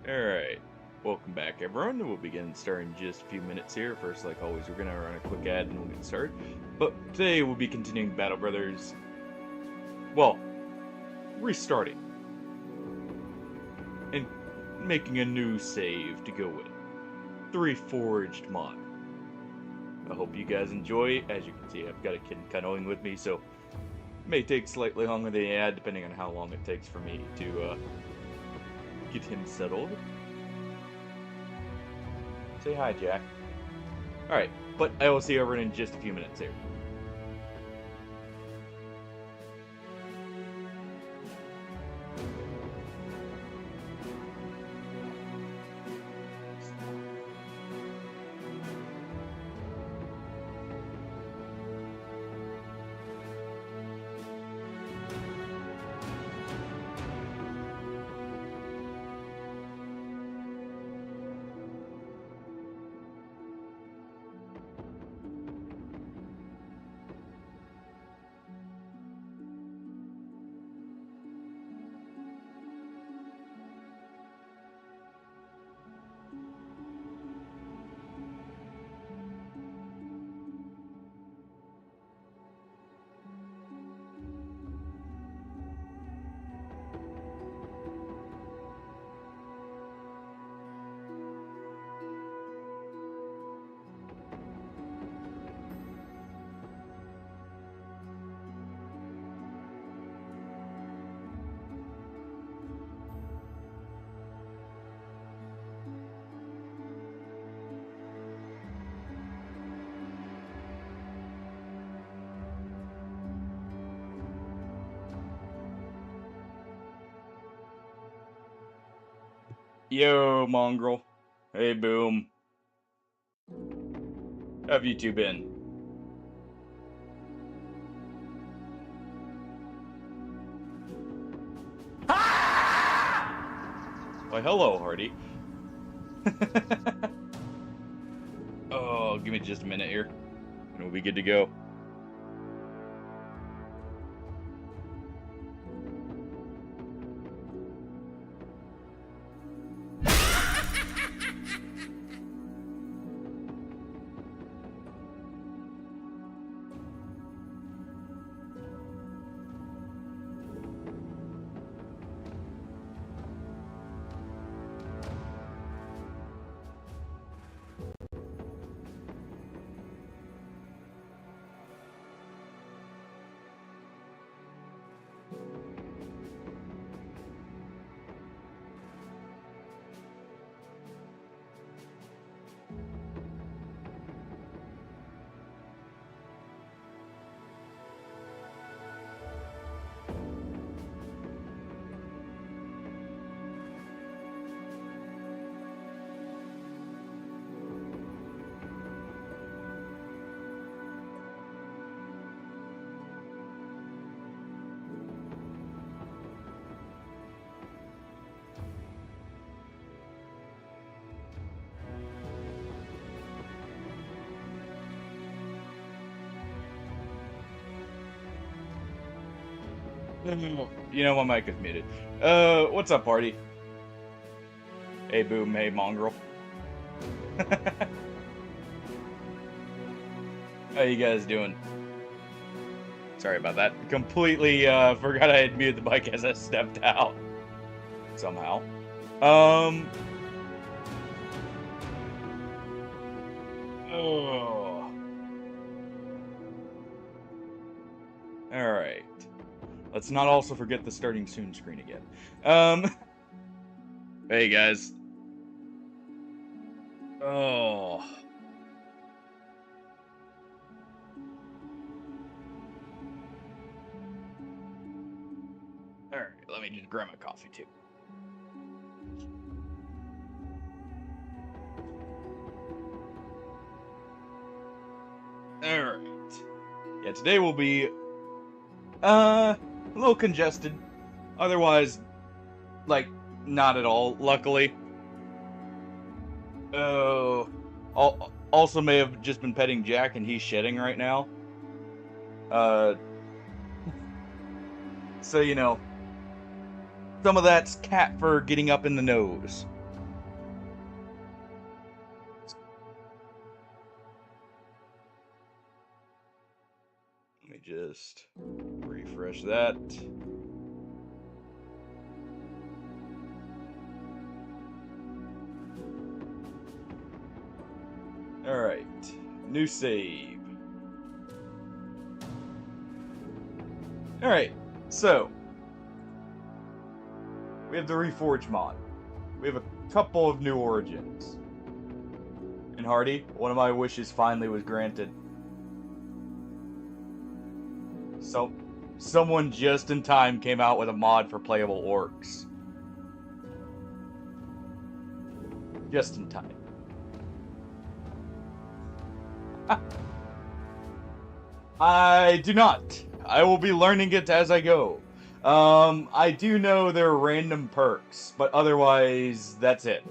Alright, welcome back everyone. We'll begin starting in just a few minutes here. First, like always, we're gonna run a quick ad and we'll get started. But today we'll be continuing Battle Brothers. Well, restarting. And making a new save to go with. The Reforged mod. I hope you guys enjoy. As you can see, I've got a kid cuddling with me, so it may take slightly longer than the ad, depending on how long it takes for me to get him settled. Say hi, Jack. Alright, but I will see you over in just a few minutes here. Yo, mongrel. Hey, Boom. How have you two been? Why, hello, Hardy. Oh, give me just a minute here, and we'll be good to go. You know, my mic is muted. What's up, party? Hey, Boom. Hey, mongrel. How you guys doing? Sorry about that. Completely forgot I had muted the mic as I stepped out. Somehow. Oh. Alright. Let's not also forget the starting soon screen again. Hey guys. Oh. Alright, let me just grab my coffee too. Alright. Yeah, today will be a little congested. Otherwise, like, not at all, luckily. Oh. Also may have just been petting Jack and he's shedding right now. So, you know, some of that's cat fur getting up in the nose. just refresh that. Alright, new save. Alright, so we have the Reforged mod. We have a couple of new origins. And Hardy, one of my wishes finally was granted. So, someone just in time came out with a mod for playable orcs. Just in time. I do not. I will be learning it as I go. I do know there are random perks, but otherwise, that's it.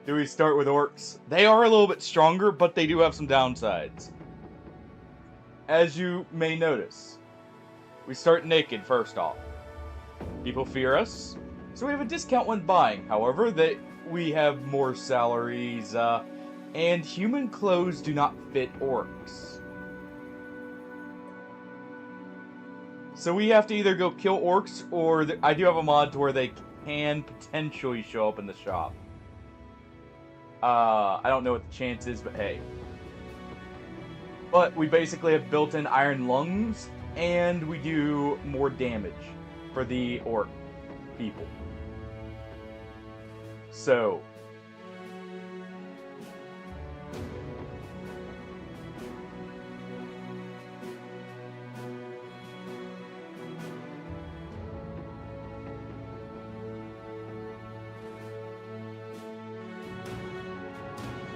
Do we start with orcs? They are a little bit stronger, but they do have some downsides. As you may notice, we start naked first off. People fear us, so we have a discount when buying. However, we have more salaries, and human clothes do not fit orcs. So we have to either go kill orcs, or I do have a mod to where they can potentially show up in the shop. I don't know what the chance is, but hey. But we basically have built-in iron lungs, and we do more damage for the orc people. So,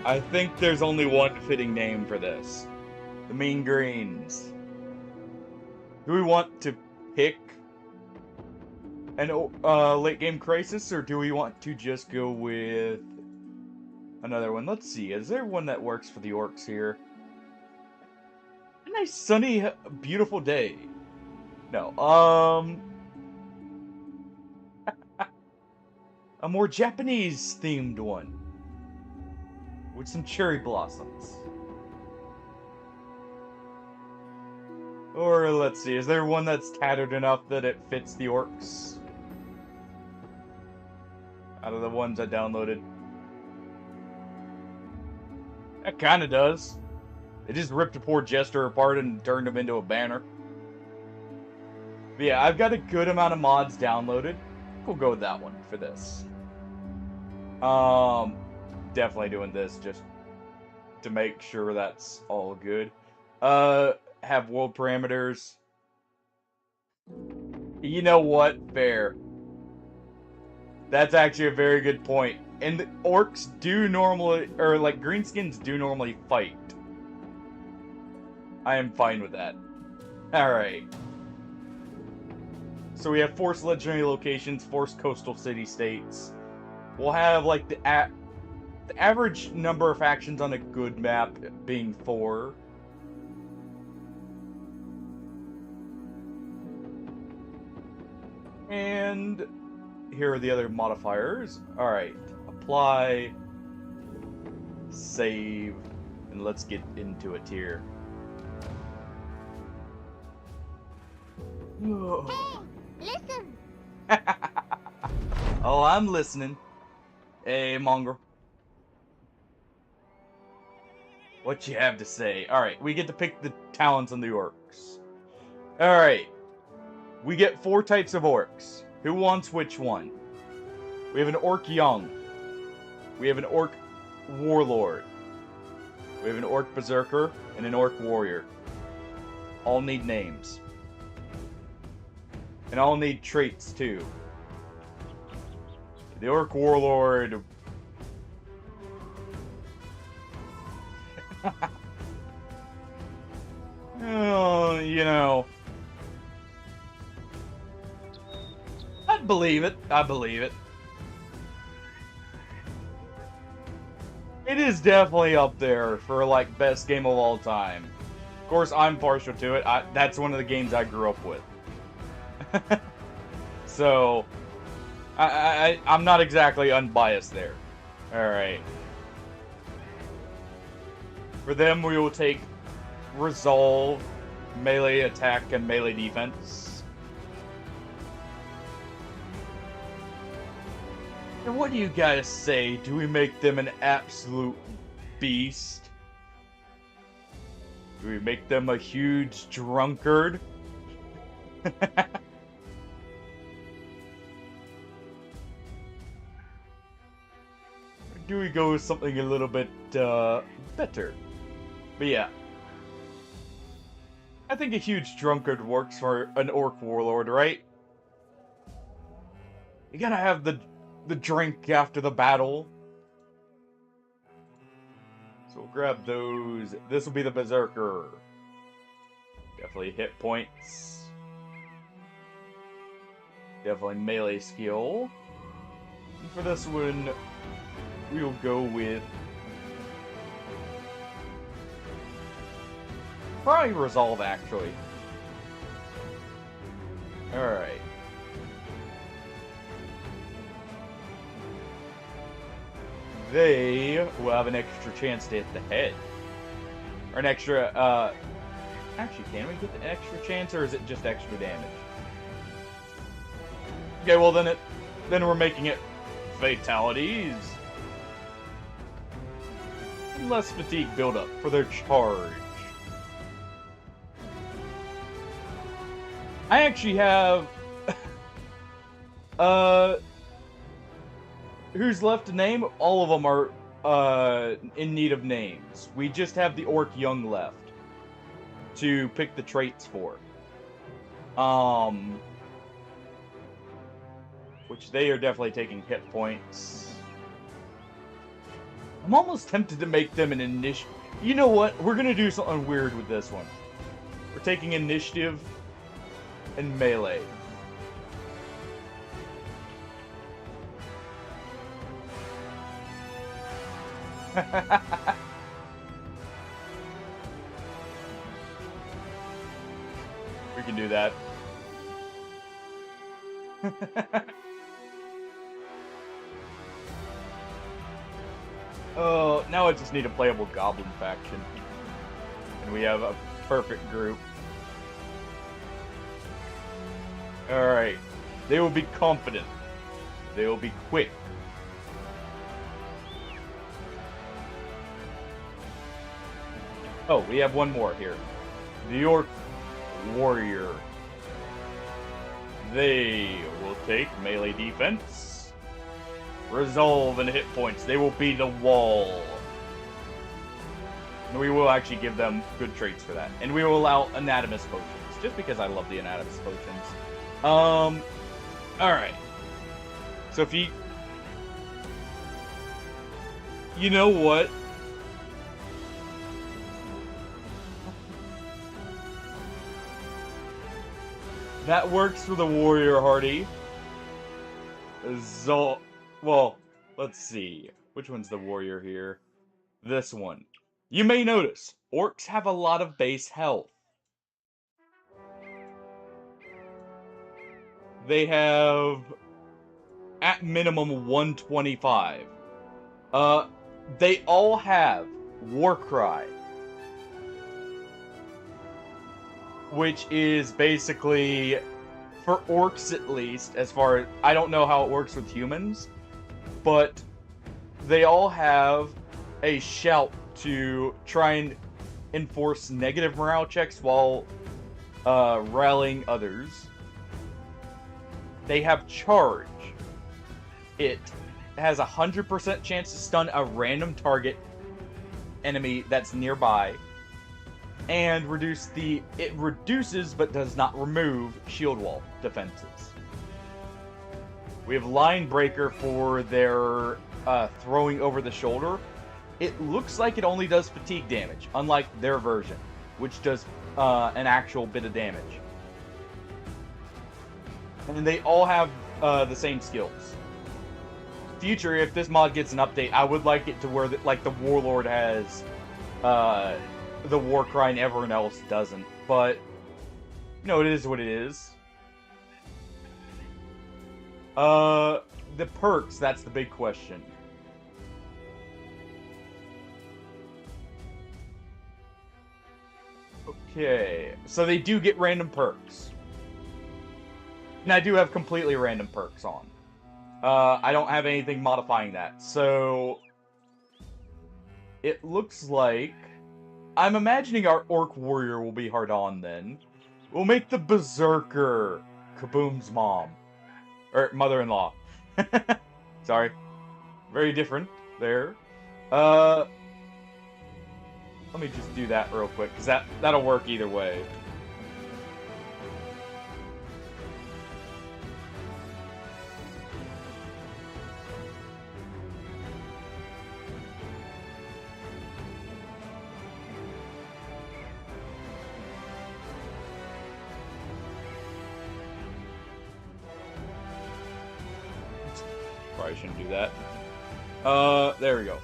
I think there's only one fitting name for this. The Mean Greens. Do we want to pick an late game crisis, or do we want to just go with another one? Let's see, is there one that works for the orcs here? A nice sunny, beautiful day. No, a more Japanese themed one with some cherry blossoms. Or let's see, is there one that's tattered enough that it fits the orcs? Out of the ones I downloaded. That kinda does. They just ripped a poor jester apart and turned him into a banner. But yeah, I've got a good amount of mods downloaded. We'll go with that one for this. Definitely doing this just to make sure that's all good. Have world parameters. You know what? Fair. That's actually a very good point. And the orcs do normally, or like greenskins do normally fight. I am fine with that. Alright. So we have forced legendary locations, forced coastal city-states. We'll have like the average number of factions on a good map being 4. And here are the other modifiers. Alright, apply, save, and let's get into it here. Hey, listen! Oh, I'm listening. Hey, mongrel. What you have to say? Alright, we get to pick the talents on the orcs. Alright. We get 4 types of orcs. Who wants which one? We have an orc young. We have an orc warlord. We have an orc berserker and an orc warrior. All need names. And all need traits too. The orc warlord. Oh, you know. I believe it. I believe it. It is definitely up there for, like, best game of all time. Of course, I'm partial to it. That's one of the games I grew up with. So, I'm not exactly unbiased there. Alright. For them, we will take Resolve, melee attack, and melee defense. And what do you guys say? Do we make them an absolute beast? Do we make them a huge drunkard? Do we go with something a little bit better? But yeah. I think a huge drunkard works for an orc warlord, right? You gotta have the drink after the battle. So we'll grab those. This will be the Berserker. Definitely hit points. Definitely melee skill. And for this one, we'll go with probably Resolve, actually. Alright. They will have an extra chance to hit the head. Or an extra, actually, can we get the extra chance, or is it just extra damage? Okay, well then we're making it fatalities. And less fatigue buildup for their charge. I actually have who's left to name? All of them are in need of names. We just have the Orc Young left to pick the traits for. Which they are definitely taking hit points. I'm almost tempted to make them an initiative. You know what? We're gonna do something weird with this one. We're taking initiative and melee. We can do that. Oh, now I just need a playable goblin faction. And we have a perfect group. Alright. They will be confident. They will be quick. Oh, we have one more here. The Orc Warrior. They will take melee defense, resolve, and hit points. They will be the wall. And we will actually give them good traits for that. And we will allow Anatomist potions, just because I love the Anatomist potions. Alright. So if you... You know what? That works for the Warrior Hardy. Well, let's see. Which one's the Warrior here? This one. You may notice, orcs have a lot of base health. They have, at minimum, 125. They all have Warcry, which is basically, for orcs at least, as far as, I don't know how it works with humans, but they all have a shout to try and enforce negative morale checks while rallying others. They have charge. It has a 100% chance to stun a random target enemy that's nearby. And it reduces but does not remove shield wall defenses. We have Line Breaker for their throwing over the shoulder. It looks like it only does fatigue damage, unlike their version, which does an actual bit of damage. And they all have the same skills. Future, if this mod gets an update, I would like it to where the Warlord has the Warcry and everyone else doesn't. But, you know, it is what it is. The perks, that's the big question. Okay, so they do get random perks. And I do have completely random perks on. I don't have anything modifying that, so... It looks like... I'm imagining our Orc Warrior will be hard on then. We'll make the Berserker Kaboom's mom. Or mother-in-law. Sorry. Very different there. Let me just do that real quick, because that'll work either way. Probably shouldn't do that. There we go.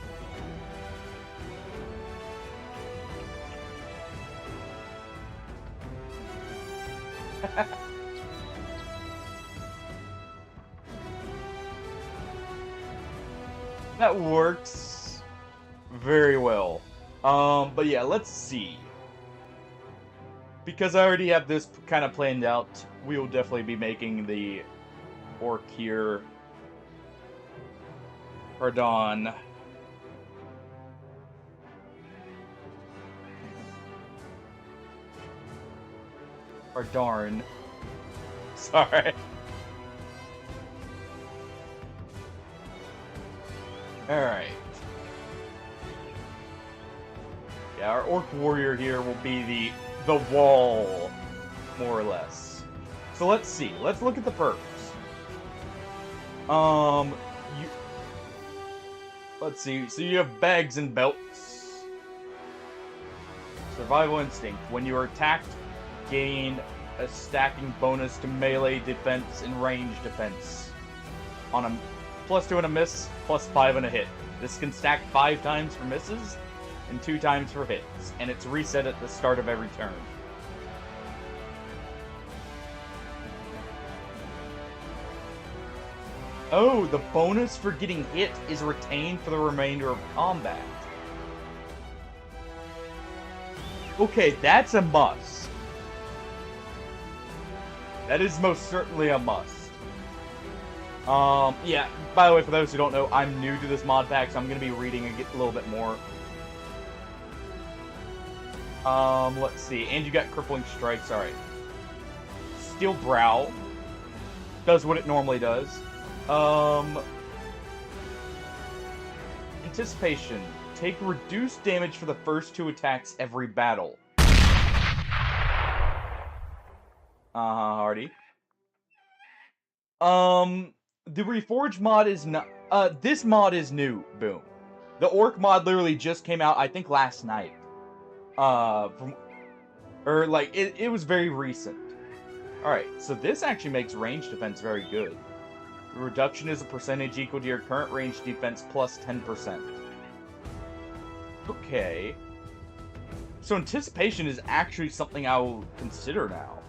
That works very well. But yeah, let's see. Because I already have this kind of planned out, we will definitely be making the Orc here. Pardon. Or darn. Sorry. Alright. Yeah, our Orc Warrior here will be the wall, more or less. So let's see. Let's look at the perks. Let's see. So you have bags and belts. Survival Instinct. When you are attacked, gain a stacking bonus to melee defense and range defense. On a +2 on a miss, +5 on a hit. This can stack 5 times for misses and 2 times for hits, and it's reset at the start of every turn. Oh, the bonus for getting hit is retained for the remainder of combat. Okay, that's a must. That is most certainly a must. Yeah, by the way, for those who don't know, I'm new to this mod pack, so I'm going to be reading and get a little bit more. Let's see. And you got Crippling Strikes, alright. Steel Brow. Does what it normally does. Anticipation. Take reduced damage for the first 2 attacks every battle. Hardy. The Reforged mod is not... this mod is new, boom. The Orc mod literally just came out, I think, last night. It was very recent. Alright, so this actually makes range defense very good. The reduction is a percentage equal to your current range defense plus 10%. Okay. So anticipation is actually something I will consider now.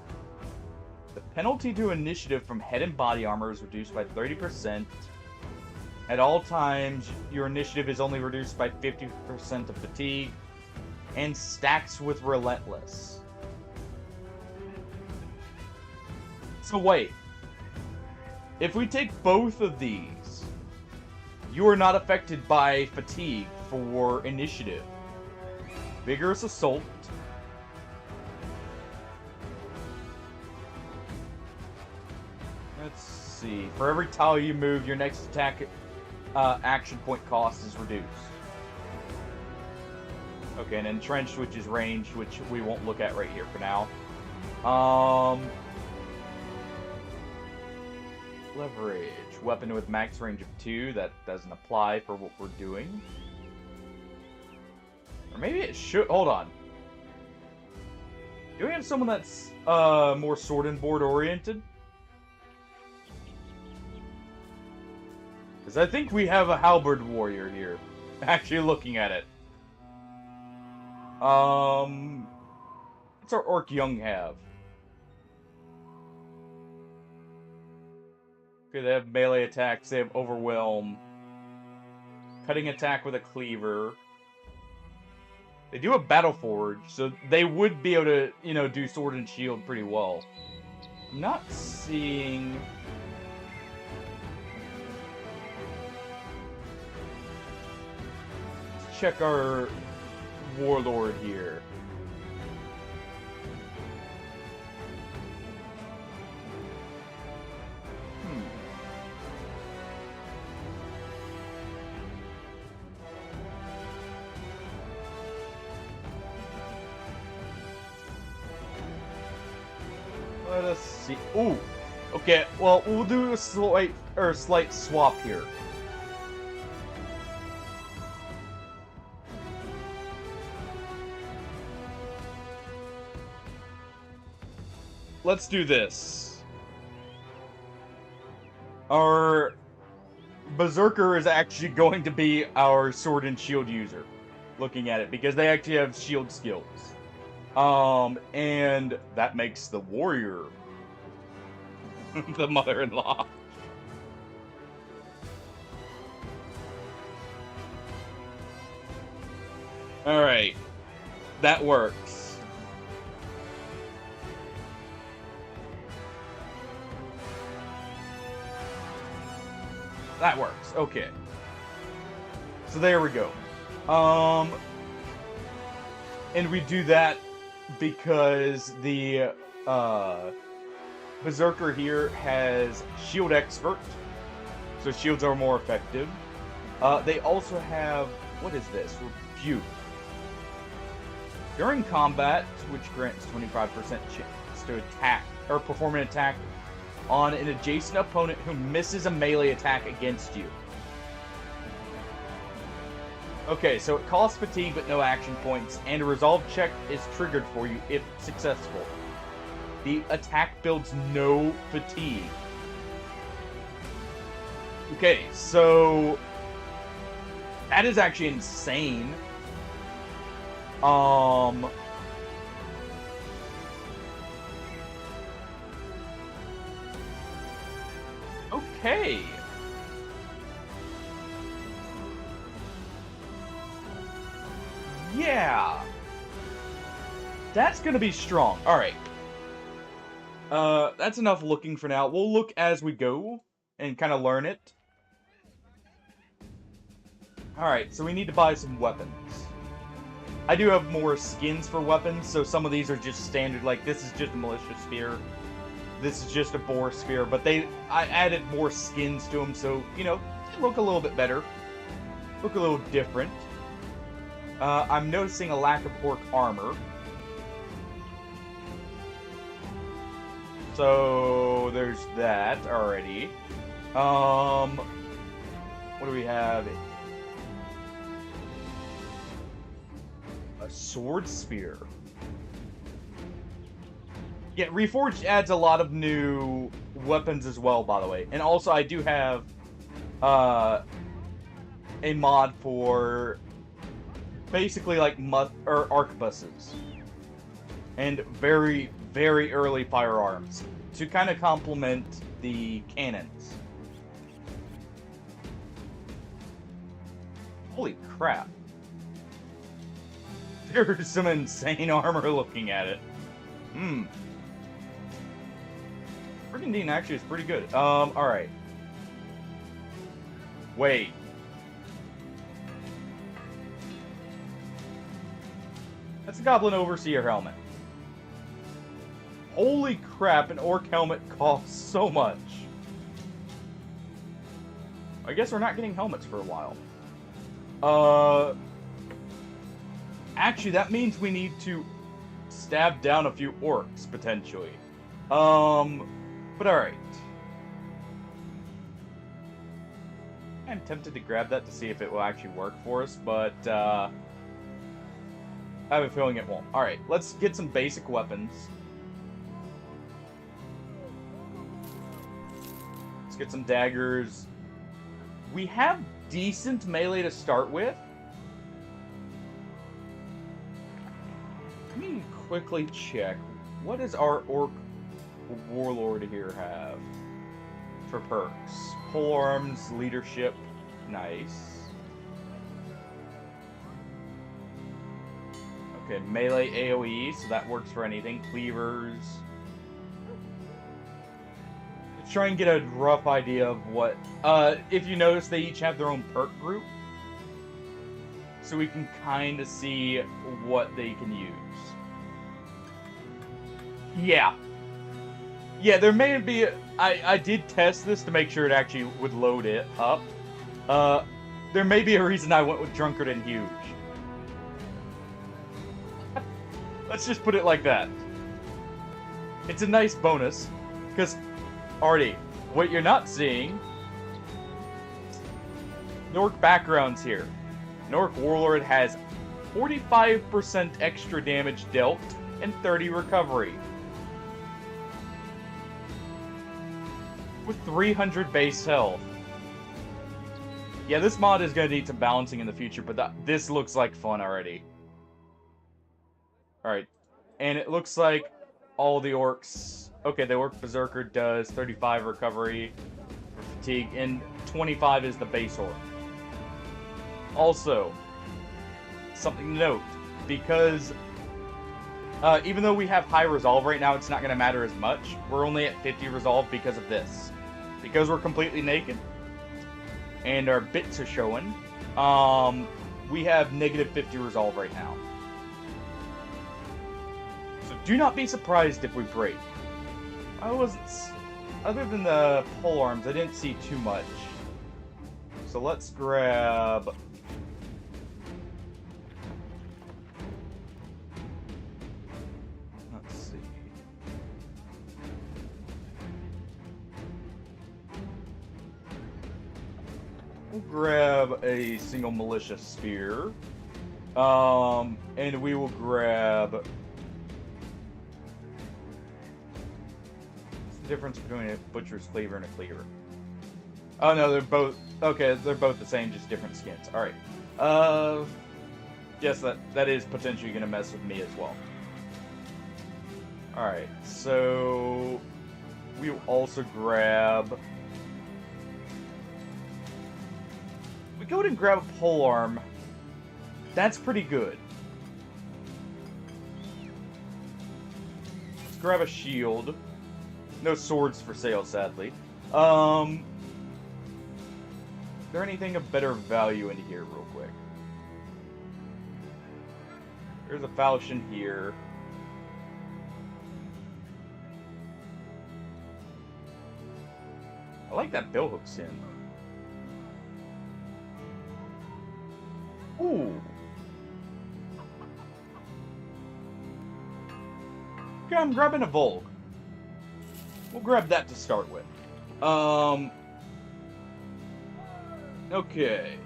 The penalty to initiative from head and body armor is reduced by 30%. At all times, your initiative is only reduced by 50% of fatigue, and stacks with Relentless. So wait. If we take both of these, you are not affected by fatigue for initiative. Vigorous Assault. Let's see. For every tile you move, your next attack action point cost is reduced. Okay, and Entrenched, which is range, which we won't look at right here for now. Leverage. Weapon with max range of 2. That doesn't apply for what we're doing. Or maybe it should... Hold on. Do we have someone that's more sword and board oriented? Because I think we have a halberd warrior here. Actually looking at it. What's our Orc Young have? Okay, they have melee attacks, they have Overwhelm. Cutting attack with a cleaver. They do have Battle Forge, so they would be able to, you know, do Sword and Shield pretty well. I'm not seeing... Let's check our Warlord here. Let us see. Ooh. Okay, well, we'll do a slight swap here. Let's do this. Our Berserker is actually going to be our Sword and Shield user. Looking at it, because they actually have shield skills. And that makes the warrior the mother-in-law. Alright. That works. That works. Okay. So there we go. And we do that because the Berserker here has Shield Expert, so shields are more effective. They also have, what is this? Rebuke. During combat, which grants 25% chance to attack, or perform an attack on an adjacent opponent who misses a melee attack against you. Okay, so it costs fatigue but no action points, and a resolve check is triggered for you if successful. The attack builds no fatigue. Okay, so that is actually insane. Okay. Yeah. That's gonna be strong. Alright. That's enough looking for now. We'll look as we go and kind of learn it. Alright, so we need to buy some weapons. I do have more skins for weapons, so some of these are just standard, like this is just a militia spear. This is just a boar spear, but I added more skins to them, so, you know, they look a little bit better. Look a little different. I'm noticing a lack of orc armor. So, there's that already. What do we have? A sword spear. Yeah, Reforged adds a lot of new weapons as well, by the way. And also, I do have a mod for basically like arquebuses and very, very early firearms to kind of complement the cannons. Holy crap. There's some insane armor looking at it. Brigandine actually is pretty good. Alright. Wait. That's a Goblin Overseer helmet. Holy crap, an orc helmet costs so much. I guess we're not getting helmets for a while. Actually, that means we need to stab down a few orcs, potentially. But alright. I'm tempted to grab that to see if it will actually work for us, but, I have a feeling it won't. Alright, let's get some basic weapons. Let's get some daggers. We have decent melee to start with. Let me quickly check. What does our orc warlord here have for perks? Polearms, leadership. Nice. Okay, melee AoE, so that works for anything. Cleavers. Let's try and get a rough idea of what... if you notice, they each have their own perk group. So we can kind of see what they can use. Yeah. Yeah, there may be... I did test this to make sure it actually would load it up. There may be a reason I went with Drunkard and Huge. Let's just put it like that. It's a nice bonus, because, Artie, what you're not seeing... Nork backgrounds here. Nork Warlord has 45% extra damage dealt and 30 recovery. With 300 base health. Yeah, this mod is going to need some balancing in the future, but this looks like fun already. Alright. And it looks like all the orcs... Okay, the Orc Berserker does 35 recovery for fatigue, and 25 is the base orc. Also, something to note, because even though we have high resolve right now, it's not going to matter as much. We're only at 50 resolve because of this. Because we're completely naked, and our bits are showing, we have negative 50 resolve right now. So do not be surprised if we break. I wasn't... Other than the pole arms, I didn't see too much. So let's grab... Let's see. We'll grab a single militia spear. And we will grab... What's the difference between a butcher's cleaver and a cleaver? Oh no, they're both... Okay, they're both the same, just different skins. Alright. Yes, that is potentially going to mess with me as well. Alright, so... We'll also grab... We go ahead and grab a polearm. That's pretty good. Let's grab a shield. No swords for sale, sadly. Is there anything of better value in here, real quick? There's a falchion here. I like that billhook skin. Ooh. Okay, I'm grabbing a Volg. We'll grab that to start with. Okay.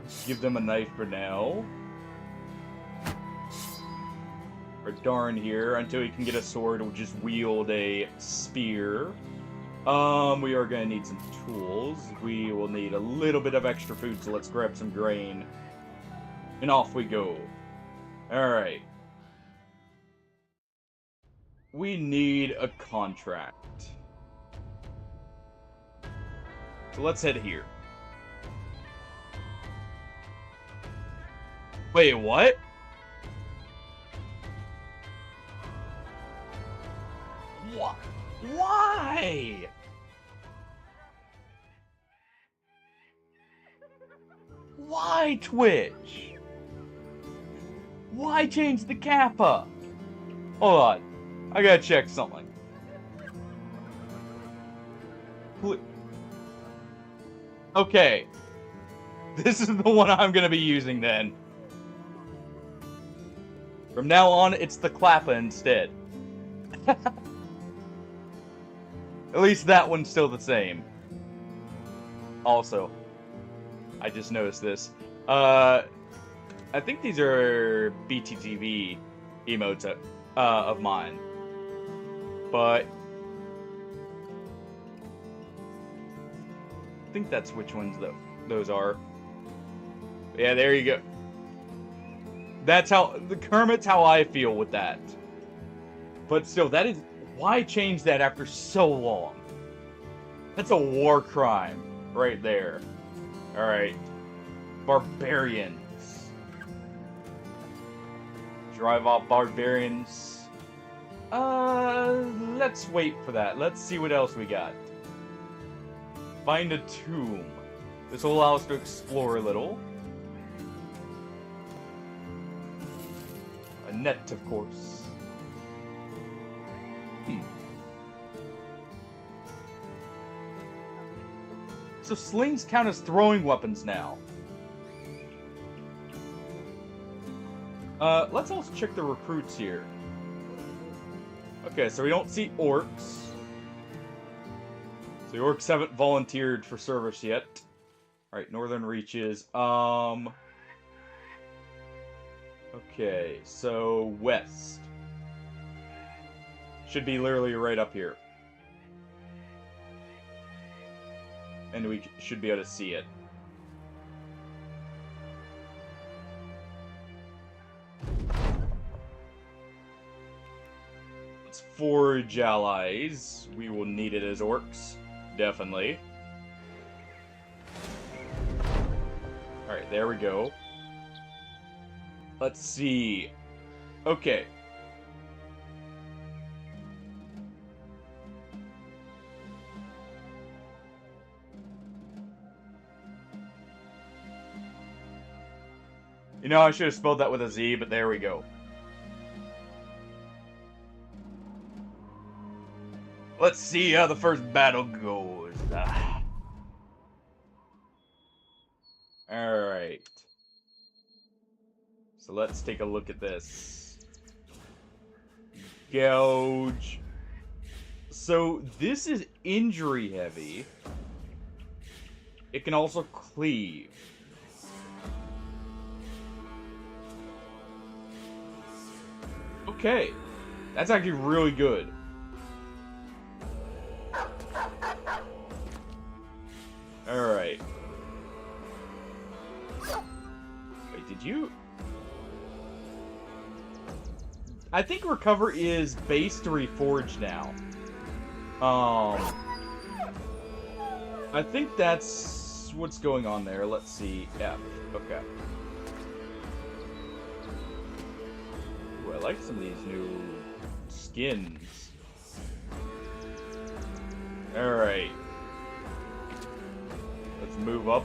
Let's give them a knife for now. Or Darn here, until he can get a sword, we'll just wield a spear. We are going to need some tools. We will need a little bit of extra food, so let's grab some grain. And off we go. Alright. We need a contract. So let's head here. Wait, what? What? Why? Why, Twitch? Why change the kappa? Hold on. I gotta check something. Okay. This is the one I'm gonna be using then. From now on, it's the Klappa instead. At least that one's still the same. Also, I just noticed this. I think these are BTTV emotes of mine. But I think that's which ones those are. Yeah, there you go. That's how the Kermit's how I feel with that. But still, that is why change that after so long? That's a war crime right there. All right. Barbarians. Drive off barbarians. Let's wait for that. Let's see what else we got. Find a tomb. This will allow us to explore a little. A net, of course. So slings count as throwing weapons now. Let's also check the recruits here. Okay, so we don't see orcs. So the orcs haven't volunteered for service yet. Alright, Northern Reaches. Okay, so west. Should be literally right up here. And we should be able to see it. Let's forge allies. We will need it as orcs. Definitely. Alright, there we go. Let's see. Okay. You know, I should have spelled that with a Z, but there we go. Let's see how the first battle goes. Alright. So let's take a look at this. Gouge. So this is injury heavy. It can also cleave. Okay, that's actually really good. Alright. Wait, did you... I think Recover is base to Reforge now. I think that's what's going on there. Let's see. F. Okay. Ooh, I like some of these new skins. Alright. Let's move up.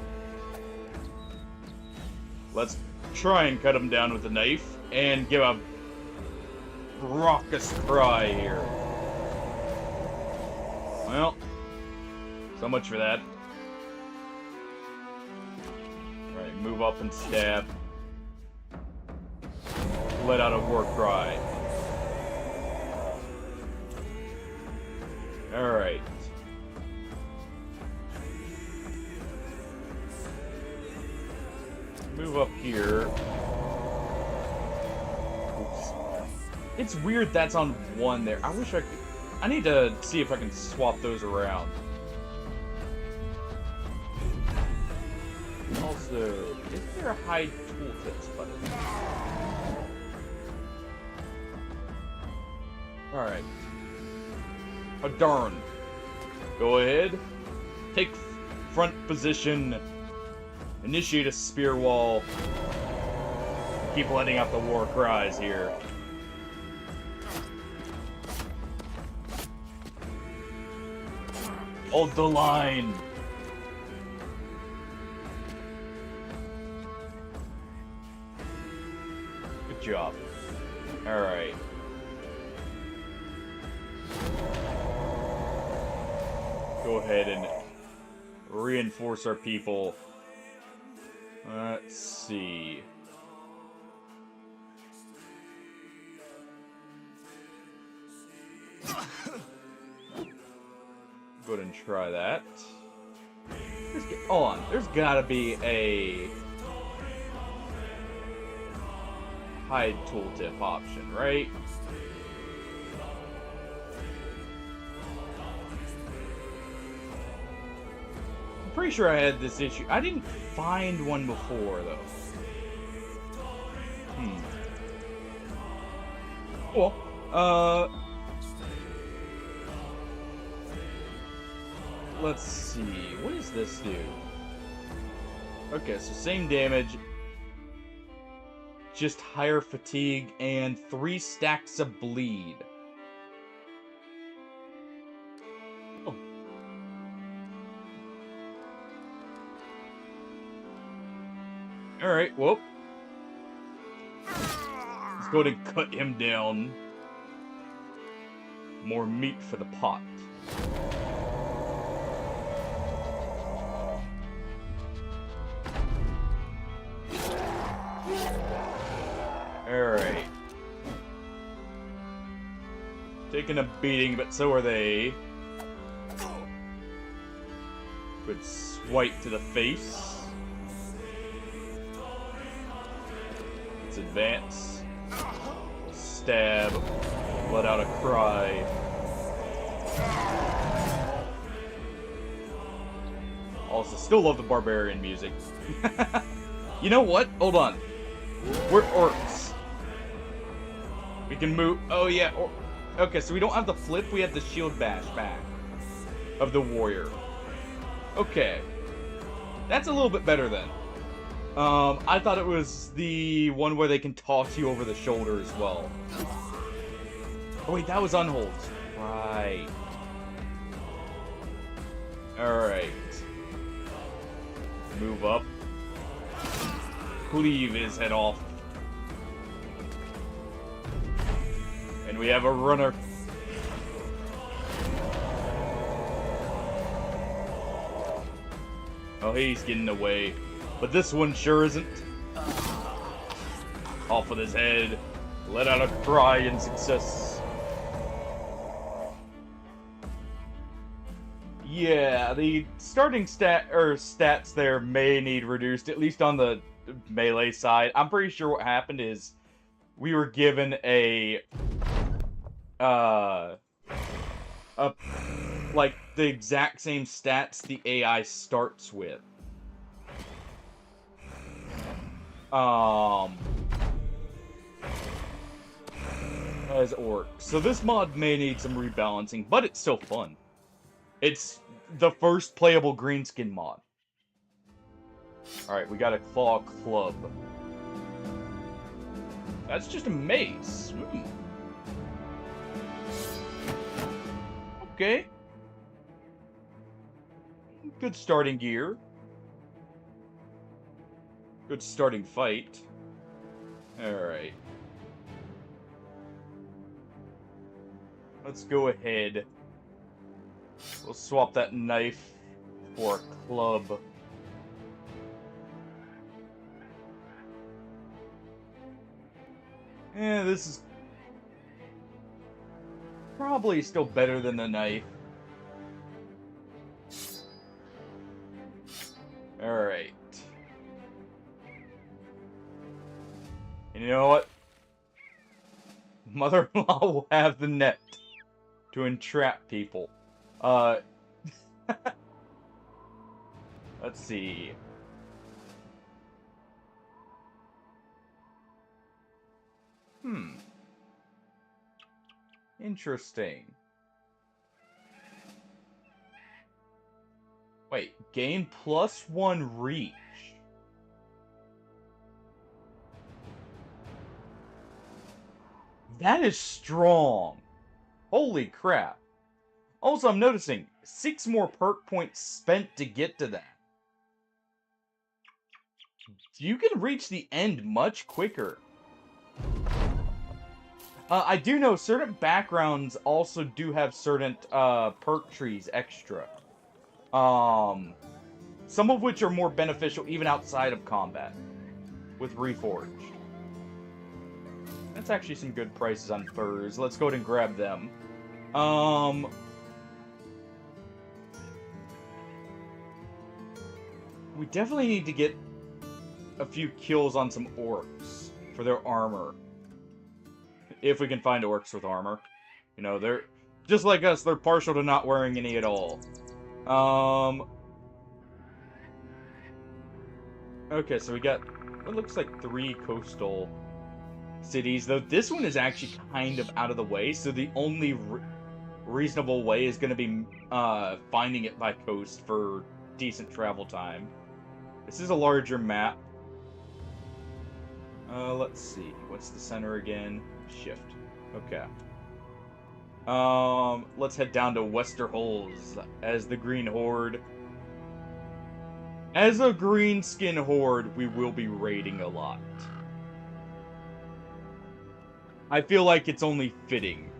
Let's try and cut him down with a knife and give a raucous cry here. Well, so much for that. Alright, move up and stab. Let out a war cry. Alright. Move up here. Oops. It's weird that's on one there. I wish I could... I need to see if I can swap those around. Also, is there a hide tooltips button? Alright. Oh, darn. Go ahead. Take front position. Initiate a spear wall. Keep letting out the war cries here. Hold the line. Good job. Alright. Go ahead and reinforce our people. Let's see. Go ahead and try that. Hold on, there's gotta be a hide tooltip option, right? I'm pretty sure I had this issue. I didn't find one before, though. Cool. Let's see. What does this do? Okay, so same damage, just higher fatigue and 3 stacks of bleed. Oh. Alright, well. Let's go ahead and cut him down. More meat for the pot. Alright. Taking a beating, but so are they. Good swipe to the face. Let's advance. Stab. Let out a cry. Also, still love the barbarian music. You know what? Hold on. We're orcs. We can move. Oh, yeah. Okay, so we don't have the flip. We have the shield bash back of the warrior. Okay. That's a little bit better then. I thought it was the one where they can toss you over the shoulder as well. Oh, wait, that was unholds. Right. Alright. Move up. Cleave his head off. And we have a runner. Oh, he's getting away. But this one sure isn't. Off with his head. Let out a cry in success. Yeah, the starting stats there may need reduced, at least on the melee side. I'm pretty sure what happened is we were given like the exact same stats the AI starts with. As orcs. So this mod may need some rebalancing, but it's still fun. It's the first playable greenskin mod. Alright, we got a claw club. That's just a mace. Okay. Good starting gear. Good starting fight. Alright. Let's go ahead. We'll swap that knife for a club. Yeah, this is probably still better than the knife. Alright. And you know what? Mother-in-law will have the net to entrap people. Let's see. Interesting. Wait, gain +1 reach. That is strong. Holy crap. Also, I'm noticing 6 more perk points spent to get to that. You can reach the end much quicker. I do know certain backgrounds also do have certain perk trees extra. Some of which are more beneficial even outside of combat with Reforged. That's actually some good prices on furs. Let's go ahead and grab them. We definitely need to get a few kills on some orcs for their armor. If we can find orcs with armor. You know, they're just like us, they're partial to not wearing any at all. Okay, so we got what looks like 3 coastal cities, though this one is actually kind of out of the way, so the only reasonable way is going to be finding it by coast for decent travel time. This is a larger map. Let's see. What's the center again? Shift. Okay. Let's head down to Westerholz as the Green Horde. As a green skin horde, we will be raiding a lot. I feel like it's only fitting.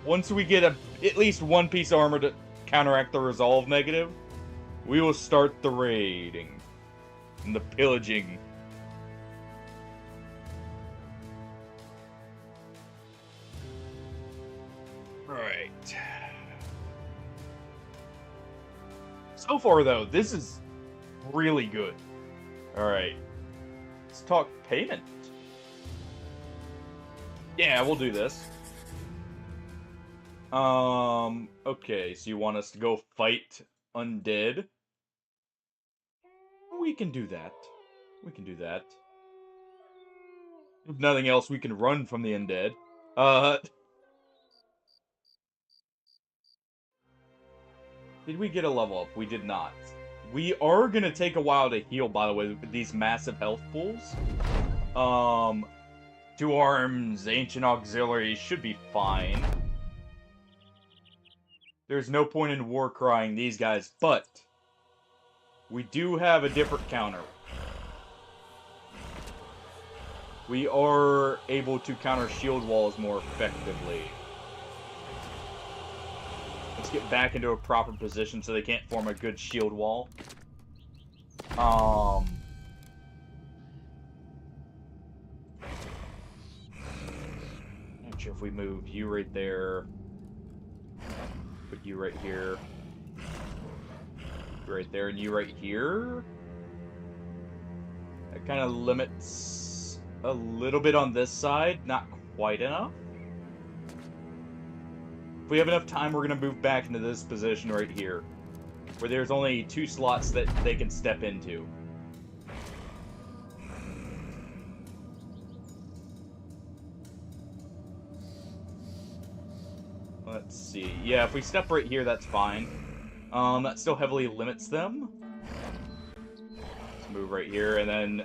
Once we get at least one piece of armor to counteract the resolve negative, we will start the raiding and the pillaging. Alright. So far, though, this is really good. Alright. Let's talk payment. Yeah, we'll do this. Okay, so you want us to go fight undead? We can do that. We can do that. If nothing else, we can run from the undead. Did we get a level up? We did not. We are gonna take a while to heal, by the way, with these massive health pools. 2 arms, ancient auxiliaries should be fine. There's no point in war crying these guys, but we do have a different counter. We are able to counter shield walls more effectively. Let's get back into a proper position so they can't form a good shield wall. Not sure if we move you right there. Put you right here. You right there and you right here. That kind of limits a little bit on this side, not quite enough. If we have enough time, we're going to move back into this position right here, where there's only 2 slots that they can step into. Let's see. Yeah, if we step right here, that's fine. That still heavily limits them. Let's move right here, and then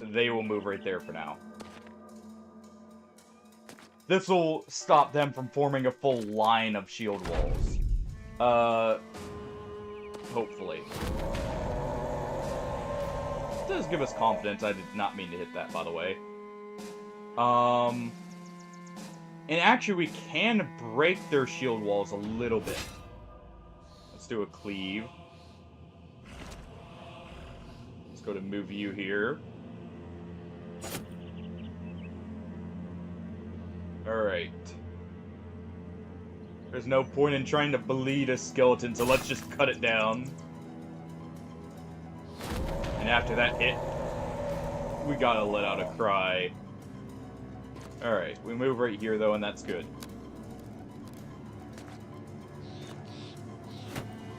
they will move right there for now. This will stop them from forming a full line of shield walls. Hopefully. It does give us confidence. I did not mean to hit that, by the way. And actually, we can break their shield walls a little bit. Let's do a cleave. Let's go to move you here. Alright. There's no point in trying to bleed a skeleton, so let's just cut it down. And after that hit, we gotta let out a cry. Alright, we move right here though, and that's good.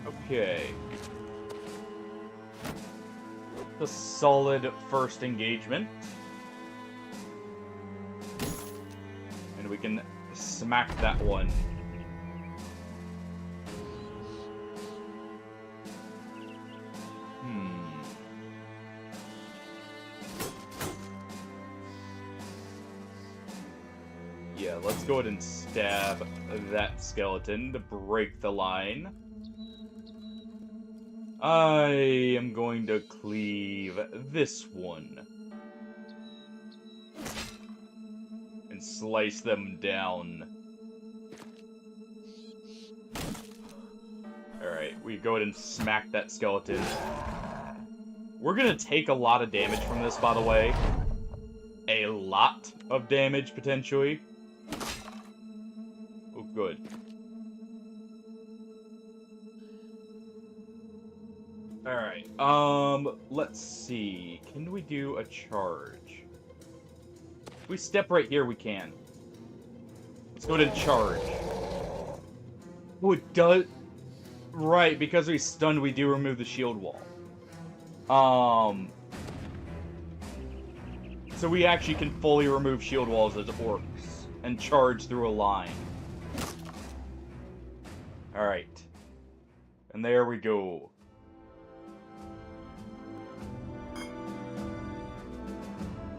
Okay. The solid first engagement. And we can smack that one. Yeah, let's go ahead and stab that skeleton to break the line. I am going to cleave this one. And slice them down. Alright, we go ahead and smack that skeleton. We're gonna take a lot of damage from this, by the way. A lot of damage, potentially. Oh, good. Alright, let's see. Can we do a charge? If we step right here, we can. Let's go ahead and charge. Oh, it does... Right, because we stunned, we do remove the shield wall. So we actually can fully remove shield walls as orcs and charge through a line. Alright. And there we go.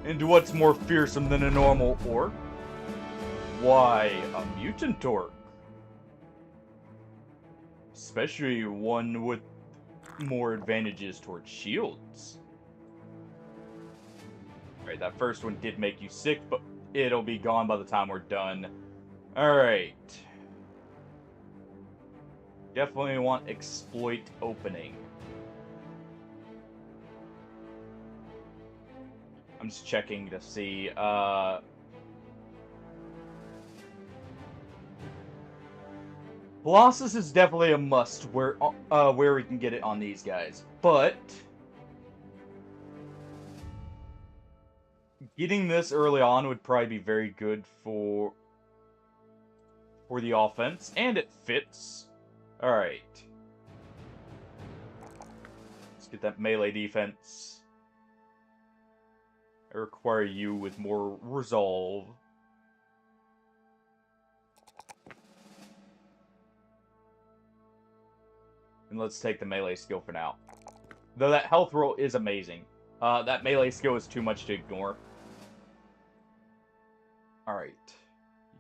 And what's more fearsome than a normal orc? Why, a mutant orc. Especially one with more advantages towards shields. Alright, that first one did make you sick, but it'll be gone by the time we're done. Alright. Definitely want exploit opening. I'm just checking to see, Colossus is definitely a must where we can get it on these guys, but getting this early on would probably be very good for the offense, and it fits. Alright. Let's get that melee defense. I require you with more resolve. And let's take the melee skill for now. Though that health roll is amazing. That melee skill is too much to ignore. Alright.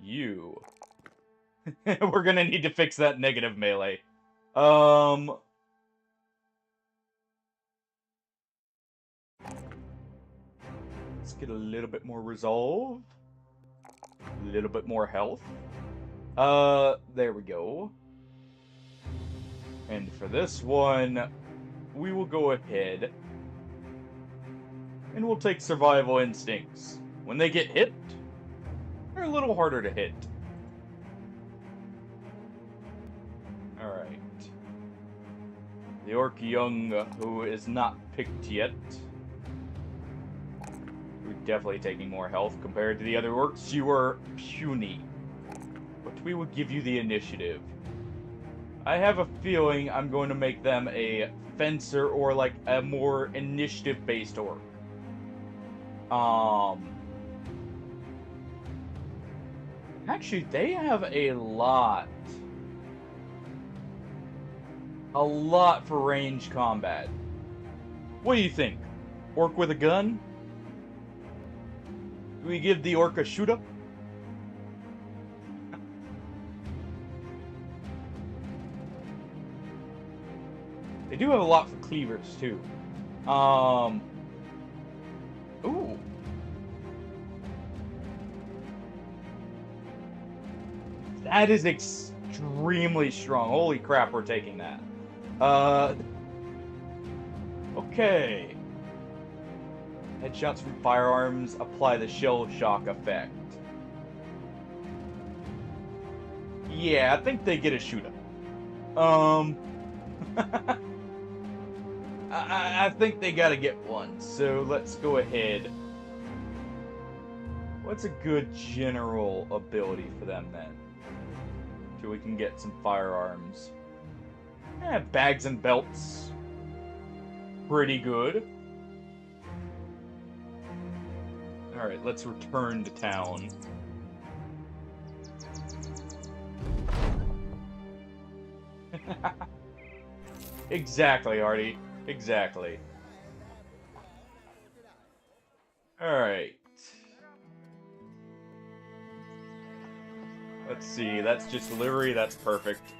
You. We're gonna need to fix that negative melee. Let's get a little bit more resolve. A little bit more health. There we go. And for this one, we will go ahead and we'll take survival instincts. When they get hit, they're a little harder to hit. Alright. The Orc Young, who is not picked yet. We're definitely taking more health compared to the other orcs. You are puny. But we will give you the initiative. I have a feeling I'm going to make them a fencer or like a more initiative-based orc. Actually, they have a lot for range combat. What do you think? Orc with a gun? Do we give the orc a shoot-up? They do have a lot for cleavers, too. Ooh. That is extremely strong. Holy crap, we're taking that. Okay. Headshots from firearms apply the shell shock effect. Yeah, I think they get a shoot-up. I think they gotta get one, so let's go ahead. What's a good general ability for them then? So we can get some firearms. Bags and belts. Pretty good. Alright, let's return to town. Exactly, Artie. Exactly. Alright. Let's see, that's just delivery, that's perfect.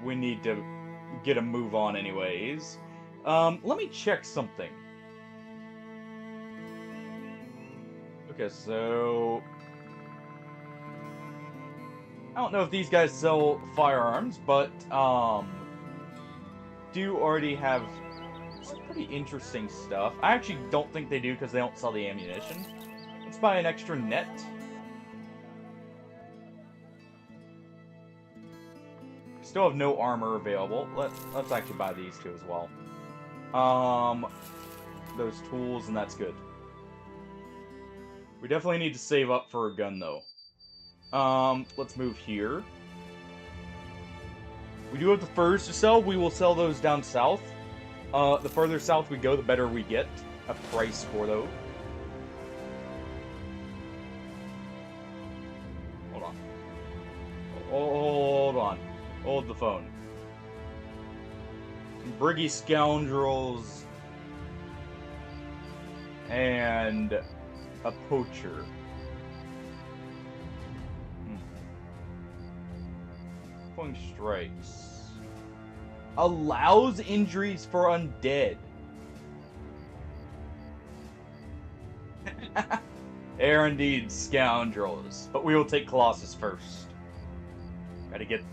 We need to get a move on anyways. Let me check something. Okay, so... I don't know if these guys sell firearms, but, do already have some pretty interesting stuff. I actually don't think they do because they don't sell the ammunition. Let's buy an extra net. Still have no armor available. Let's actually buy these two as well. Those tools, and that's good. We definitely need to save up for a gun, though. Let's move here. We do have the furs to sell. We will sell those down south. The further south we go, the better we get a price for those. Hold on. Hold on. Hold the phone. Briggy scoundrels and A poacher. Point strikes. Allows injuries for undead. They are indeed scoundrels. But we will take Colossus first. Gotta get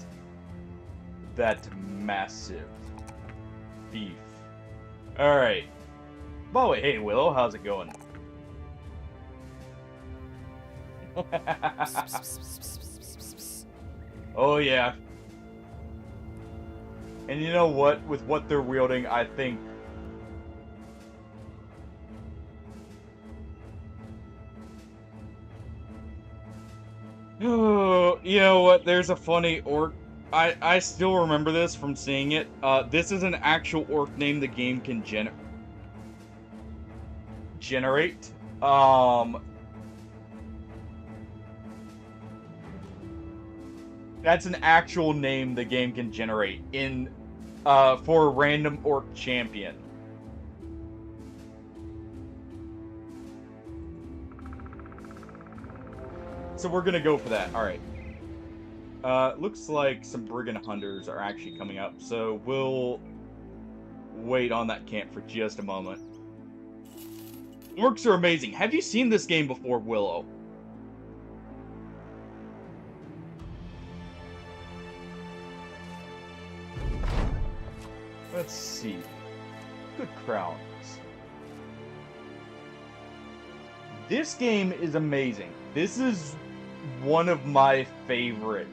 that massive beef. Alright. By the way, hey Willow, how's it going? Oh yeah. And you know what? With what they're wielding, I think... Oh, you know what? There's a funny orc. I still remember this from seeing it. This is an actual orc name the game can generate. That's an actual name the game can generate in for a random orc champion. So we're gonna go for that. Alright. Looks like some brigand hunters are actually coming up, so we'll wait on that camp for just a moment. Orcs are amazing. Have you seen this game before, Willow? Let's see. Good crowns. This game is amazing. This is one of my favorite,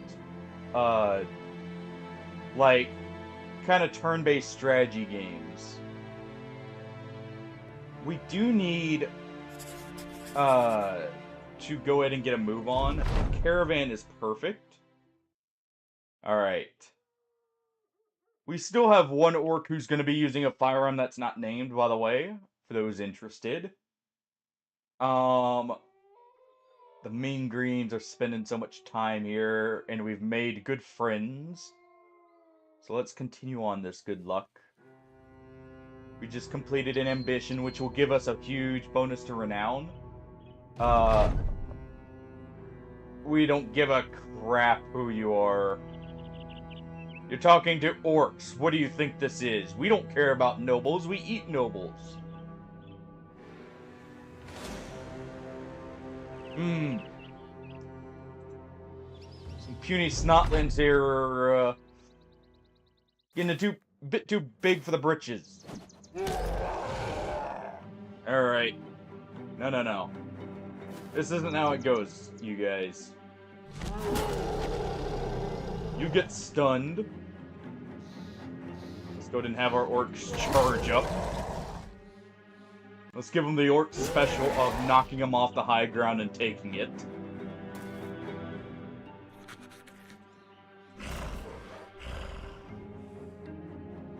like, kind of turn-based strategy games. We do need, to go ahead and get a move on. Caravan is perfect. Alright. We still have one orc who's going to be using a firearm that's not named, by the way, for those interested. The Mean Greens are spending so much time here, and we've made good friends. So let's continue on this good luck. We just completed an ambition, which will give us a huge bonus to renown. We don't give a crap who you are. You're talking to orcs. What do you think this is? We don't care about nobles. We eat nobles. Some puny snotlands here are getting a bit too big for the britches. Alright. No. This isn't how it goes, you guys. You get stunned. Let's go ahead and have our orcs charge up. Let's give them the orc special of knocking them off the high ground and taking it.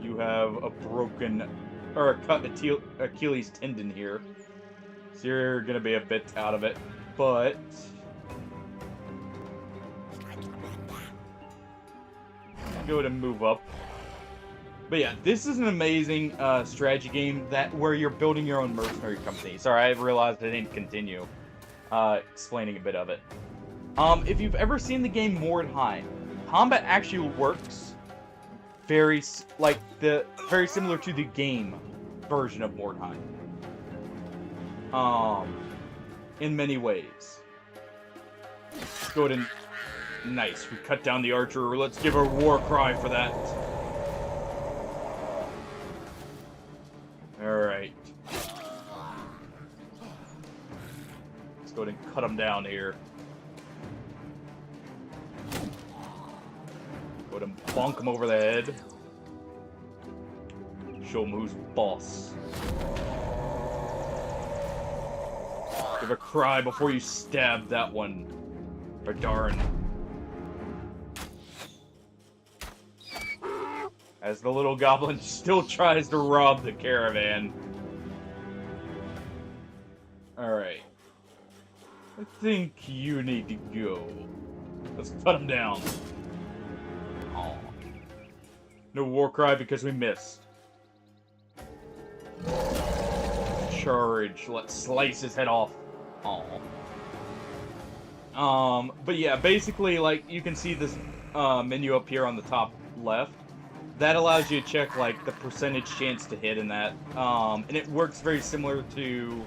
You have a broken, or a cut Achilles tendon here. So you're gonna be a bit out of it, but... go ahead and move up. But yeah, this is an amazing strategy game where you're building your own mercenary company. Sorry, I realized I didn't continue explaining a bit of it. If you've ever seen the game Mordheim, combat actually works very similar to the game version of Mordheim. In many ways. Go ahead and... Nice, we cut down the archer. Let's give a war cry for that. Alright. Let's go ahead and cut him down here. Go ahead and bonk him over the head. Show him who's boss. Give a cry before you stab that one. Or darn. As the little goblin still tries to rob the caravan. Alright. I think you need to go. Let's cut him down. Aw. No war cry because we missed. Charge. Let's slice his head off. But yeah, basically, like, you can see this menu up here on the top left. That allows you to check, like, the percentage chance to hit in that. And it works very similar to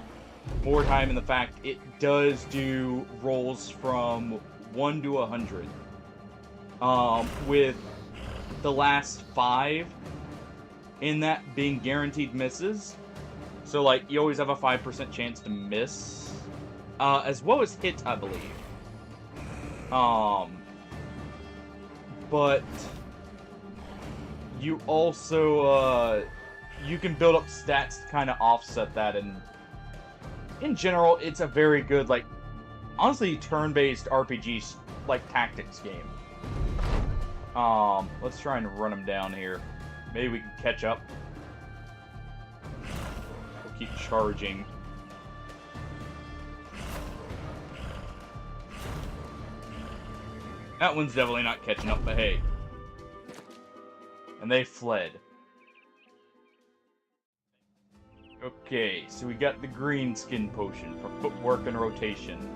Mordheim in the fact it does do rolls from 1 to 100. With the last 5 in that being guaranteed misses. So, like, you always have a 5% chance to miss. As well as hits, I believe. But you also, you can build up stats to kind of offset that, and in general, it's a very good, like, honestly, turn-based RPG, like, tactics game. Let's try and run them down here. Maybe we can catch up. We'll keep charging. That one's definitely not catching up, but hey. And they fled. Okay, so we got the green skin potion for footwork and rotation.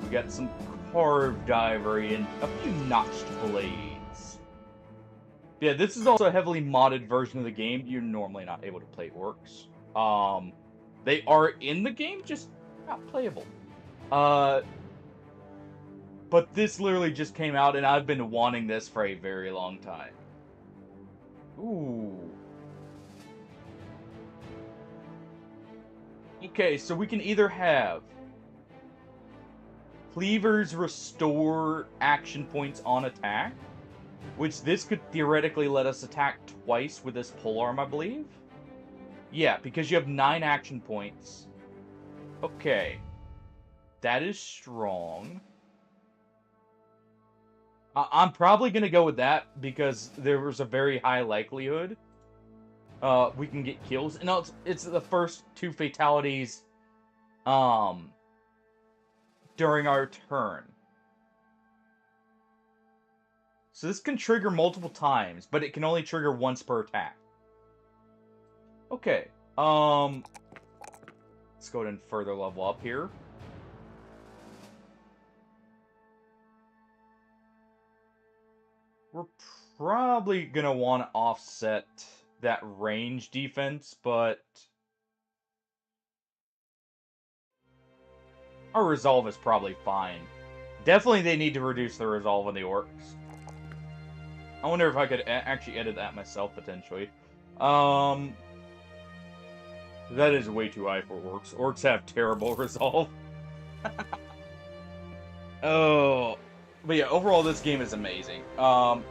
We got some carved ivory and a few notched blades. Yeah, this is also a heavily modded version of the game. You're normally not able to play orcs. They are in the game, just not playable. But this literally just came out, and I've been wanting this for a very long time. Ooh. Okay, so we can either have Cleavers restore action points on attack, which this could theoretically let us attack twice with this polearm, I believe. Yeah, because you have 9 action points. Okay. That is strong. I'm probably going to go with that because there was a very high likelihood we can get kills. And it's the first 2 fatalities during our turn. So this can trigger multiple times, but it can only trigger once per attack. Okay. Let's go ahead and further level up here. We're probably going to want to offset that range defense, but our resolve is probably fine. Definitely they need to reduce the resolve on the orcs. I wonder if I could actually edit that myself, potentially. That is way too high for orcs. Orcs have terrible resolve. Oh... But yeah, overall, this game is amazing. Alright,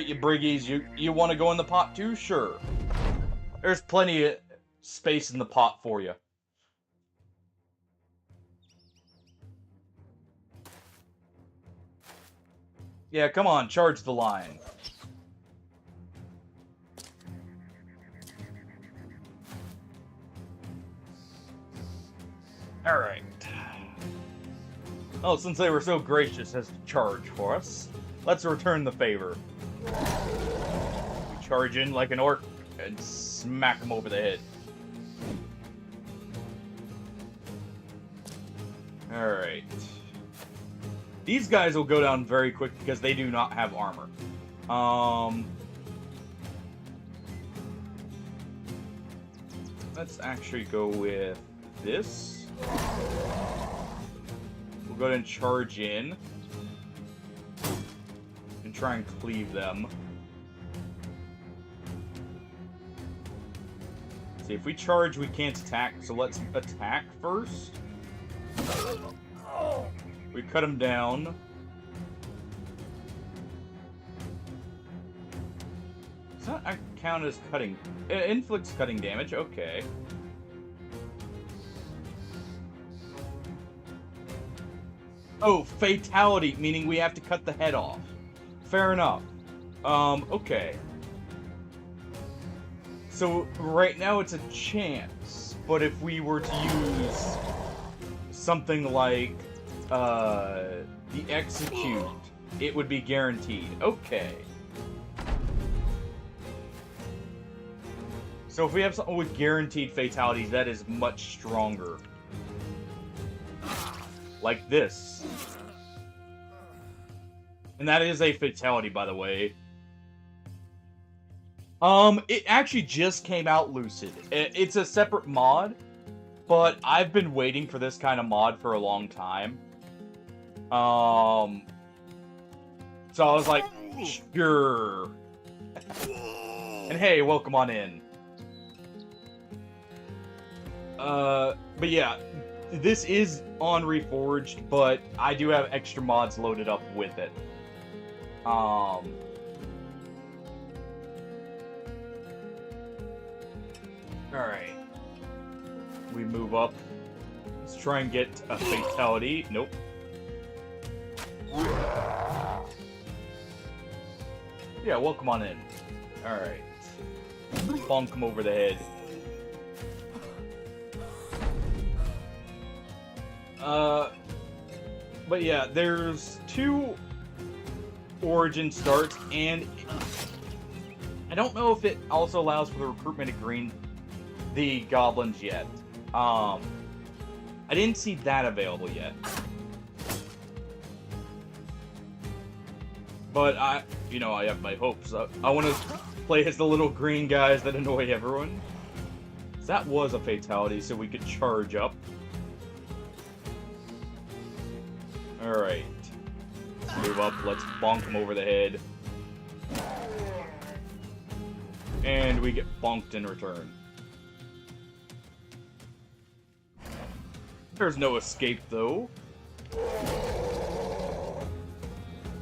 you briggies, you want to go in the pot too? Sure. There's plenty of space in the pot for you. Yeah, come on, charge the line. Alright. Oh, since they were so gracious as to charge for us, let's return the favor. We charge in like an orc and smack them over the head. Alright. These guys will go down very quick because they do not have armor. Let's actually go with this. Go ahead and charge in and try and cleave them. See, if we charge, we can't attack, so let's attack first. We cut them down. Does that count as cutting? It inflicts cutting damage, okay. Oh, fatality, meaning we have to cut the head off. Fair enough. Okay. So, right now it's a chance, but if we were to use something like, the execute, it would be guaranteed. Okay. So if we have something with guaranteed fatalities, that is much stronger. Like this. And that is a fatality, by the way. It actually just came out Lucid. It's a separate mod, but I've been waiting for this kind of mod for a long time. So I was like, sure. And hey, welcome on in. But yeah, this is on Reforged, but I do have extra mods loaded up with it. Alright. We move up. Let's try and get a fatality. Nope. Yeah, welcome on in. Alright. Bonk him over the head. But yeah, there's 2 origin starts, and I don't know if it also allows for the recruitment of the goblins yet. I didn't see that available yet. But I have my hopes. I want to play as the little green guys that annoy everyone. So that was a fatality, so we could charge up. Alright. Let's move up. Let's bonk him over the head. And we get bonked in return. There's no escape, though.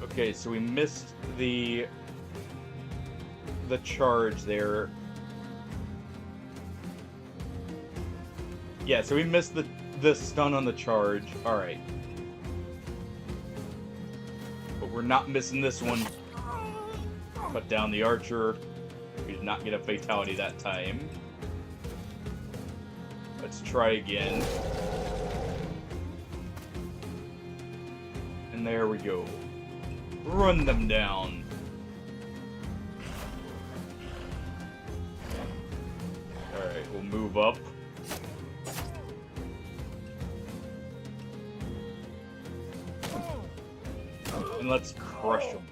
Okay, so we missed the charge there. Yeah, so we missed the stun on the charge. Alright. But we're not missing this one. Cut down the archer. We did not get a fatality that time. Let's try again. And there we go. Run them down. Alright, we'll move up. And let's crush them.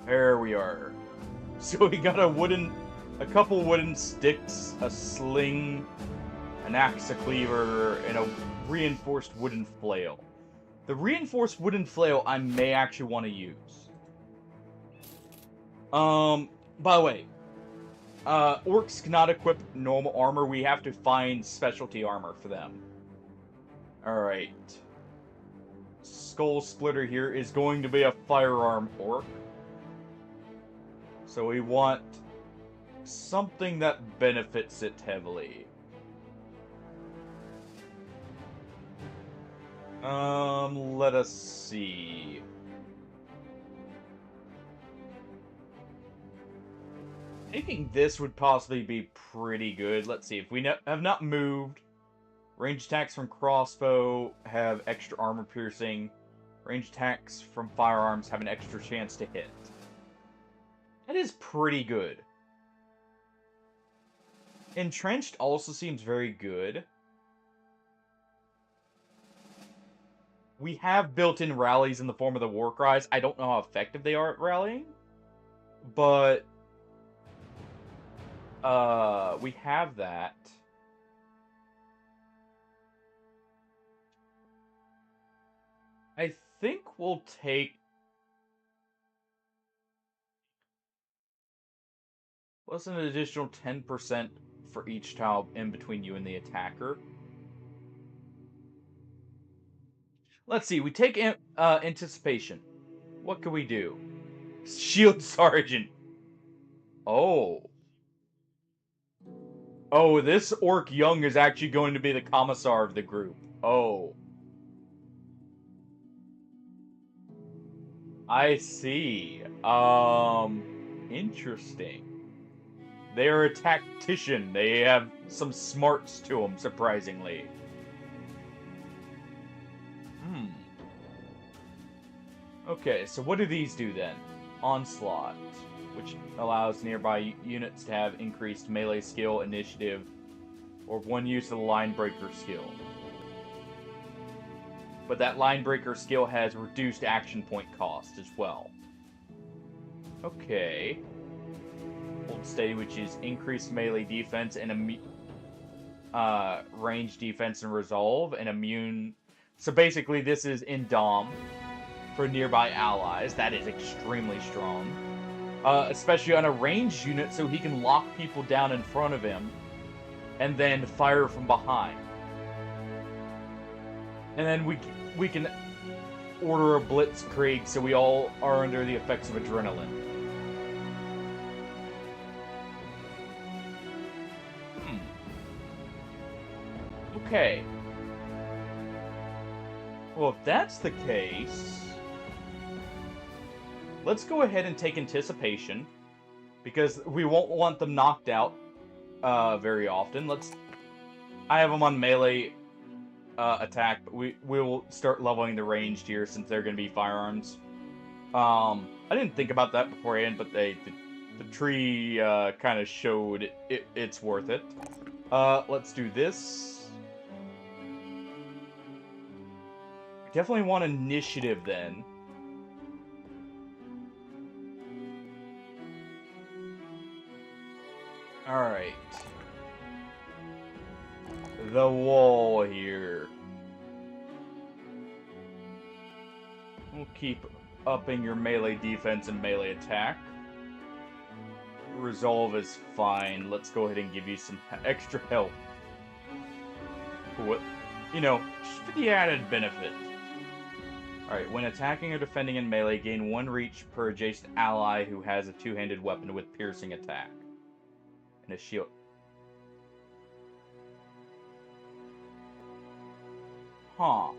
There we are. So we got a couple wooden sticks, a sling, an axe, a cleaver, and a reinforced wooden flail. The reinforced wooden flail I may actually want to use. By the way, orcs cannot equip normal armor. We have to find specialty armor for them. Alright. Skull Splitter here is going to be a firearm orc. So we want something that benefits it heavily. Let us see. Taking this would possibly be pretty good. Let's see. If we have not moved, range attacks from crossbow have extra armor piercing. Range attacks from firearms have an extra chance to hit. That is pretty good. Entrenched also seems very good. We have built-in rallies in the form of the war cries. I don't know how effective they are at rallying, but we have that. I think we'll take plus an additional 10% for each tile in between you and the attacker. Let's see, we take anticipation. What can we do? Shield Sergeant. Oh. Oh, this Orc Young is actually going to be the commissar of the group. Oh. I see. Interesting. They are a tactician. They have some smarts to them, surprisingly. Okay, so what do these do then? Onslaught. which allows nearby units to have increased melee skill, initiative, or one use of the line breaker skill. But that line breaker skill has reduced action point cost as well. Okay. Hold steady, which is increased melee defense and range defense and resolve, and immune. So basically, this is in Dom for nearby allies. That is extremely strong. Especially on a ranged unit, so he can lock people down in front of him and then fire from behind. And then we can order a blitzkrieg, so we all are under the effects of adrenaline. Okay. Well, if that's the case, let's go ahead and take anticipation, because we won't want them knocked out very often. I have them on melee attack, but we will start leveling the ranged here since they're going to be firearms. I didn't think about that beforehand, but the tree kind of showed it's worth it. Let's do this. Definitely want initiative then. Alright. The wall here. We'll keep upping your melee defense and melee attack. Resolve is fine. Let's go ahead and give you some extra health. What? You know, just for the added benefit. Alright, when attacking or defending in melee, gain 1 reach per adjacent ally who has a two-handed weapon with piercing attack. And a shield. Huh.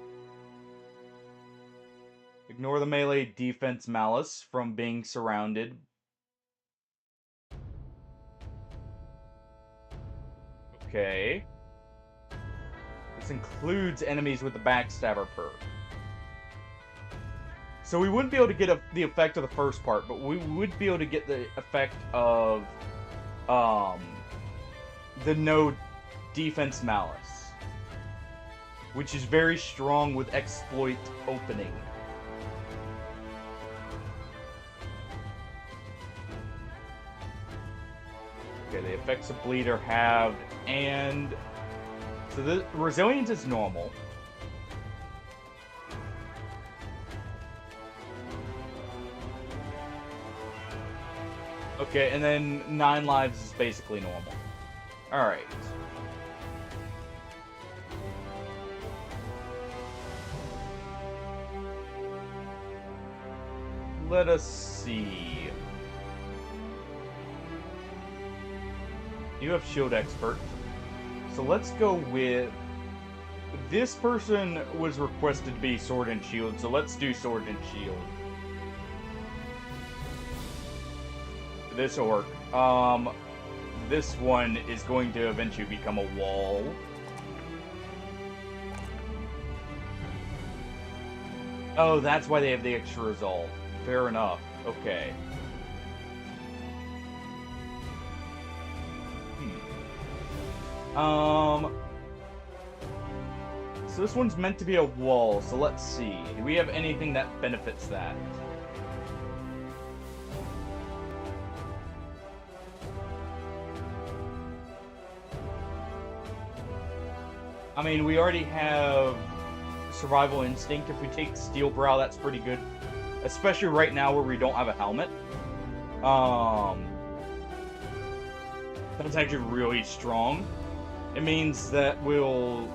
Ignore the melee defense malice from being surrounded. Okay. This includes enemies with the backstabber perk. So we wouldn't be able to get the effect of the first part, but we would be able to get the effect of the no defense malice, which is very strong with exploit opening. Okay, the effects of bleed are halved, and so the resilience is normal. Okay, and then 9 lives is basically normal. Alright. Let us see. You have Shield Expert. So let's go with... This person was requested to be Sword and Shield, so let's do Sword and Shield. This'll work. This one is going to eventually become a wall. Oh, that's why they have the extra resolve. Fair enough. Okay. So this one's meant to be a wall, so let's see. Do we have anything that benefits that? I mean, we already have Survival Instinct. If we take Steel Brow, that's pretty good. Especially right now where we don't have a helmet. That's actually really strong. It means that we'll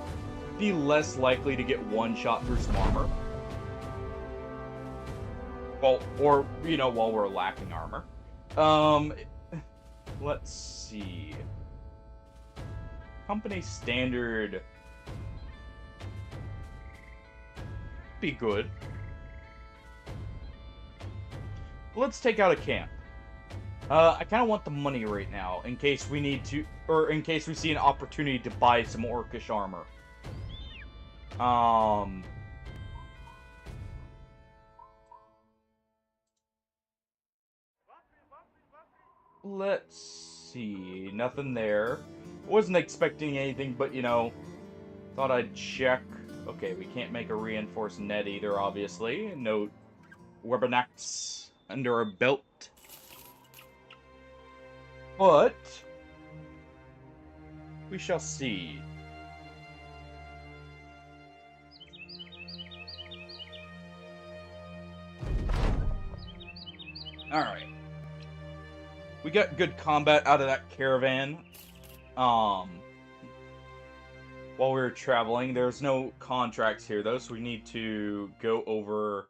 be less likely to get one-shot through some armor. Well, or, you know, while we're lacking armor. Let's see. Company standard... be good. Let's take out a camp. I kind of want the money right now, in case we need to, or in case we see an opportunity to buy some orcish armor. let's see. Nothing there. Wasn't expecting anything, but, you know, thought I'd check. Okay, we can't make a reinforced net either, obviously. No weapon under our belt. But we shall see. Alright. We got good combat out of that caravan. While we were traveling, there's no contracts here though, so we need to go over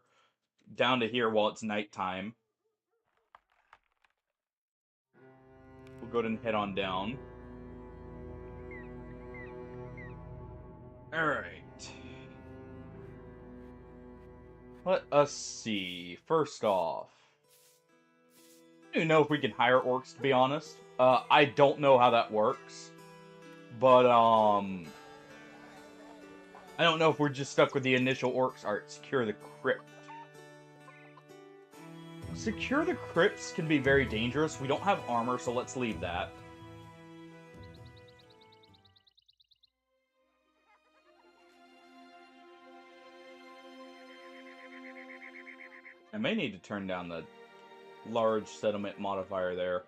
down to here while it's nighttime. We'll go ahead and head on down. Alright. Let us see. First off, I don't even know if we can hire orcs, to be honest. I don't know how that works. But, I don't know if we're just stuck with the initial orcs. Alright, secure the crypt. Secure the crypts can be very dangerous. We don't have armor, so let's leave that. I may need to turn down the large settlement modifier there.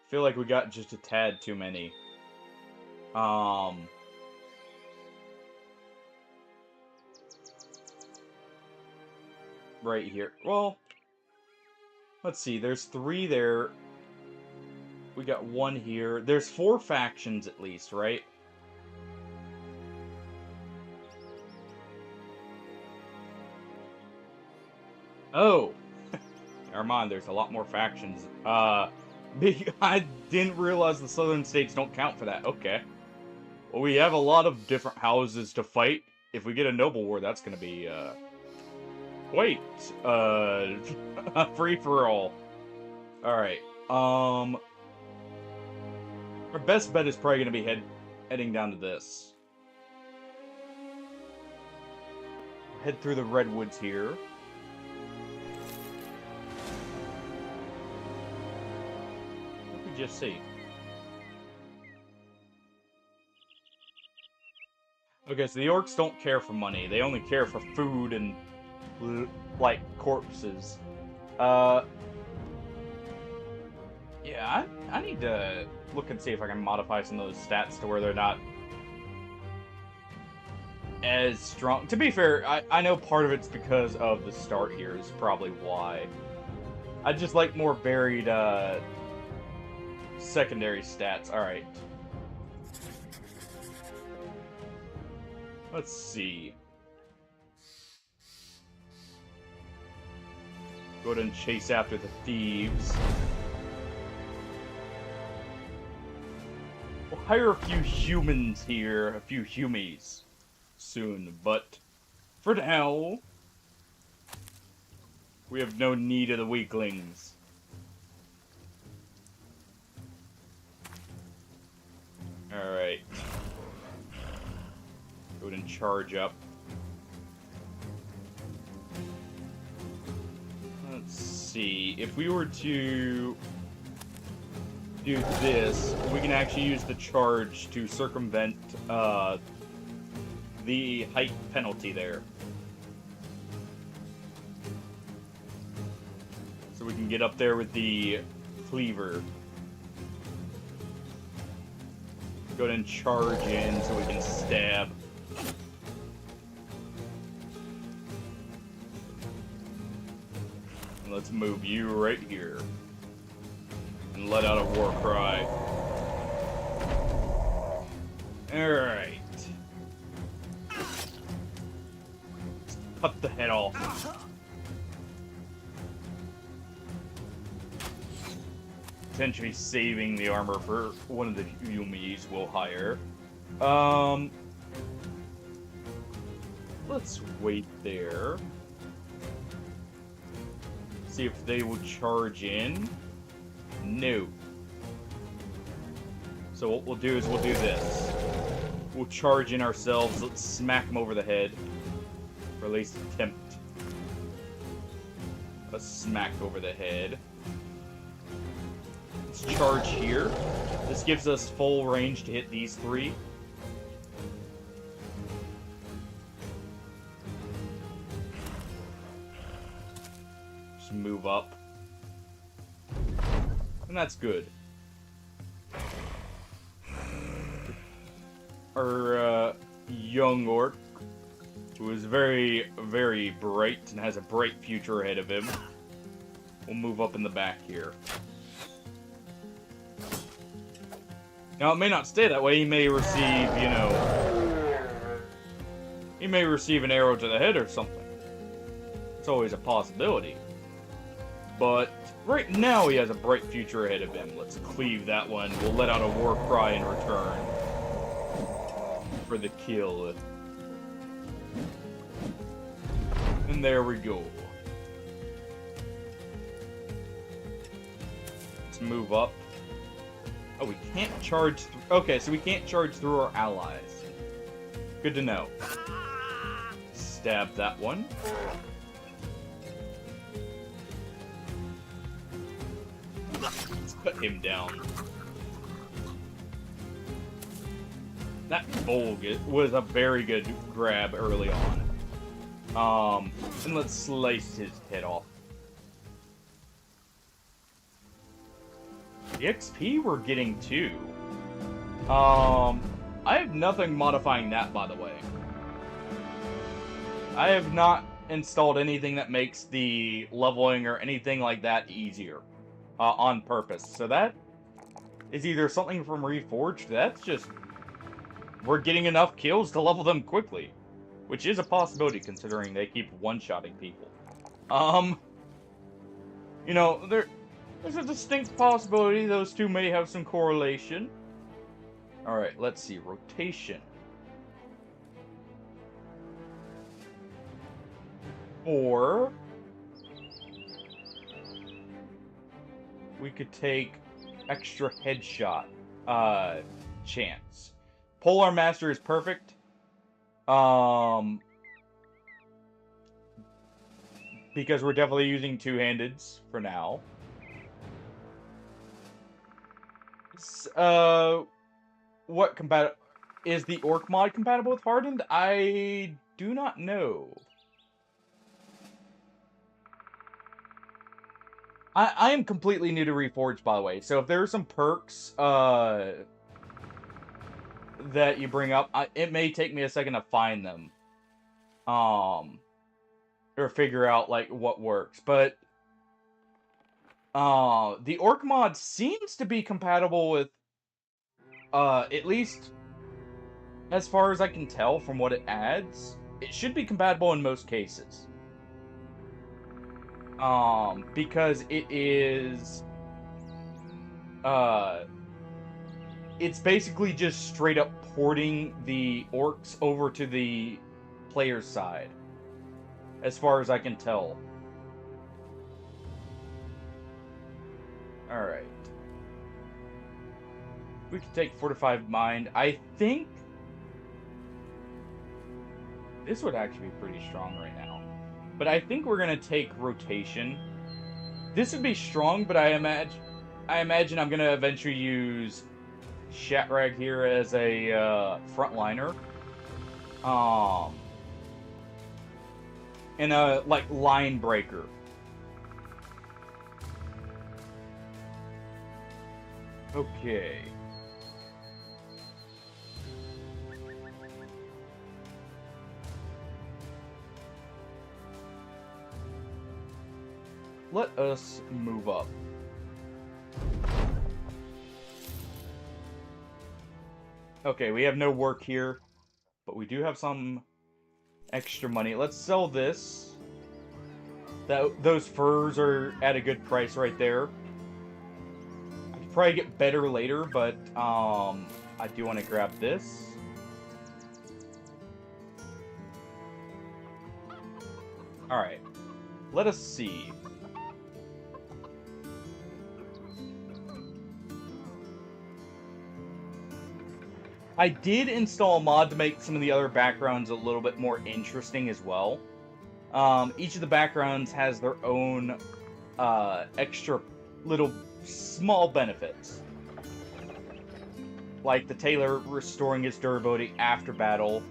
I feel like we got just a tad too many. Right here. Well, let's see. There's 3 there. We got 1 here. There's 4 factions at least, right? Oh! Never mind, there's a lot more factions. I didn't realize the southern states don't count for that. Okay. Well, we have a lot of different houses to fight. If we get a noble war, that's gonna be, wait, a free-for-all. Alright, our best bet is probably gonna be heading down to this. Head through the redwoods here. What did we just see? Okay, so the orcs don't care for money. They only care for food and, like, corpses. Yeah, I need to look and see if I can modify some of those stats to where they're not as strong. To be fair, I know part of it's because of the start here is probably why. I just like more varied, secondary stats. Alright. Let's see. Go ahead and chase after the thieves. We'll hire a few humans here, a few humies soon, but for now, we have no need of the weaklings. Alright. Go ahead and charge up. Let's see. If we were to do this, we can actually use the charge to circumvent the height penalty there. So we can get up there with the cleaver. Go ahead and charge in so we can stab. And let's move you right here. And let out a war cry. Alright. Cut the head off. Potentially saving the armor for one of the Yumis we'll hire. Let's wait there. See if they will charge in. No. So what we'll do is we'll do this. We'll charge in ourselves. Let's smack them over the head. Or at least attempt a smack over the head. let's charge here. This gives us full range to hit these three. Just move up. And that's good. Our young orc, who is very, very bright and has a bright future ahead of him, will move up in the back here. Now, it may not stay that way. He may receive, you know... He may receive an arrow to the head or something. It's always a possibility. But right now, he has a bright future ahead of him. Let's cleave that one. We'll let out a war cry in return for the kill. And there we go. Let's move up. Oh, we can't charge through... Okay, so we can't charge through our allies. Good to know. Stab that one. Let's cut him down. That bowl was a very good grab early on. And let's slice his head off. The XP we're getting too. I have nothing modifying that, by the way. I have not installed anything that makes the leveling or anything like that easier on purpose. So that is either something from Reforged. That's just... We're getting enough kills to level them quickly. Which is a possibility, considering they keep one-shotting people. You know, there's a distinct possibility those two may have some correlation. Alright, let's see. Rotation. Or... we could take extra headshot chance. Polar Master is perfect. Because we're definitely using two-handeds for now. What is the Orc mod compatible with Hardened? I do not know. I am completely new to Reforged, by the way, so if there are some perks that you bring up, it may take me a second to find them. Or figure out, like, what works. But the Orc mod seems to be compatible with, at least as far as I can tell from what it adds, it should be compatible in most cases. Because it is, it's basically just straight up porting the orcs over to the player's side, as far as I can tell. Alright. We could take Fortified Mind. I think this would actually be pretty strong right now. But I think we're going to take Rotation. This would be strong, but I imagine I'm going to eventually use Shatrag here as a frontliner. And a, like, line breaker. Okay. Let us move up. Okay, we have no work here, but we do have some extra money. Let's sell this. Those furs are at a good price right there. I could probably get better later, but I do want to grab this. Alright. Let us see. I did install a mod to make some of the other backgrounds a little bit more interesting as well. Each of the backgrounds has their own extra little small benefits. Like the tailor restoring his durability after battle.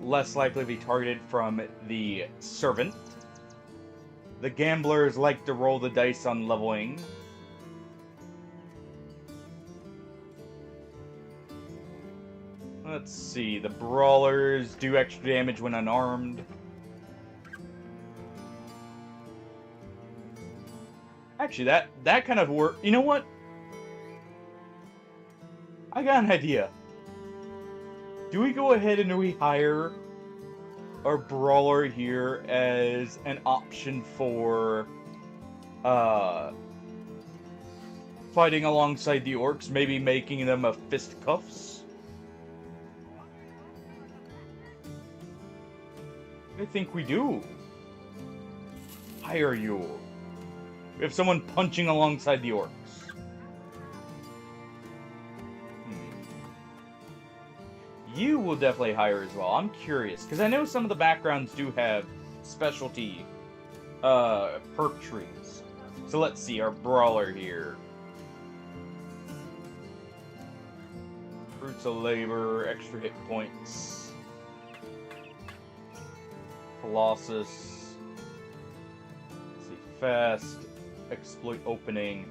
Less likely to be targeted from the servant. The gamblers like to roll the dice on leveling. Let's see, the brawlers do extra damage when unarmed. Actually, that kind of work. You know what? I got an idea. Do we go ahead and we hire our brawler here as an option for fighting alongside the orcs, maybe making them a fisticuffs? I think we do. Hire you. We have someone punching alongside the orcs. You will definitely hire as well. I'm curious, because I know some of the backgrounds do have specialty perk trees. So let's see, our brawler here. Fruits of labor, extra hit points. Colossus. Let's see, fast. Exploit opening.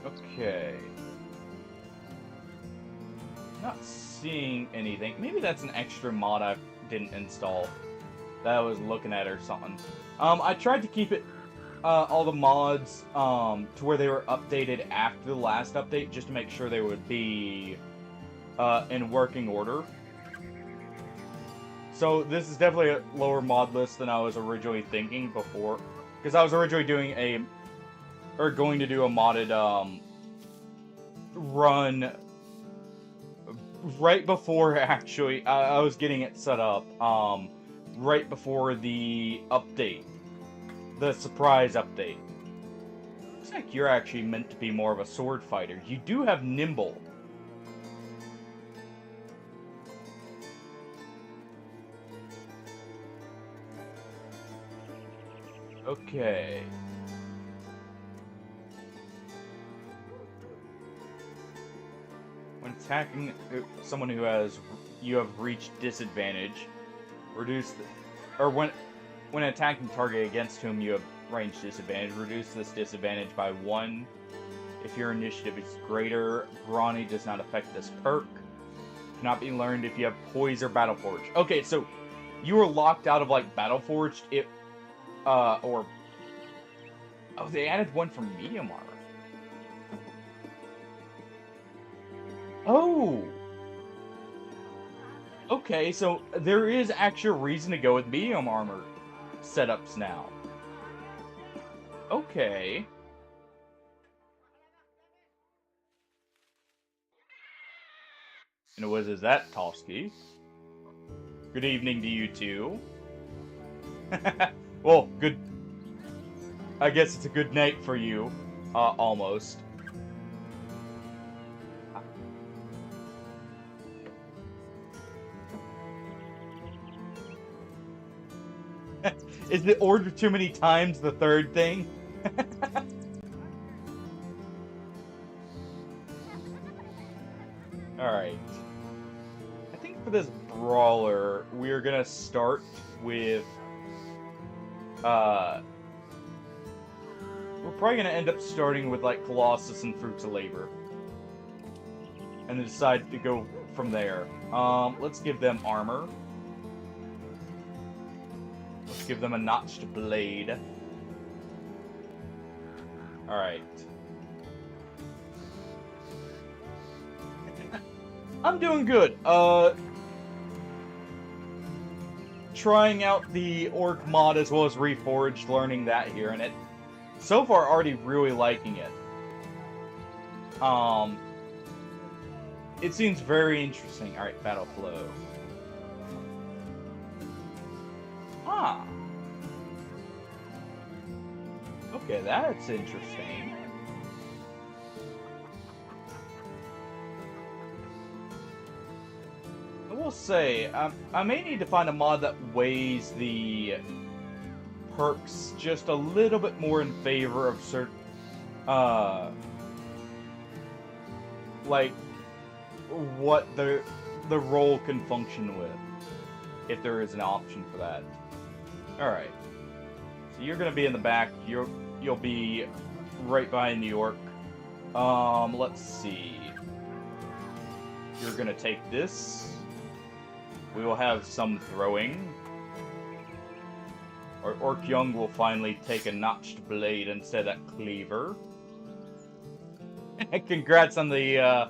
Okay. Not seeing anything. Maybe that's an extra mod I didn't install that I was looking at or something. I tried to keep it all the mods to where they were updated after the last update, just to make sure they would be in working order. So this is definitely a lower mod list than I was originally thinking before, because I was originally going to do a modded run right before, actually, I was getting it set up, right before the update. The surprise update. Looks like you're actually meant to be more of a sword fighter. You do have nimble. Okay. When attacking someone who you have reached disadvantage, reduce the, or when attacking target against whom you have range disadvantage, reduce this disadvantage by 1. If your initiative is greater, Brawny does not affect this perk. Cannot be learned if you have Poise or Battleforged. Okay, so you were locked out of like Battleforged, or oh, they added one for medium armor. Oh! Okay, so there is actually a reason to go with medium armor setups now. Okay. And what is that, Toski? Good evening to you too. Well, good. I guess it's a good night for you. Almost. Is the order too many times the third thing? Alright. I think for this brawler, we're gonna start with... we're probably gonna end up starting with, like, Colossus and Fruits of Labor. And then decide to go from there. Let's give them armor. Let's give them a notched blade. Alright. I'm doing good. Trying out the Orc mod as well as Reforged, learning that here, and so far already really liking it. It seems very interesting. Alright, Battle Flow. Ah. Okay, that's interesting. I will say, I may need to find a mod that weighs the perks just a little bit more in favor of certain, like, what the role can function with, if there is an option for that. Alright. So you're gonna be in the back, you'll be right behind New York. Let's see. You're gonna take this. We will have some throwing. Our Orc Young will finally take a notched blade instead of cleaver. Congrats on the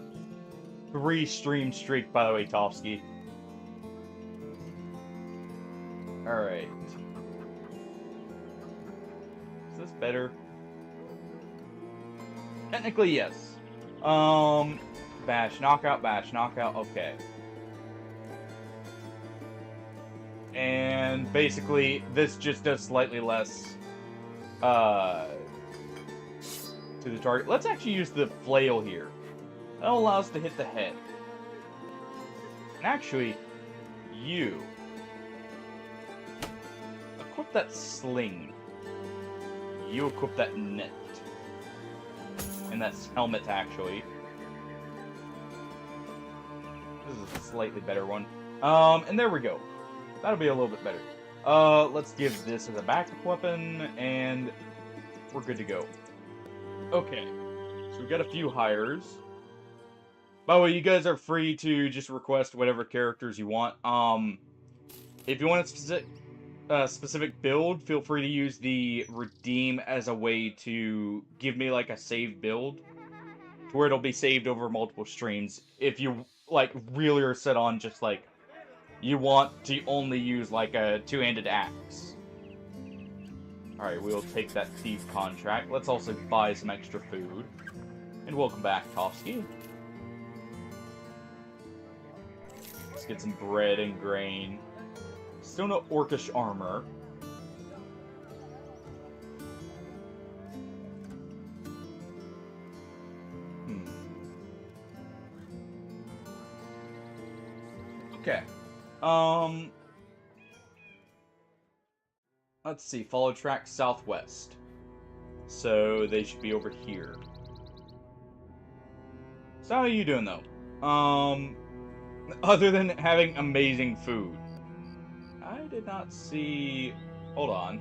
3-stream streak, by the way, Tofsky. Alright. Is this better? Technically, yes. Bash, knockout, okay. And basically, this just does slightly less to the target. Let's actually use the flail here. That'll allow us to hit the head. And actually, you equip that sling. You equip that net. And that's helmet, actually. This is a slightly better one. And there we go. That'll be a little bit better. Let's give this as a backup weapon, and we're good to go. Okay. So we've got a few hires. By the way, you guys are free to just request whatever characters you want. If you want a specific build, feel free to use the redeem as a way to give me like a saved build, to where it'll be saved over multiple streams. If you like really are set on just like you want to only use like a two-handed axe. Alright, we'll take that thief contract. Let's also buy some extra food. And welcome back, Tofsky. Let's get some bread and grain. Still no orcish armor. Okay. Let's see. Follow track southwest. So they should be over here. So how are you doing, though? Other than having amazing food. I did not see... Hold on.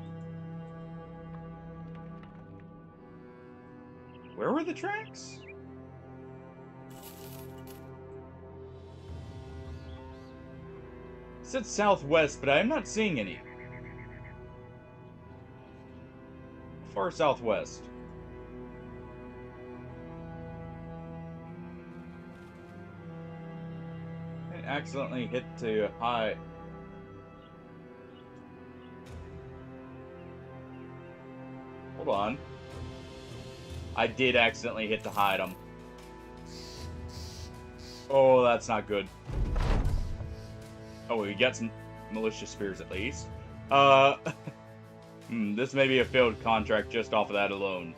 Where were the tracks? It said southwest, but I'm not seeing any. Far southwest. I accidentally hit to high. Hold on. I did accidentally hit to hide them. Oh, that's not good. Oh, we got some malicious spears at least. This may be a failed contract just off of that alone.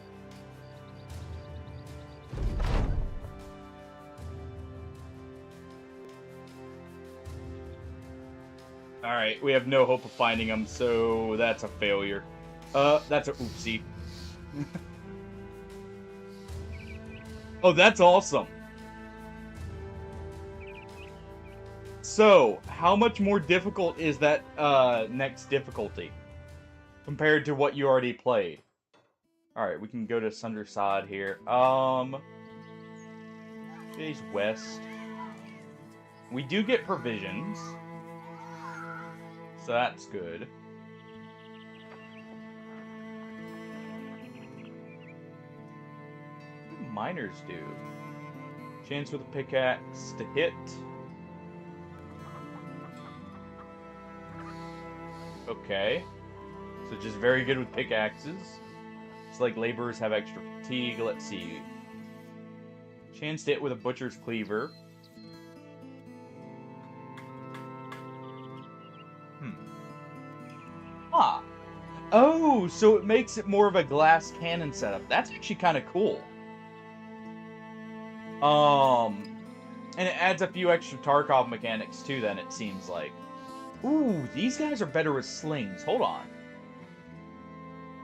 Alright, we have no hope of finding them, so that's a failure. That's a oopsie. Oh, that's awesome. So, how much more difficult is that next difficulty compared to what you already played? Alright, we can go to Sunderside here. Face west. We do get provisions. So that's good. What do miners do? Chance with a pickaxe to hit. Okay. So just very good with pickaxes. It's like laborers have extra fatigue. Let's see. Chance to hit with a butcher's cleaver. Ah. Oh, so it makes it more of a glass cannon setup. That's actually kind of cool. And it adds a few extra Tarkov mechanics too, then, it seems like. Ooh, these guys are better with slings. Hold on.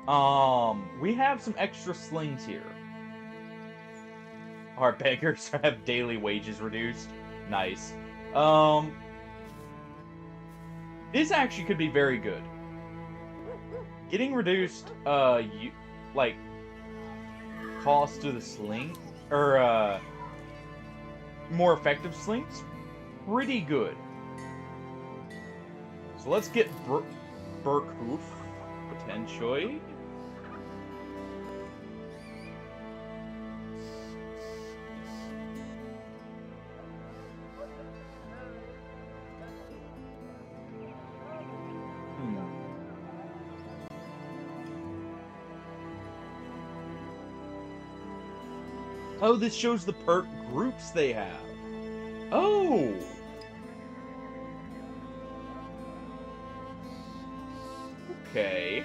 We have some extra slings here. Our beggars have daily wages reduced. Nice. This actually could be very good. Getting reduced, like, cost to the sling, or, more effective slings, pretty good. So let's get Berkhoof, potentially. Oh, this shows the perk groups they have. Oh! Okay.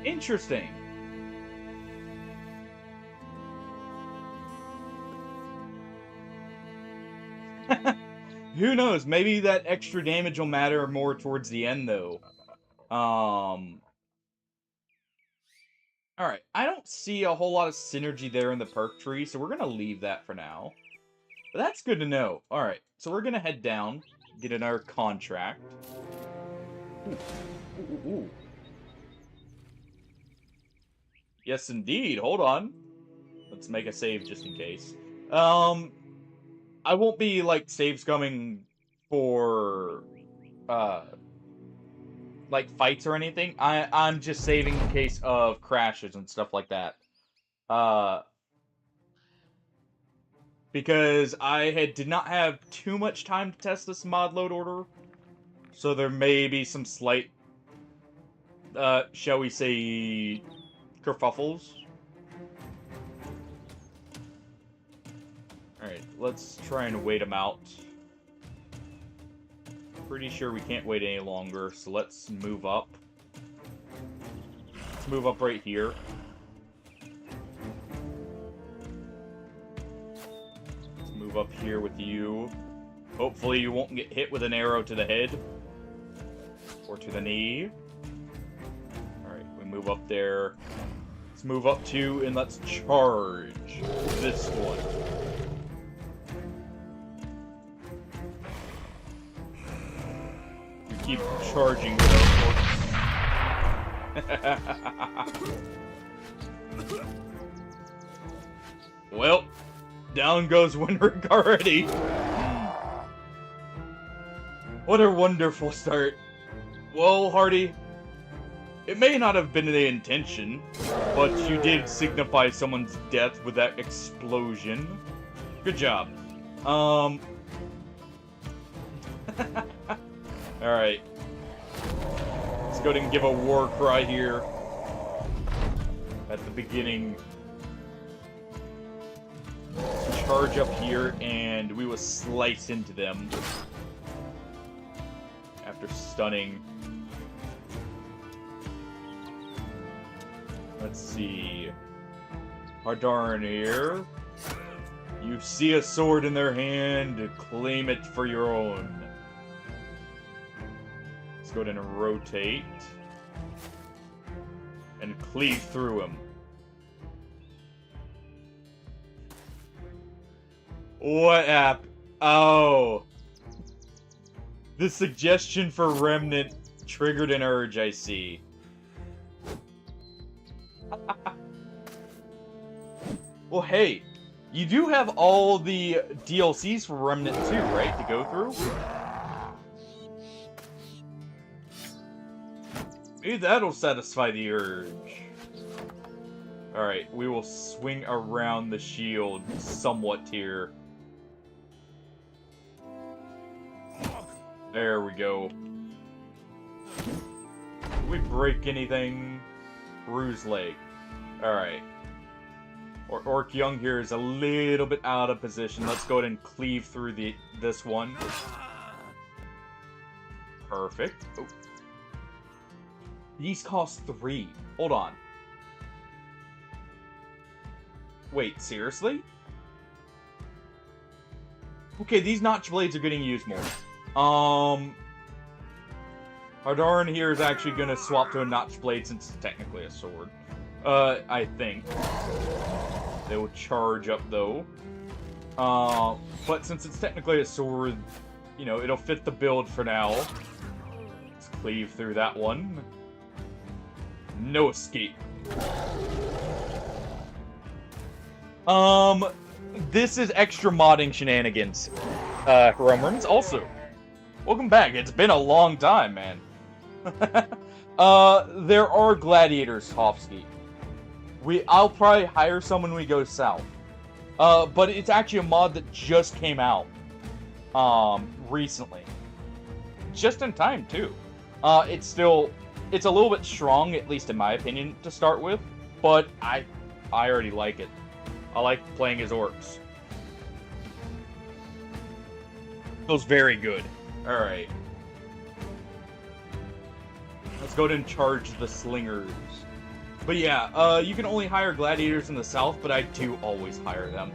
Interesting. Who knows? Maybe that extra damage will matter more towards the end, though. Alright, I don't see a whole lot of synergy there in the perk tree, so we're gonna leave that for now. But that's good to know. Alright, so we're gonna head down, get another contract. Ooh. Yes, indeed. Hold on. Let's make a save just in case. I won't be, like, save scumming for, like, fights or anything. I'm just saving in case of crashes and stuff like that. Because I did not have too much time to test this mod load order, so there may be some slight, shall we say, kerfuffles. Alright, let's try and wait them out. Pretty sure we can't wait any longer, so let's move up. Let's move up right here. Let's move up here with you. Hopefully you won't get hit with an arrow to the head. Or to the knee. Alright, we move up there. Let's move up two, and let's charge this one. Keep charging without forks. Well, down goes Winrick already. What a wonderful start. Well, Hardy, it may not have been the intention, but you did signify someone's death with that explosion. Good job. Alright. Let's go ahead and give a war cry here. At the beginning. Let's charge up here, and we will slice into them. After stunning. Let's see. Hardarn here. You see a sword in their hand, claim it for your own. Go ahead and rotate and cleave through him. What app? Oh, the suggestion for Remnant triggered an urge, I see. Well, hey, you do have all the DLCs for Remnant 2, right, to go through? Maybe that'll satisfy the urge. Alright, we will swing around the shield somewhat here. There we go. Did we break anything? Bruise leg. Alright. Orc Young here is a little bit out of position. Let's go ahead and cleave through this one. Perfect. Oh. These cost 3. Hold on. Wait, seriously? Okay, these notch blades are getting used more. Hardaran here is actually going to swap to a notch blade since it's technically a sword. I think. They will charge up, though. But since it's technically a sword, you know, it'll fit the build for now. Let's cleave through that one. No escape. This is extra modding shenanigans. Romans, also. Welcome back. It's been a long time, man. There are gladiators, Hovsky. I'll probably hire some when we go south. But it's actually a mod that just came out, recently. Just in time, too. It's a little bit strong, at least in my opinion, to start with. But I already like it. I like playing as orcs. Feels very good. Alright. Let's go ahead and charge the slingers. But yeah, you can only hire gladiators in the south, but I do always hire them.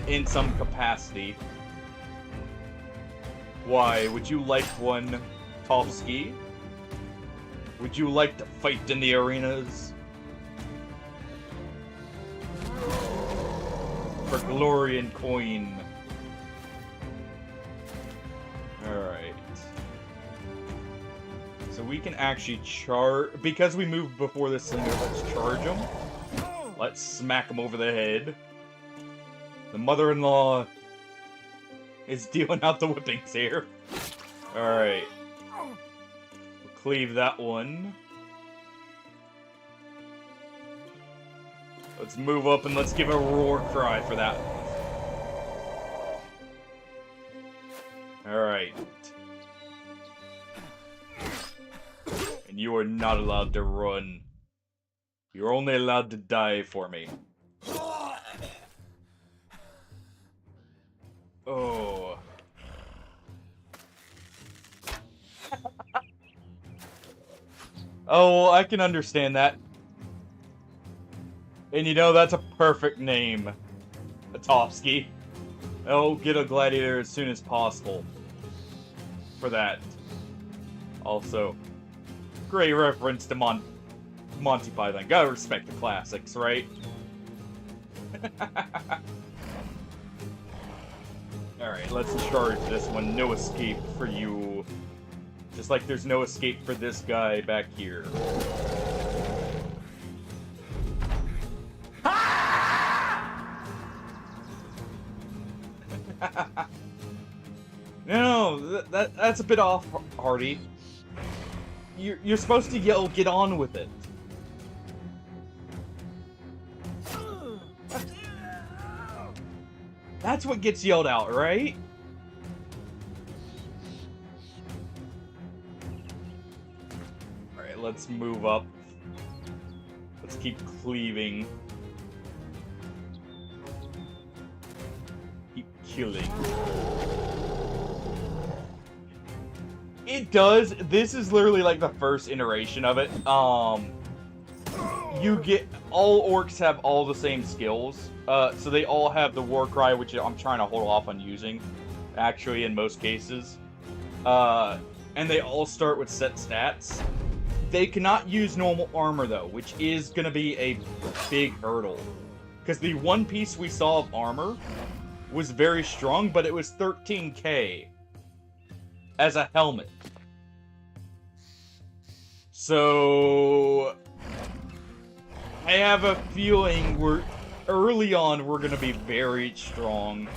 In some capacity. Why? Would you like one, Tovsky? Would you like to fight in the arenas? For glory and coin. Alright. So we can actually charge... Because we moved before this slinger, let's charge him. Let's smack him over the head. The mother-in-law is dealing out the whippings here. Alright. We'll cleave that one. Let's move up and let's give a roar cry for that. Alright. And you are not allowed to run. You're only allowed to die for me. Oh. Oh, I can understand that. And you know, that's a perfect name. Atovsky. I'll get a gladiator as soon as possible. For that. Also, great reference to Monty Python. Gotta respect the classics, right? Alright, let's charge this one. No escape for you. Just like there's no escape for this guy back here. No, that's a bit off, Hardy. You're supposed to yell, "Get on with it." That's what gets yelled out, right? Alright, let's move up. Let's keep cleaving. Keep killing. It does. This is literally like the first iteration of it. You get... All orcs have all the same skills. So they all have the war cry, which I'm trying to hold off on using, actually, in most cases. And they all start with set stats. They cannot use normal armor, though, which is going to be a big hurdle. Because the one piece we saw of armor was very strong, but it was 13k as a helmet. So... I have a feeling early on we're gonna be very strong.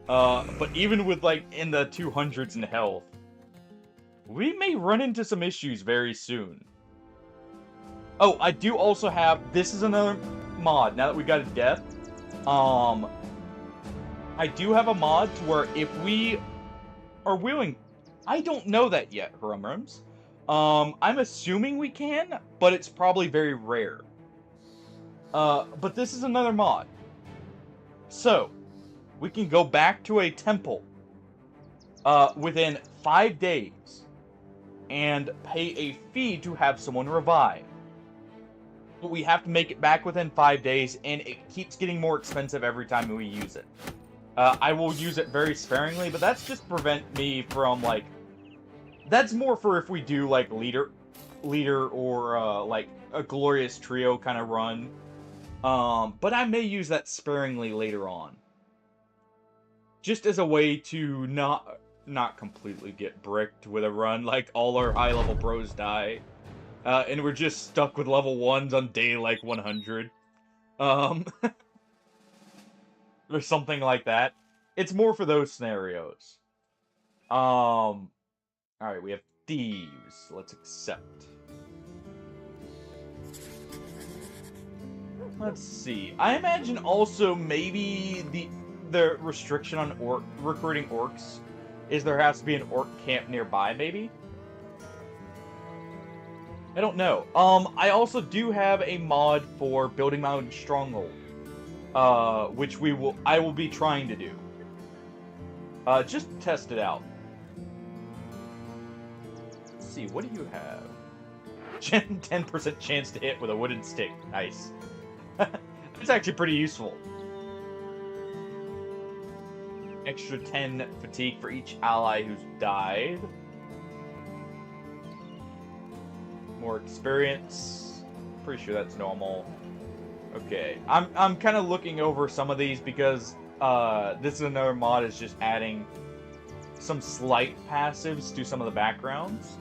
But even with like in the 200s in health, we may run into some issues very soon. Oh, I do also have, this is another mod, now that we got a death. I do have a mod to where if we are willing, I don't know that yet, Rumrums. I'm assuming we can, but it's probably very rare. But this is another mod. So, we can go back to a temple within 5 days and pay a fee to have someone revive. But we have to make it back within 5 days, and it keeps getting more expensive every time we use it. I will use it very sparingly, but that's just to prevent me from, like, That's more for if we do, like, leader or, like, a glorious trio kind of run. But I may use that sparingly later on. Just as a way to not completely get bricked with a run, like, all our high-level bros die. And we're just stuck with level 1s on day, like, 100. Or something like that. It's more for those scenarios. Alright, we have thieves. Let's accept. Let's see. I imagine also maybe the restriction on recruiting orcs is there has to be an orc camp nearby, maybe? I don't know. I also do have a mod for building my own stronghold. Which I will be trying to do. Just test it out. Let's see, what do you have? 10% chance to hit with a wooden stick. Nice. That's actually pretty useful. Extra 10 fatigue for each ally who's died. More experience. Pretty sure that's normal. Okay, I'm kind of looking over some of these because this is another mod is just adding some slight passives to some of the backgrounds.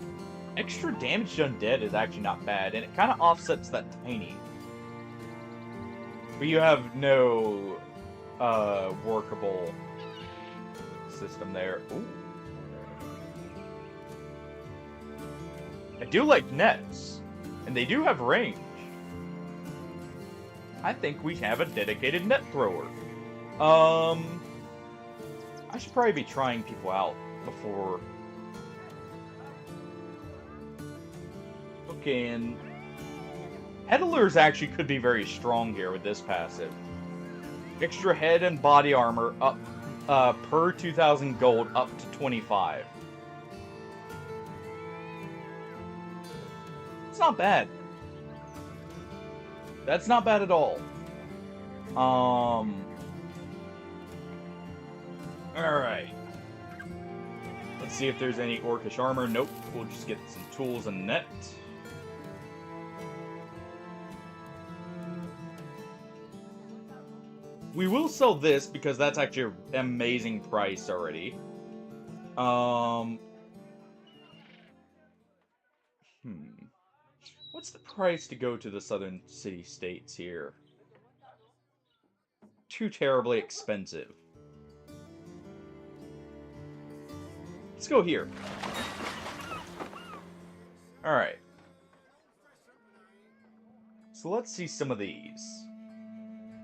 Extra damage to undead is actually not bad, and it kind of offsets that tiny. But you have no workable system there. Ooh. I do like nets, and they do have range. I think we have a dedicated net thrower. I should probably be trying people out before. Okay, and peddlers actually could be very strong here with this passive. Extra head and body armor up per 2,000 gold up to 25. It's not bad. That's not bad at all. Alright. Let's see if there's any orcish armor. Nope. We'll just get some tools and net. We will sell this because that's actually an amazing price already. What's the price to go to the southern city-states here? Too terribly expensive. Let's go here. Alright. So let's see some of these.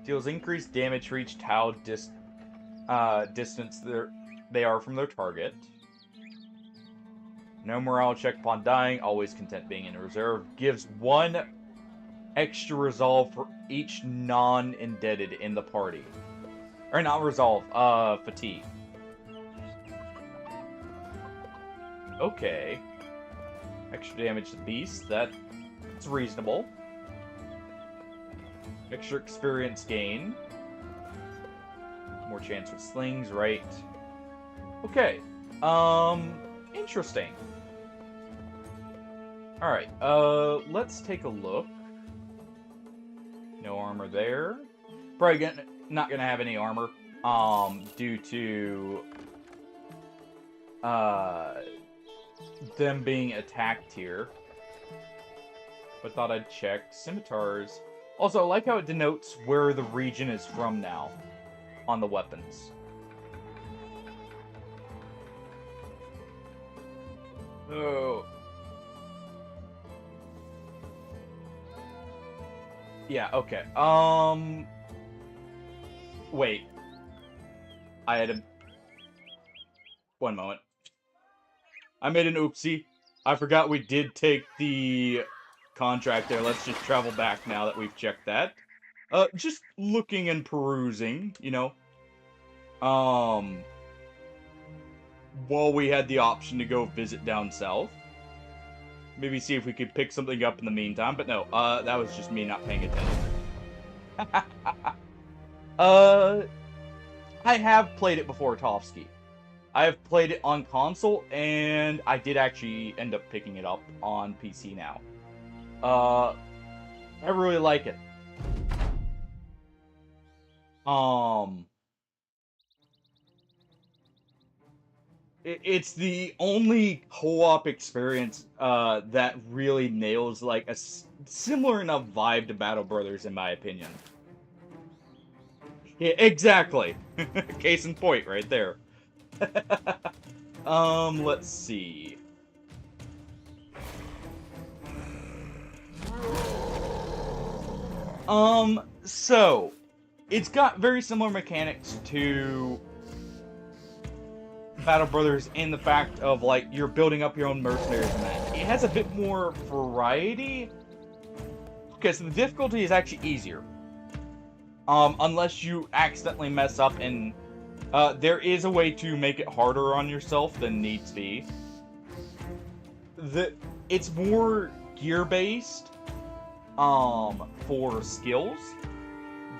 Deals increased damage for each tau distance they are from their target. No morale check upon dying, always content being in reserve. Gives 1 extra resolve for each non-indebted in the party. Or not resolve, fatigue. Okay. Extra damage to the beast, that's reasonable. Extra experience gain. More chance with slings, right. Okay. Interesting. Alright, let's take a look. No armor there. Probably not gonna have any armor, due to, them being attacked here. But thought I'd check. Scimitars. Also, I like how it denotes where the region is from now on the weapons. Oh. Yeah, okay. Wait. I had a... One moment. I made an oopsie. I forgot we did take the contract there. Let's just travel back now that we've checked that. Just looking and perusing, you know. While we had the option to go visit down south. Maybe see if we could pick something up in the meantime, but no, that was just me not paying attention. I have played it before, Tovsky. I have played it on console, and I did actually end up picking it up on PC now. I really like it. It's the only co-op experience that really nails like a similar enough vibe to Battle Brothers, in my opinion. Yeah, exactly. Case in point, right there. Let's see. So it's got very similar mechanics to Battle Brothers in the fact of like you're building up your own mercenaries and that. It has a bit more variety because the difficulty is actually easier. Unless you accidentally mess up, and there is a way to make it harder on yourself than needs be. It's more gear based for skills,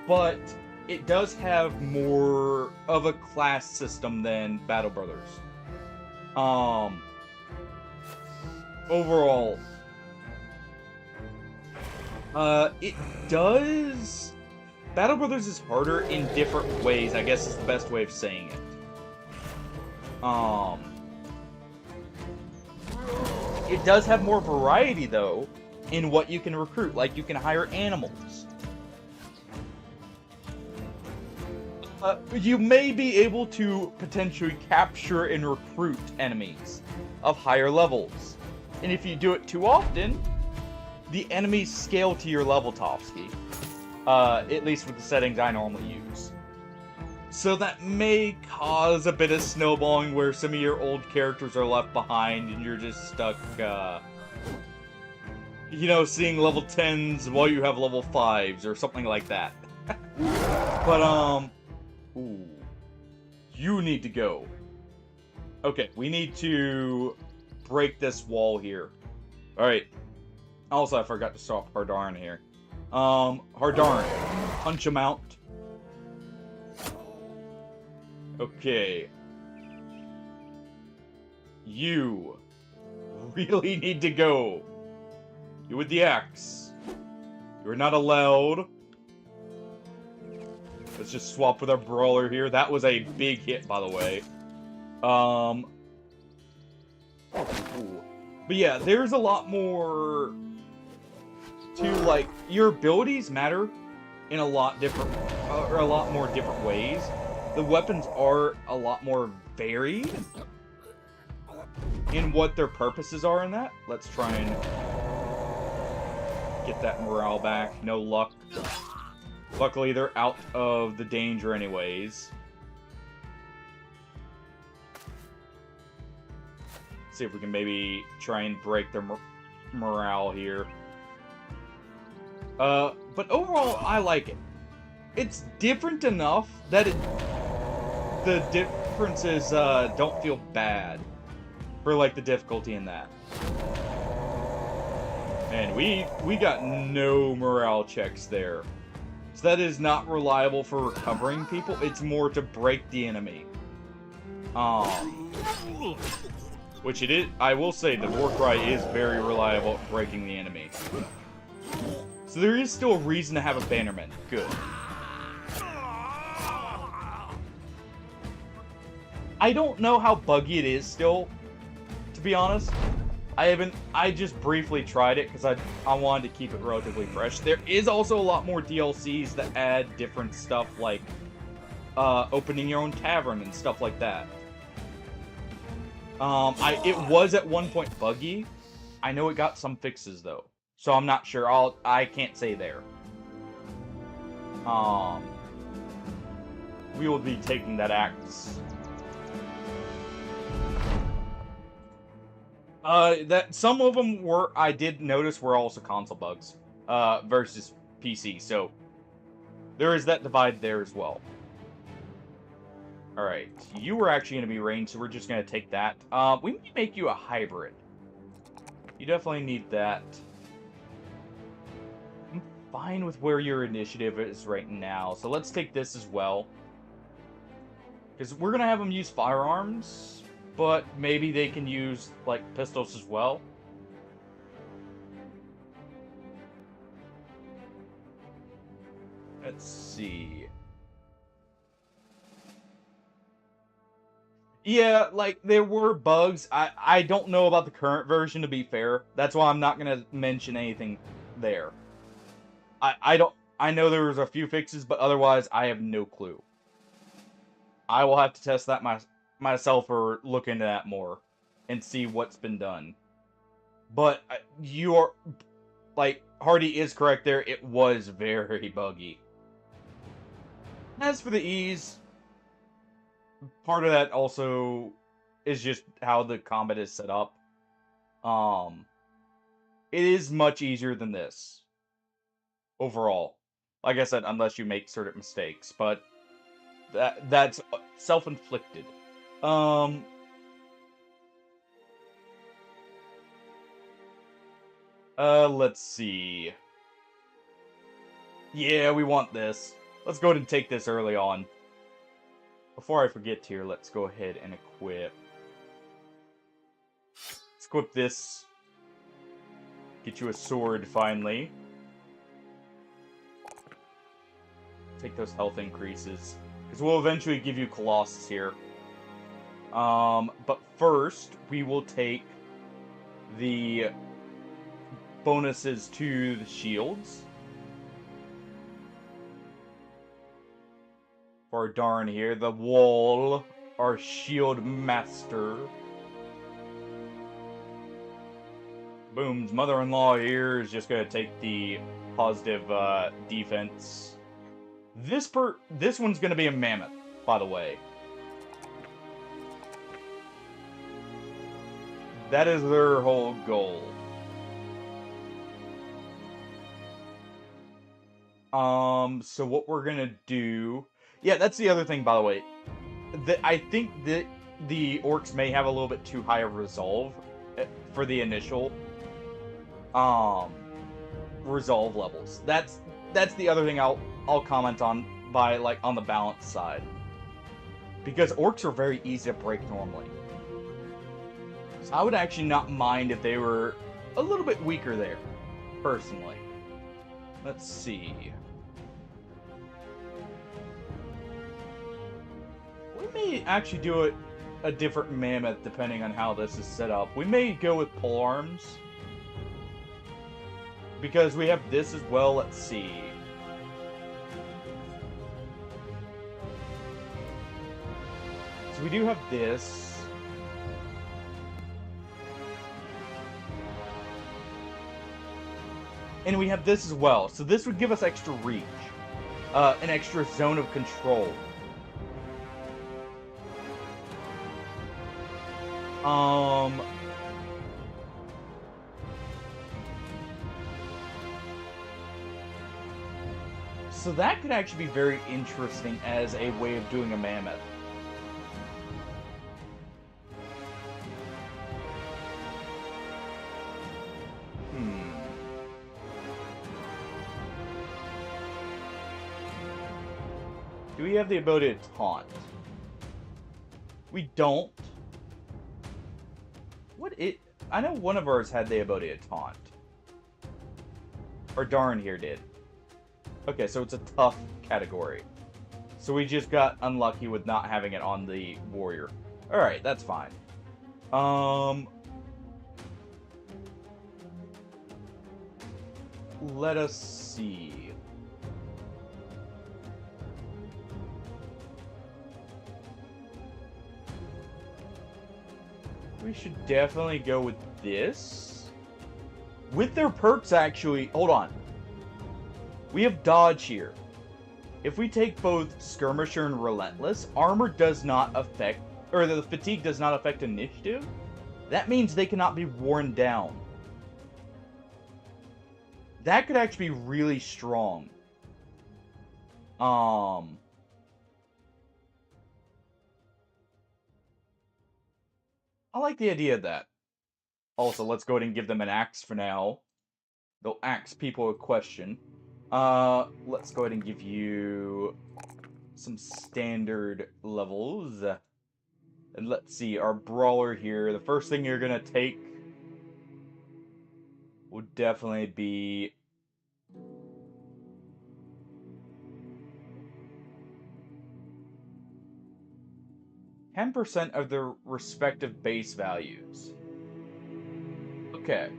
but it does have more of a class system than Battle Brothers. Overall, it does. Battle Brothers is harder in different ways, I guess is the best way of saying it. It does have more variety, though, in what you can recruit. Like, you can hire animals. You may be able to potentially capture and recruit enemies of higher levels. And if you do it too often, the enemies scale to your level, Tofsky. At least with the settings I normally use. So that may cause a bit of snowballing where some of your old characters are left behind and you're just stuck, you know, seeing level 10s while you have level 5s or something like that. But, ooh. You need to go. Okay, we need to break this wall here. Alright. Also, I forgot to stop Hardarn here. Hardarn. Punch him out. Okay. You really need to go. You with the axe. You're not allowed. Let's just swap with our brawler here. That was a big hit, by the way. Ooh. But yeah, there's a lot more to, like, your abilities matter in a lot different, or a lot more different ways. The weapons are a lot more varied in what their purposes are in that. Let's try and get that morale back. No luck. Luckily, they're out of the danger anyways. See if we can maybe try and break their morale here. But overall, I like it. It's different enough that the differences don't feel bad for like the difficulty in that. And we got no morale checks there. So that is not reliable for recovering people. It's more to break the enemy. Which it is. I will say the Warcry is very reliable at breaking the enemy. So there is still a reason to have a bannerman. Good. I don't know how buggy it is still, to be honest. I just briefly tried it because I wanted to keep it relatively fresh. There is also a lot more DLCs that add different stuff like opening your own tavern and stuff like that. It was at one point buggy. I know it got some fixes though. So I'm not sure. I can't say there. We will be taking that axe. That some of them were, I did notice, were also console bugs, versus PC. So there is that divide there as well. All right, you were actually going to be ranged, so we're just going to take that. We need to make you a hybrid. You definitely need that. I'm fine with where your initiative is right now, so let's take this as well. Because we're going to have them use firearms, but maybe they can use, like, pistols as well. Let's see. Yeah, like, there were bugs. I don't know about the current version, to be fair. That's why I'm not going to mention anything there. I don't... I know there was a few fixes, but otherwise, I have no clue. I will have to test that myself or look into that more and see what's been done. But you are... Like, Hardy is correct there. It was very buggy. As for the ease, part of that also is just how the combat is set up. It is much easier than this overall. Like I said, unless you make certain mistakes, but that's self-inflicted. Let's see. Yeah, we want this. Let's go ahead and take this early on. Before I forget here, let's go ahead and equip. Let's equip this. Get you a sword, finally. Take those health increases. Because we'll eventually give you Colossus here. But first, we will take the bonuses to the shields. For Darn here, the Wall, our shield master. Boom's mother-in-law here is just gonna take the positive defense. This one's gonna be a mammoth, by the way. That is their whole goal. So what we're gonna do... Yeah, that's the other thing, by the way. I think that the orcs may have a little bit too high of resolve for the initial resolve levels. That's the other thing I'll comment on by, like, on the balance side. Because orcs are very easy to break normally. So I would actually not mind if they were a little bit weaker there, personally. Let's see. We may actually do a different mammoth depending on how this is set up. We may go with polearms. Because we have this as well. Let's see. So we do have this. And we have this as well. So this would give us extra reach. An extra zone of control. So that could actually be very interesting as a way of doing a mammoth. Do we have the ability to taunt? We don't. I know one of ours had the ability to taunt. Or Darn here did. Okay, so it's a tough category. So we just got unlucky with not having it on the warrior. Alright, that's fine. Let us see. We should definitely go with this. With their perks, actually... Hold on. We have dodge here. If we take both Skirmisher and Relentless, armor does not affect... Or the fatigue does not affect initiative. That means they cannot be worn down. That could actually be really strong. I like the idea of that. Also, let's go ahead and give them an axe for now. They'll ask people a question. Let's go ahead and give you some standard levels. And let's see, our brawler here, the first thing you're gonna take would definitely be 10% of their respective base values. Okay.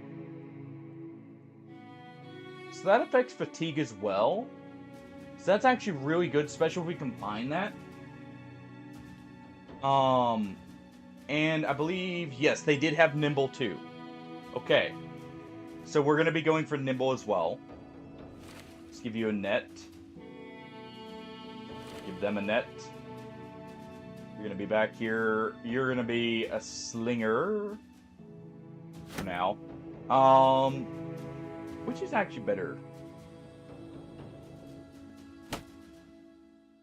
So that affects fatigue as well. So that's actually really good, especially if we combine that. And I believe, yes, they did have Nimble too. Okay. So we're going to be going for Nimble as well. Let's give you a net. Give them a net. You're going to be back here. You're going to be a slinger. For now. Which is actually better?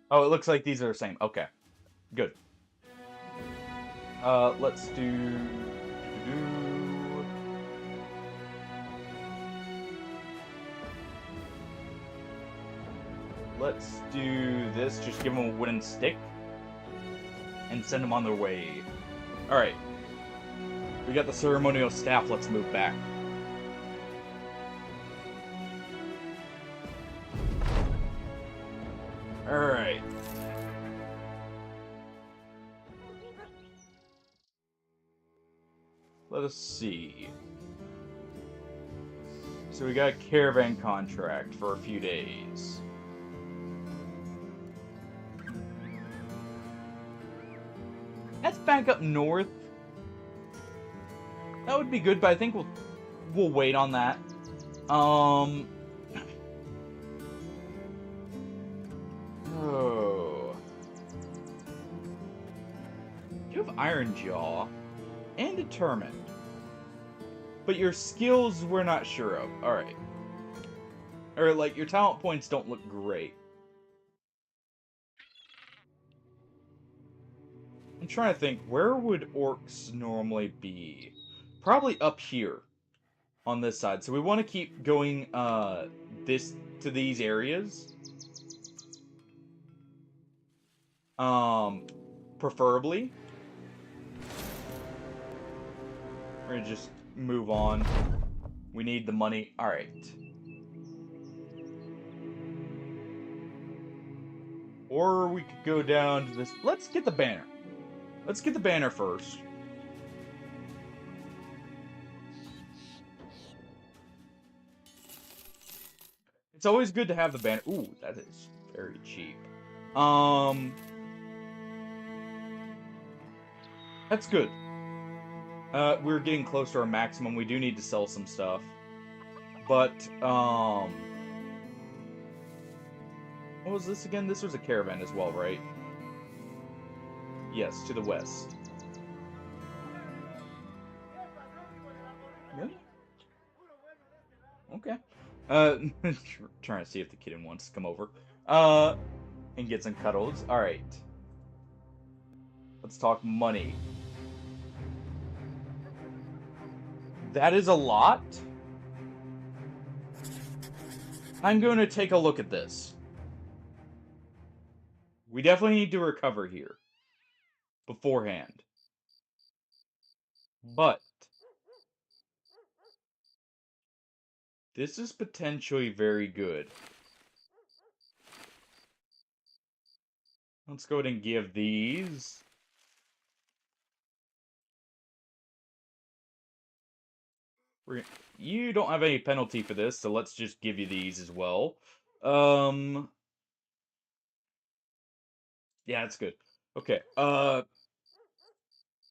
Oh, it looks like these are the same. Okay. Good. Let's do... Let's do this. Just give them a wooden stick. And send them on their way. Alright. We got the ceremonial staff. Let's move back. Alright. Let us see. So we got a caravan contract for a few days. That's back up north. That would be good, but I think we'll wait on that. Oh. You have Iron Jaw and Determined. But your skills we're not sure of. Alright. Or, like, your talent points don't look great. I'm trying to think, where would orcs normally be? Probably up here. On this side. So we want to keep going, to these areas. Preferably. We're gonna just move on. We need the money. Alright. Or we could go down to this. Let's get the banner. Let's get the banner first. It's always good to have the banner. Ooh, that is very cheap. That's good. We're getting close to our maximum. We do need to sell some stuff. But, what was this again? This was a caravan as well, right? Yes, to the west. Really? Okay. Trying to see if the kitten wants to come over. And get some cuddles. Alright. Let's talk money. That is a lot. I'm going to take a look at this. We definitely need to recover here. Beforehand. But this is potentially very good. Let's go ahead and give these. You don't have any penalty for this, so let's just give you these as well. Yeah, that's good. Okay,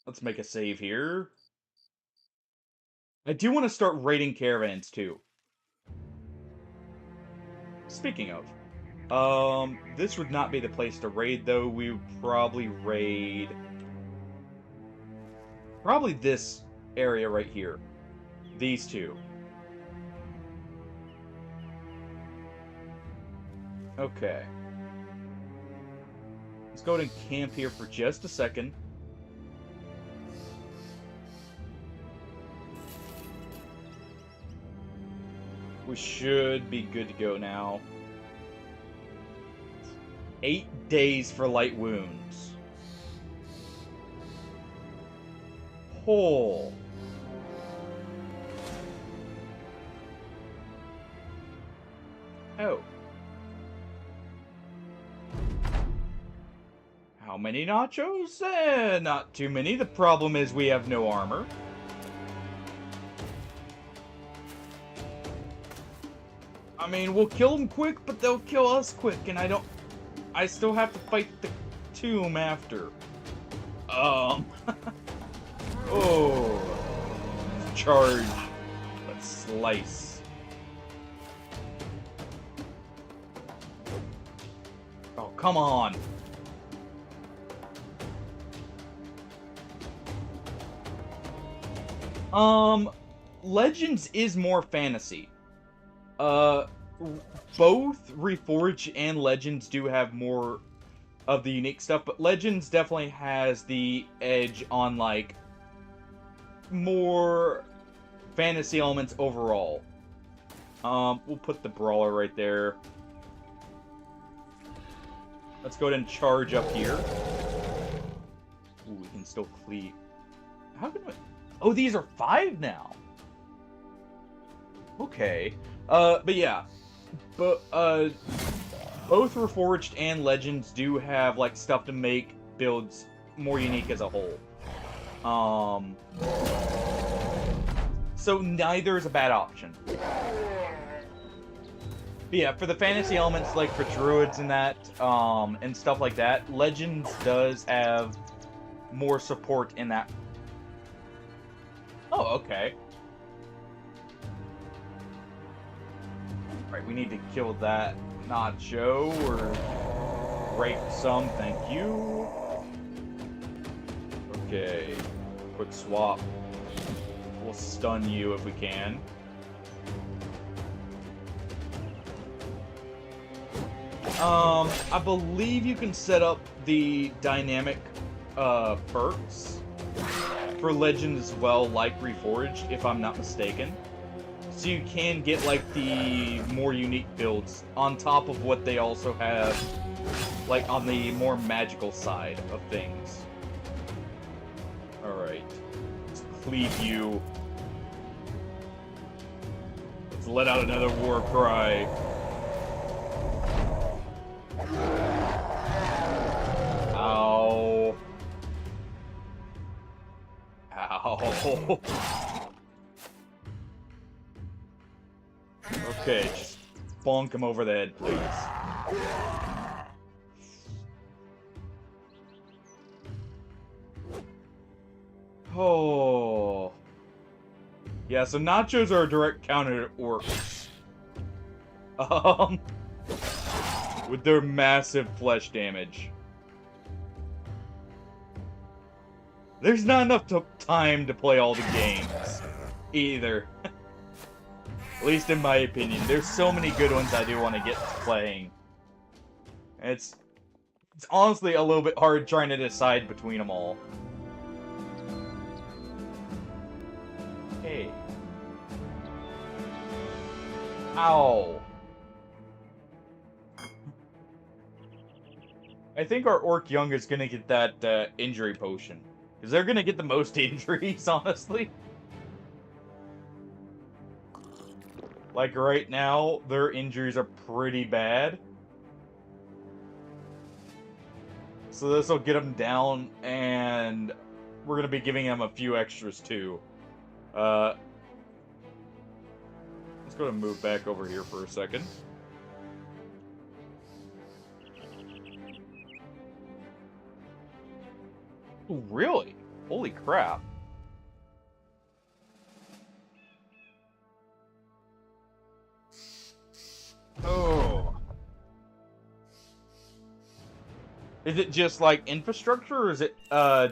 let's make a save here. I do want to start raiding caravans, too. Speaking of, this would not be the place to raid, though. We would probably raid... Probably this area right here. These two. Okay. Let's go ahead and camp here for just a second. We should be good to go now. 8 days for light wounds. Oh. Oh. How many nachos? Not too many. The problem is we have no armor. I mean, we'll kill them quick, but they'll kill us quick, and I still have to fight the tomb after. Oh. Charge. Let's slice. Oh, come on. Legends is more fantasy. Both Reforged and Legends do have more of the unique stuff, but Legends definitely has the edge on, like, more fantasy elements overall. We'll put the brawler right there. Let's go ahead and charge up here. Ooh, we can still cleave. How can we... Oh, these are 5 now. Okay. But yeah. But, both Reforged and Legends do have, like, stuff to make builds more unique as a whole. So neither is a bad option. But yeah, for the fantasy elements, like for druids and that, and stuff like that, Legends does have more support in that. Oh, okay. Alright, we need to kill that nacho, or rape some, thank you. Okay. Quick swap. We'll stun you if we can. I believe you can set up the dynamic, perks for Legends as well, like Reforged, if I'm not mistaken. So you can get, like, the more unique builds on top of what they also have, like, on the more magical side of things. Alright. Let's cleave you. Let's let out another war cry. Ow. Ow. Okay, just bonk him over the head, please. Oh. Yeah, so nachos are a direct counter to orcs. With their massive flesh damage. There's not enough time to play all the games, either. At least in my opinion. There's so many good ones I do want to get to playing. It's honestly a little bit hard trying to decide between them all. Hey. Ow. I think our Orc Young is gonna get that injury potion. Because they're gonna get the most injuries, honestly. Like, right now, their injuries are pretty bad. So this will get them down, and we're gonna be giving them a few extras, too. Let's go ahead and move back over here for a second. Oh, really? Holy crap. Oh. Is it just, like, infrastructure, or is it,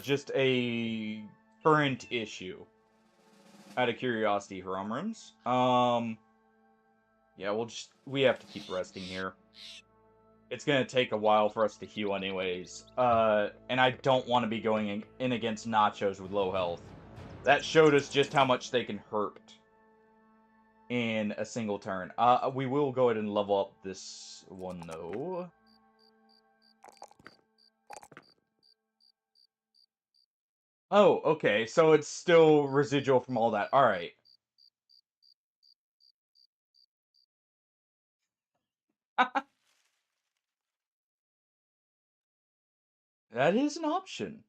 just a current issue? Out of curiosity, Hrumrums. Yeah, we have to keep resting here. It's gonna take a while for us to heal anyways. And I don't want to be going in against nachos with low health. That showed us just how much they can hurt in a single turn. We will go ahead and level up this one, though. Oh, okay, so it's still residual from all that. Alright. That is an option.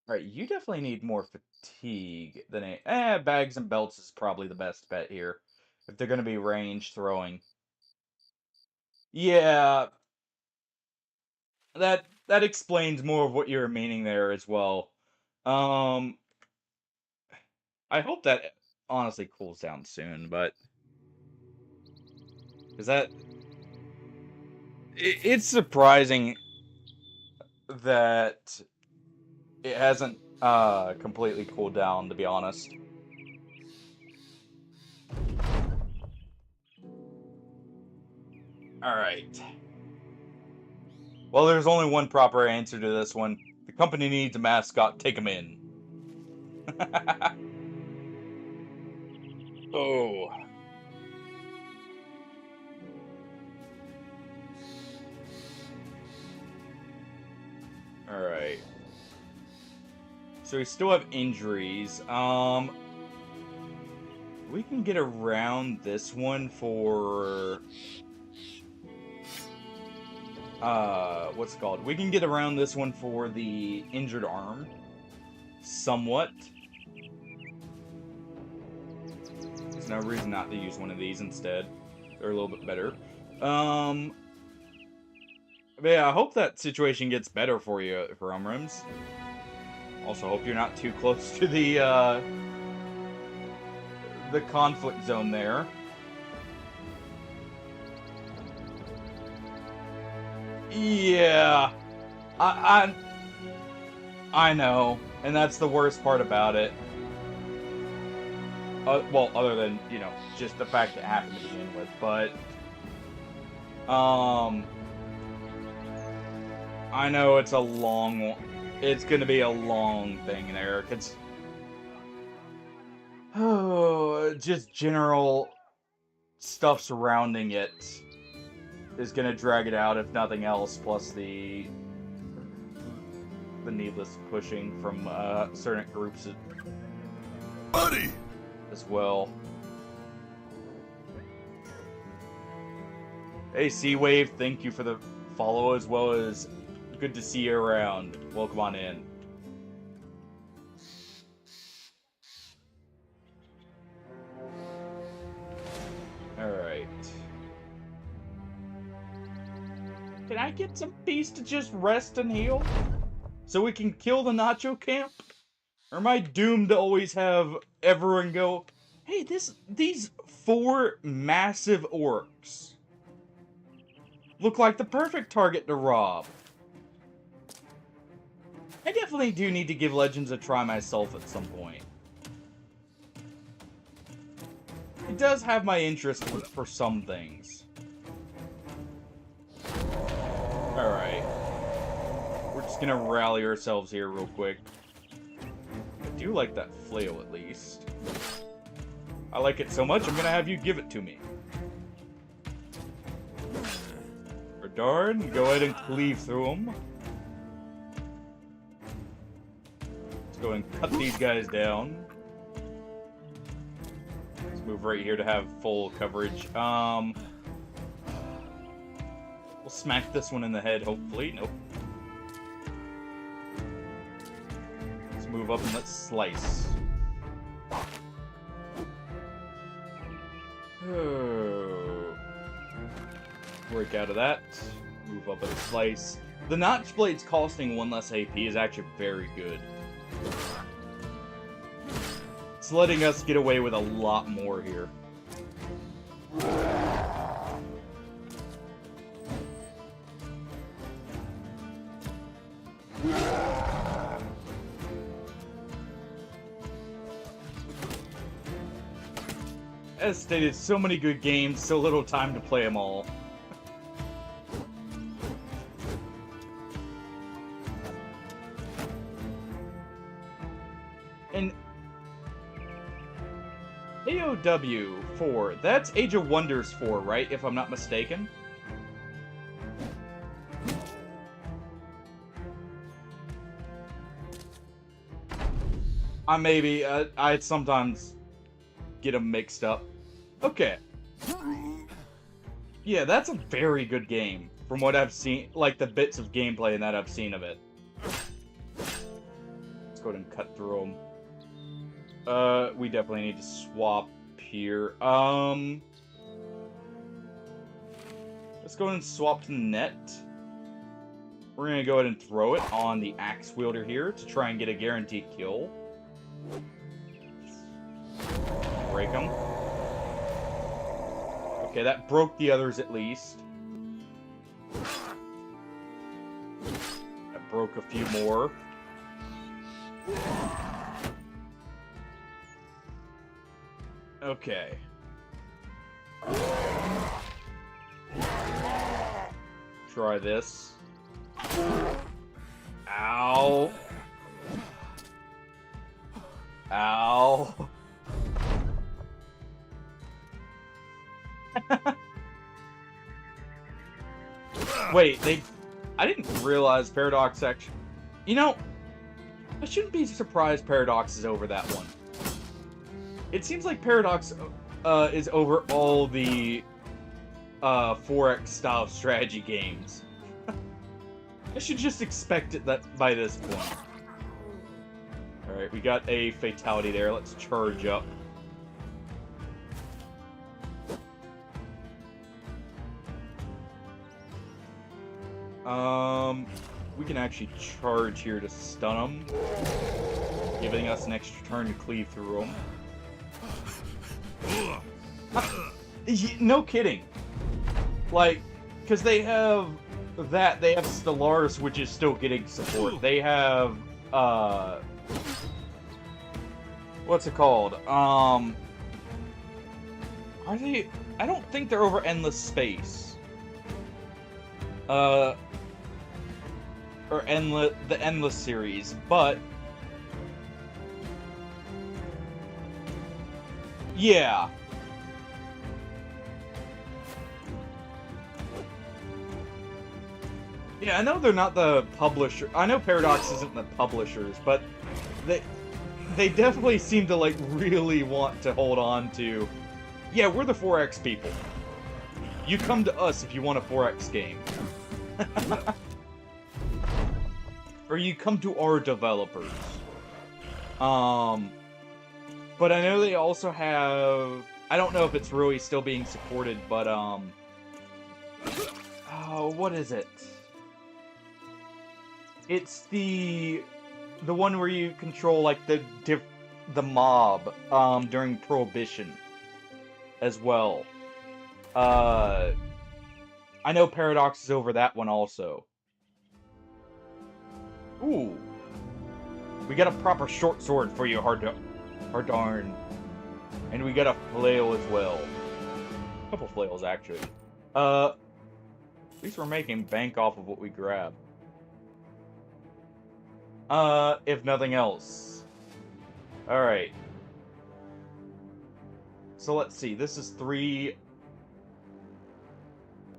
Alright, you definitely need more fatigue than bags and belts is probably the best bet here. If they're gonna be range throwing. Yeah, that explains more of what you were meaning there as well. Um, I hope that honestly cools down soon, but is that it's surprising that it hasn't completely cooled down, to be honest. All right. Well, there's only one proper answer to this one. The company needs a mascot. Take him in. Oh. All right. So we still have injuries. We can get around this one for what's it called? We can get around this one for the injured arm somewhat. There's no reason not to use one of these instead. They're a little bit better. But yeah, I hope that situation gets better for you for Umrims. Also, hope you're not too close to the conflict zone there. Yeah, I know, and that's the worst part about it. Well, other than, you know, just the fact it happened to begin with, but I know it's it's gonna be a long thing there, cause just general stuff surrounding it is gonna drag it out, if nothing else, plus the needless pushing from certain groups Buddy! as well. Hey, Sea-Wave, thank you for the follow, as well as good to see you around. Welcome on in. Alright. Can I get some peace to just rest and heal? So we can kill the Nacho Camp? Or am I doomed to always have everyone go, hey, these 4 massive orcs look like the perfect target to rob. I definitely do need to give Legends a try myself at some point. It does have my interest for some things. Alright. We're just gonna rally ourselves here real quick. I do like that flail, at least. I like it so much, I'm gonna have you give it to me. Or darn, go ahead and cleave through them. Let's go and cut these guys down. Let's move right here to have full coverage. We'll smack this one in the head, hopefully. Nope. Let's move up and let's slice. Oh. Break out of that. Move up and slice. The Notch Blades costing 1 less AP is actually very good. It's letting us get away with a lot more here. As stated, so many good games, so little time to play them all. And AOW 4, that's Age of Wonders 4, right? If I'm not mistaken. I sometimes get them mixed up. Okay. Yeah, that's a very good game from what I've seen, like the bits of gameplay that I've seen of it. Let's go ahead and cut through them. We definitely need to swap here. Let's go ahead and swap to the net. We're gonna go ahead and throw it on the axe wielder here to try and get a guaranteed kill. Break him. Okay, that broke the others at least. That broke a few more. Okay. Try this. Ow. Ow. Wait, I didn't realize Paradox actually... You know, I shouldn't be surprised Paradox is over that one. It seems like Paradox is over all the 4X style strategy games. I should just expect it that by this point. Alright, we got a fatality there. Let's charge up. We can actually charge here to stun them, giving us an extra turn to cleave through them. No kidding. Like, because they have that, they have Stellaris, which is still getting support. They have, what's it called? Are they, I don't think they're over Endless Space. Or the Endless series, but yeah. Yeah, I know they're not the publisher. I know Paradox isn't the publishers, but they definitely seem to like really want to hold on to. Yeah, we're the 4X people. You come to us if you want a 4X game. Or you come to our developers. But I know they also have... I don't know if it's really still being supported, but, oh, what is it? It's the one where you control, like, the mob, during Prohibition, as well. I know Paradox is over that one also. Ooh. We got a proper short sword for you, Hardarn. And we got a flail as well. A couple flails, actually. At least we're making bank off of what we grab. If nothing else. Alright. So let's see, this is 3...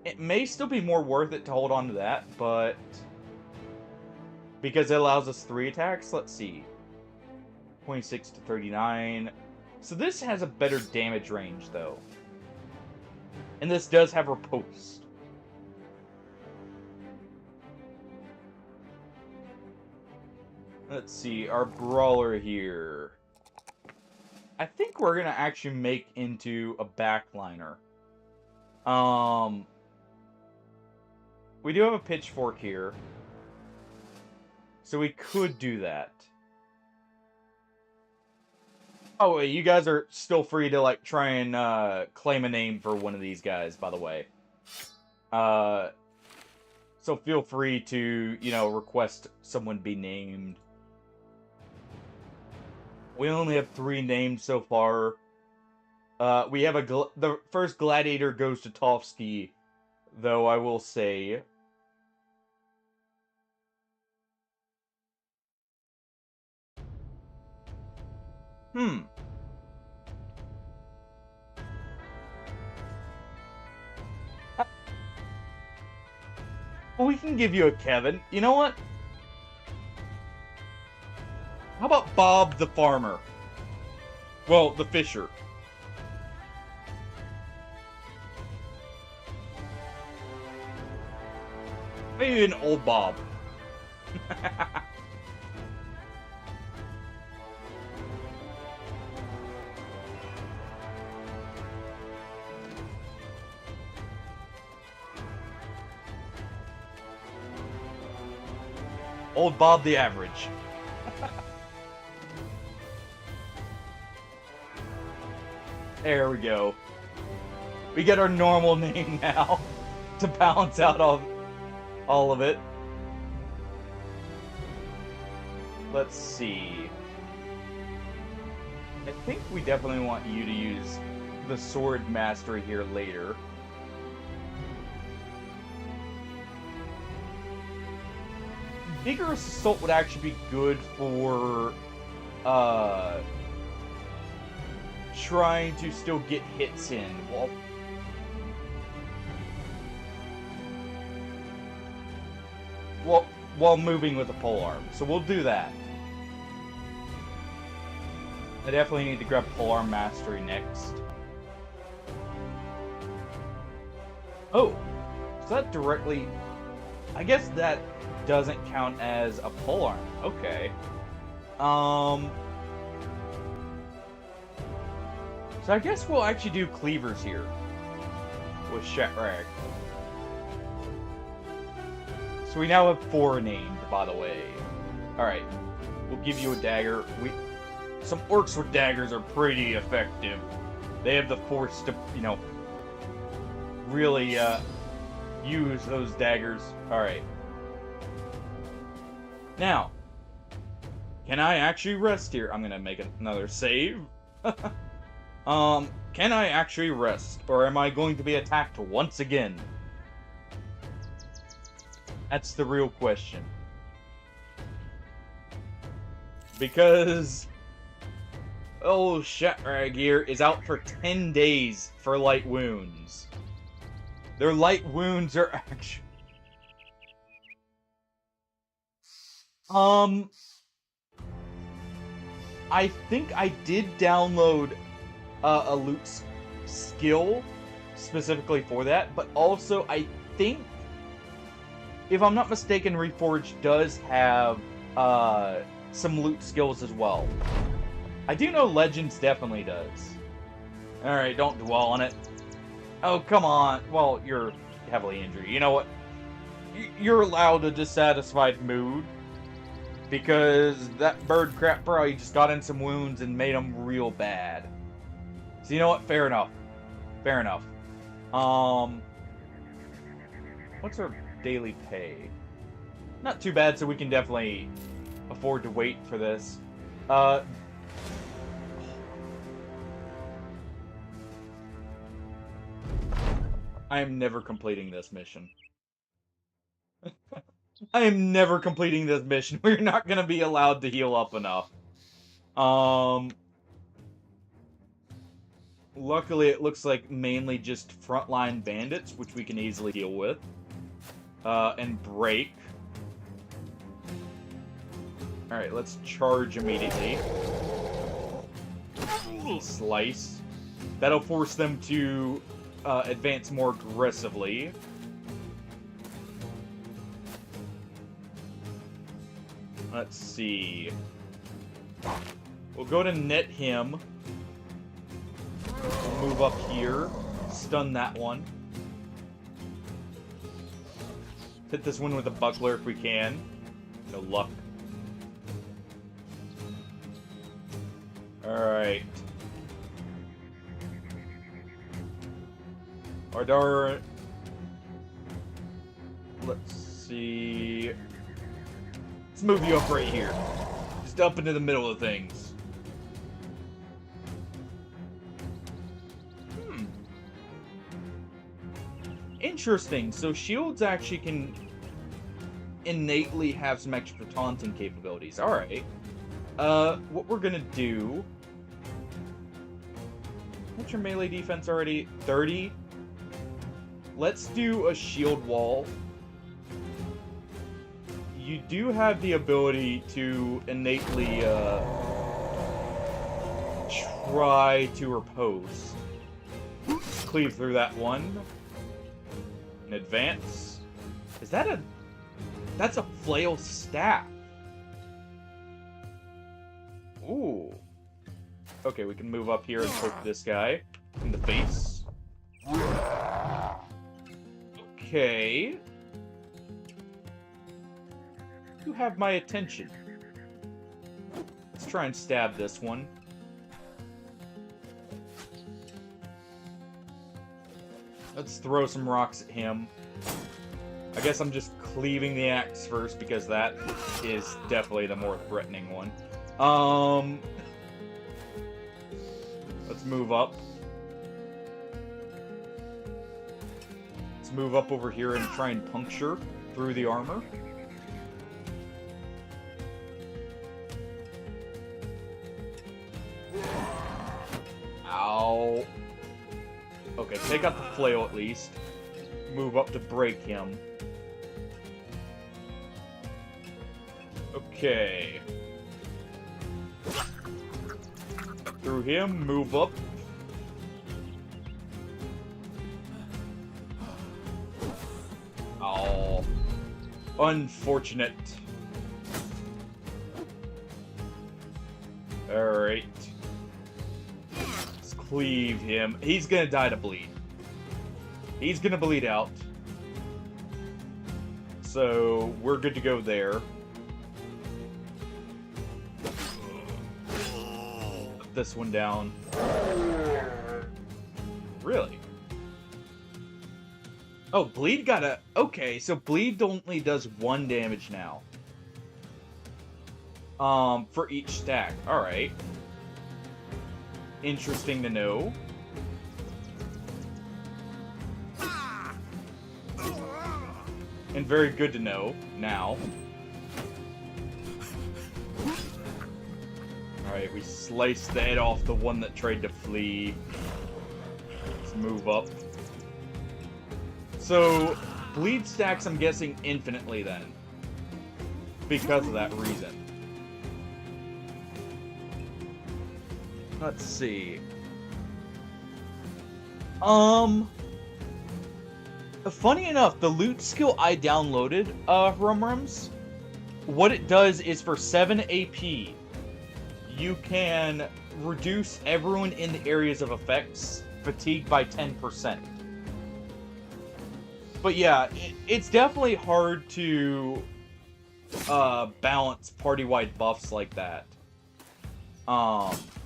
It may still be more worth it to hold on to that, but... Because it allows us 3 attacks, let's see. 26 to 39. So this has a better damage range, though. And this does have riposte. Let's see, our brawler here. I think we're gonna actually make into a backliner. We do have a pitchfork here. So we could do that. Oh, wait, you guys are still free to, like, try and, claim a name for one of these guys, by the way. So feel free to, you know, request someone be named. We only have 3 names so far. We have the first gladiator goes to Tovsky, though I will say... Well, we can give you a Kevin. You know what? How about Bob the farmer. Well, the fisher. Maybe an old Bob. Old Bob the Average. There we go. We get our normal name now to balance out all of it. Let's see. I think we definitely want you to use the sword mastery here later. Vigorous Assault would actually be good for trying to still get hits in while moving with a polearm. So we'll do that. I definitely need to grab polearm mastery next. Oh, is that directly? I guess that doesn't count as a polearm. Okay. So I guess we'll actually do cleavers here with Shatrag. So we now have 4 named, by the way. Alright. We'll give you a dagger. Some orcs with daggers are pretty effective. They have the force to, you know, really use those daggers. Alright. Now, can I actually rest here? I'm gonna make another save. Can I actually rest? Or am I going to be attacked once again? That's the real question. Because old Shatrag here is out for 10 days for light wounds. Their light wounds are actually... I think I did download a loot skill specifically for that, but also I think, if I'm not mistaken, Reforged does have some loot skills as well. I do know Legends definitely does. Alright, don't dwell on it. Oh, come on. Well, you're heavily injured. You know what? You're allowed a dissatisfied mood. Because that bird crap probably just got in some wounds and made them real bad. So you know what? Fair enough. Fair enough. What's our daily pay? Not too bad, so we can definitely afford to wait for this. I am never completing this mission. I am never completing this mission. We're not going to be allowed to heal up enough. Luckily, it looks like mainly just frontline bandits, which we can easily deal with. And break. Alright, let's charge immediately. Slice. That'll force them to advance more aggressively. Let's see. We'll go to net him. We'll move up here. Stun that one. Hit this one with a buckler if we can. No luck. Alright. Ardar. Let's see. Let's move you up right here. Just up into the middle of things. Interesting. So shields actually can innately have some extra taunting capabilities. Alright. What we're gonna do... What's your melee defense already? 30? Let's do a shield wall. You do have the ability to innately, try to riposte. Cleave through that one. And advance. Is that a... That's a flail staff. Ooh. Okay, we can move up here and poke this guy in the face. Okay. You have my attention. Let's try and stab this one. Let's throw some rocks at him. I guess I'm just cleaving the axe first because that is definitely the more threatening one. Let's move up. Let's move up over here and try and puncture through the armor. Ow. Okay, take out the flail at least. Move up to break him. Okay. Through him, move up. Oh. Unfortunate. Alright. Let's cleave him. He's gonna die to bleed. He's gonna bleed out. So, we're good to go there. Put this one down. Really? Oh, bleed got a... Okay, so bleed only does 1 damage now. For each stack. Alright. Interesting to know. And very good to know, now. Alright, we sliced the head off the one that tried to flee. Let's move up. So, bleed stacks, I'm guessing, infinitely then. Because of that reason. Let's see. Funny enough, the loot skill I downloaded, Rumrums, what it does is for 7 AP, you can reduce everyone in the areas of effects fatigue by 10%. But yeah, it's definitely hard to balance party-wide buffs like that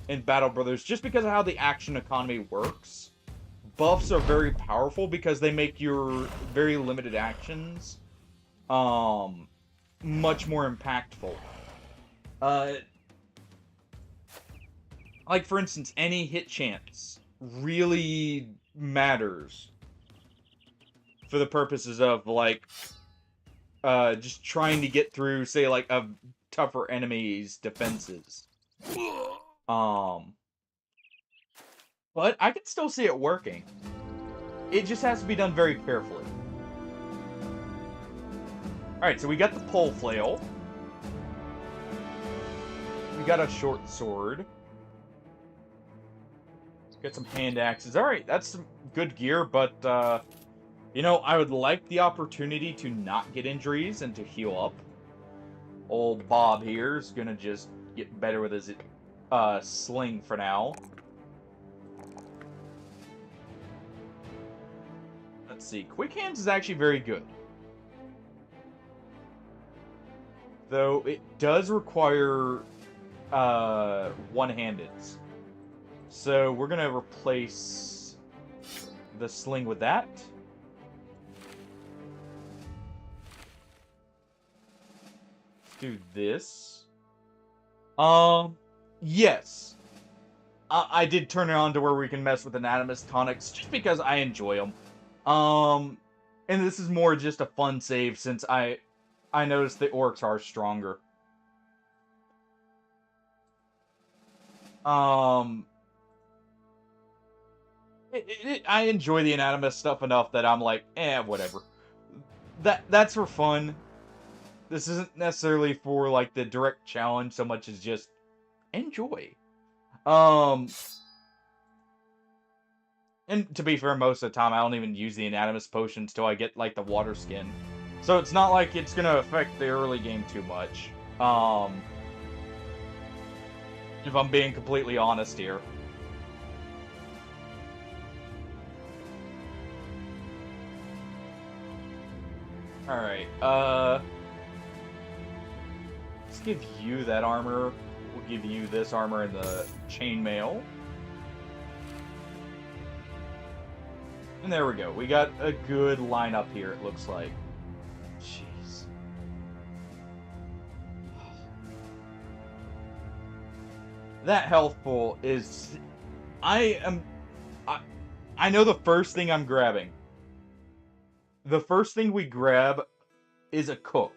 in Battle Brothers, just because of how the action economy works. Buffs are very powerful because they make your very limited actions much more impactful. Like, for instance, any hit chance really matters for the purposes of, like, just trying to get through, say, like, a tougher enemy's defenses. But I can still see it working. It just has to be done very carefully. Alright, so we got the pole flail. We got a short sword. Got some hand axes. Alright, that's some good gear, but, you know, I would like the opportunity to not get injuries and to heal up. Old Bob here is gonna just get better with his sling for now. Let's see. Quick Hands is actually very good. Though it does require one-handeds. So we're going to replace the sling with that. Do this. Yes. I did turn it on to where we can mess with Anatomist tonics just because I enjoy them. And this is more just a fun save since I noticed the orcs are stronger. I enjoy the Anatomist stuff enough that I'm like, whatever. That's for fun. This isn't necessarily for, like, the direct challenge so much as just enjoy. And to be fair, most of the time I don't even use the Anatomist potions till I get, like, the water skin. So it's not like it's gonna affect the early game too much. If I'm being completely honest here. Alright, let's give you that armor. We'll give you this armor and the chainmail. And there we go. We got a good lineup here, it looks like. Jeez. That health pool is... I know the first thing I'm grabbing. The first thing we grab is a cook.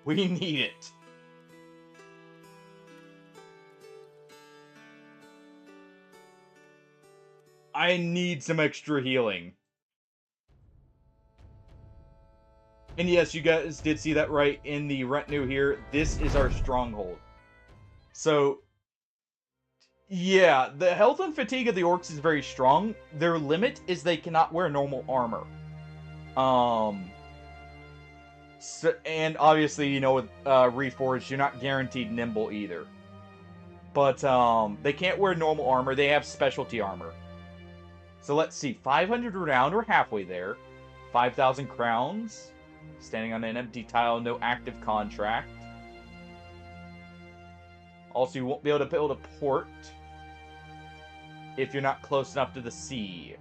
We need it. I need some extra healing. And yes, you guys did see that right in the retinue here. This is our stronghold. So, yeah, the health and fatigue of the orcs is very strong. Their limit is they cannot wear normal armor. So, and obviously, you know, with Reforged, you're not guaranteed nimble either. But, they can't wear normal armor. They have specialty armor. So let's see, 500 renown, we're halfway there. 5,000 crowns. Standing on an empty tile, no active contract. Also, you won't be able to build a port if you're not close enough to the sea.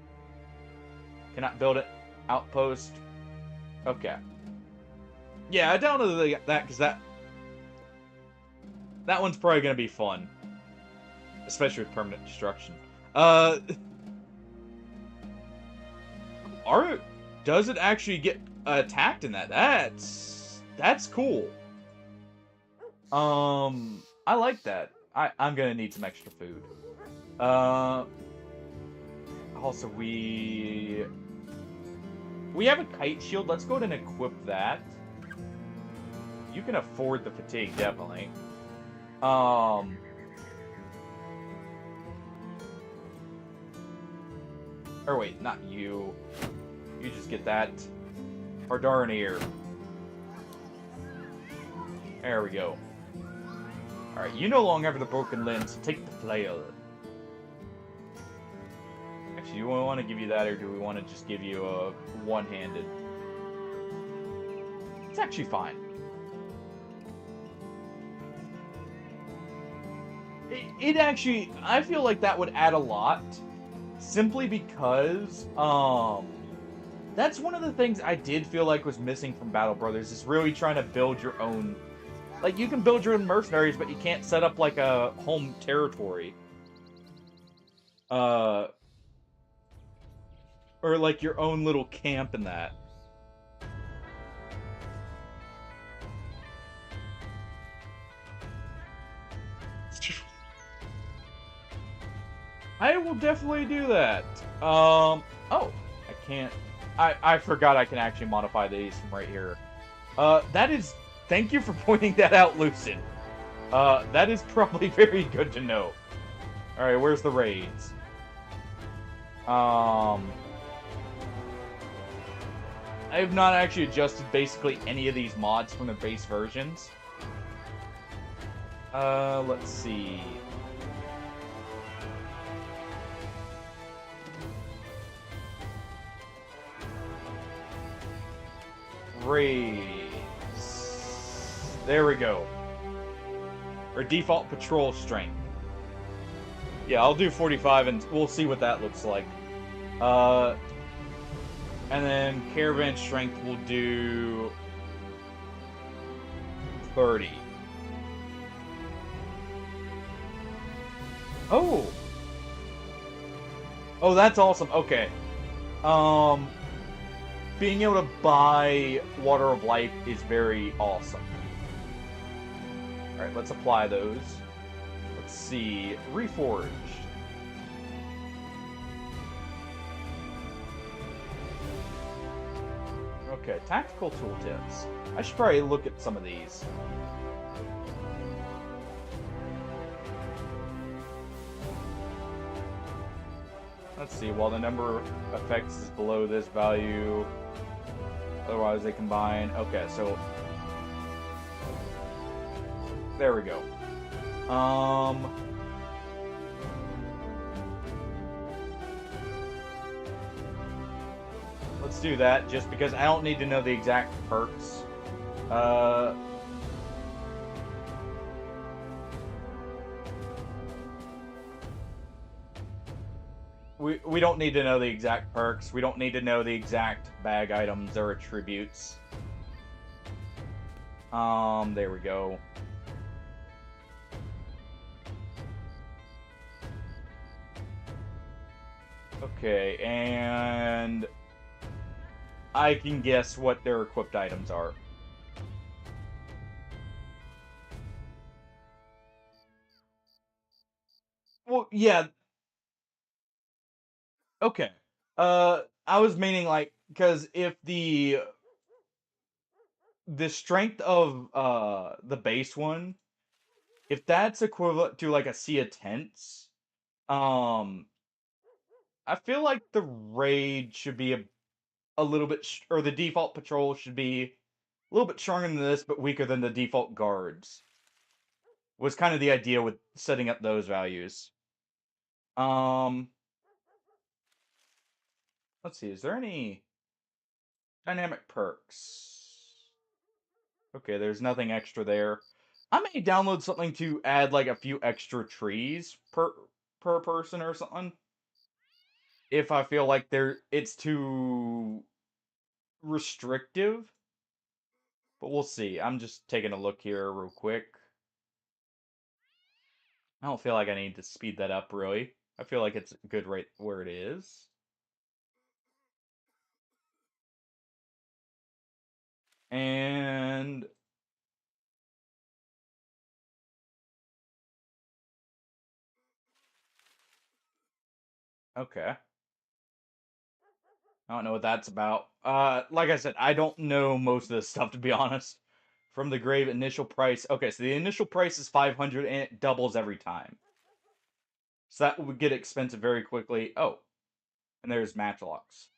Cannot build an outpost. Okay. Yeah, I downloaded that because that one's probably going to be fun. Especially with permanent destruction. Does it actually get attacked in that? That's cool. I like that. I'm gonna need some extra food. Also we have a kite shield. Let's go ahead and equip that. You can afford the fatigue, definitely. Or wait, not you. You just get that. Hardarnir. There we go. Alright, you no longer have the broken limb, so take the flail. Actually, do we want to give you that, or do we want to just give you a one-handed? It's actually fine. It actually, I feel like that would add a lot. Simply because, that's one of the things I did feel like was missing from Battle Brothers, is really trying to build your own... Like, you can build your own mercenaries, but you can't set up, like, a home territory. Or, like, your own little camp in that. I will definitely do that. Oh, I can't... I forgot I can actually modify these from right here. That is... Thank you for pointing that out, Lucid. That is probably very good to know. Alright, where's the raids? I have not actually adjusted basically any of these mods from the base versions. Let's see... Raids. There we go. Or default patrol strength. Yeah, I'll do 45 and we'll see what that looks like. And then caravan strength will do 30. Oh! Oh, that's awesome. Okay. Being able to buy Water of Life is very awesome. Alright, let's apply those. Let's see. Reforged. Okay, tactical tooltips. I should probably look at some of these. Let's see, while the number of effects is below this value, otherwise they combine. Okay, so there we go. Let's do that, just because I don't need to know the exact perks. We don't need to know the exact perks. We don't need to know the exact bag items or attributes. There we go. Okay, and I can guess what their equipped items are. Well, yeah. Okay. I was meaning like because if the strength of the base one, if that's equivalent to like a sea of tents, um, I feel like the raid should be a little bit, or the default patrol should be a little bit stronger than this, but weaker than the default guards. Was kind of the idea with setting up those values. Um, let's see, is there any dynamic perks? Okay, there's nothing extra there. I may download something to add like a few extra trees per person or something. If I feel like it's too restrictive. But we'll see. I'm just taking a look here real quick. I don't feel like I need to speed that up really. I feel like it's good right where it is. And okay. I don't know what that's about. Like I said, I don't know most of this stuff to be honest. From the grave initial price. Okay, so the initial price is 500 and it doubles every time. So that would get expensive very quickly. Oh, and there's matchlocks.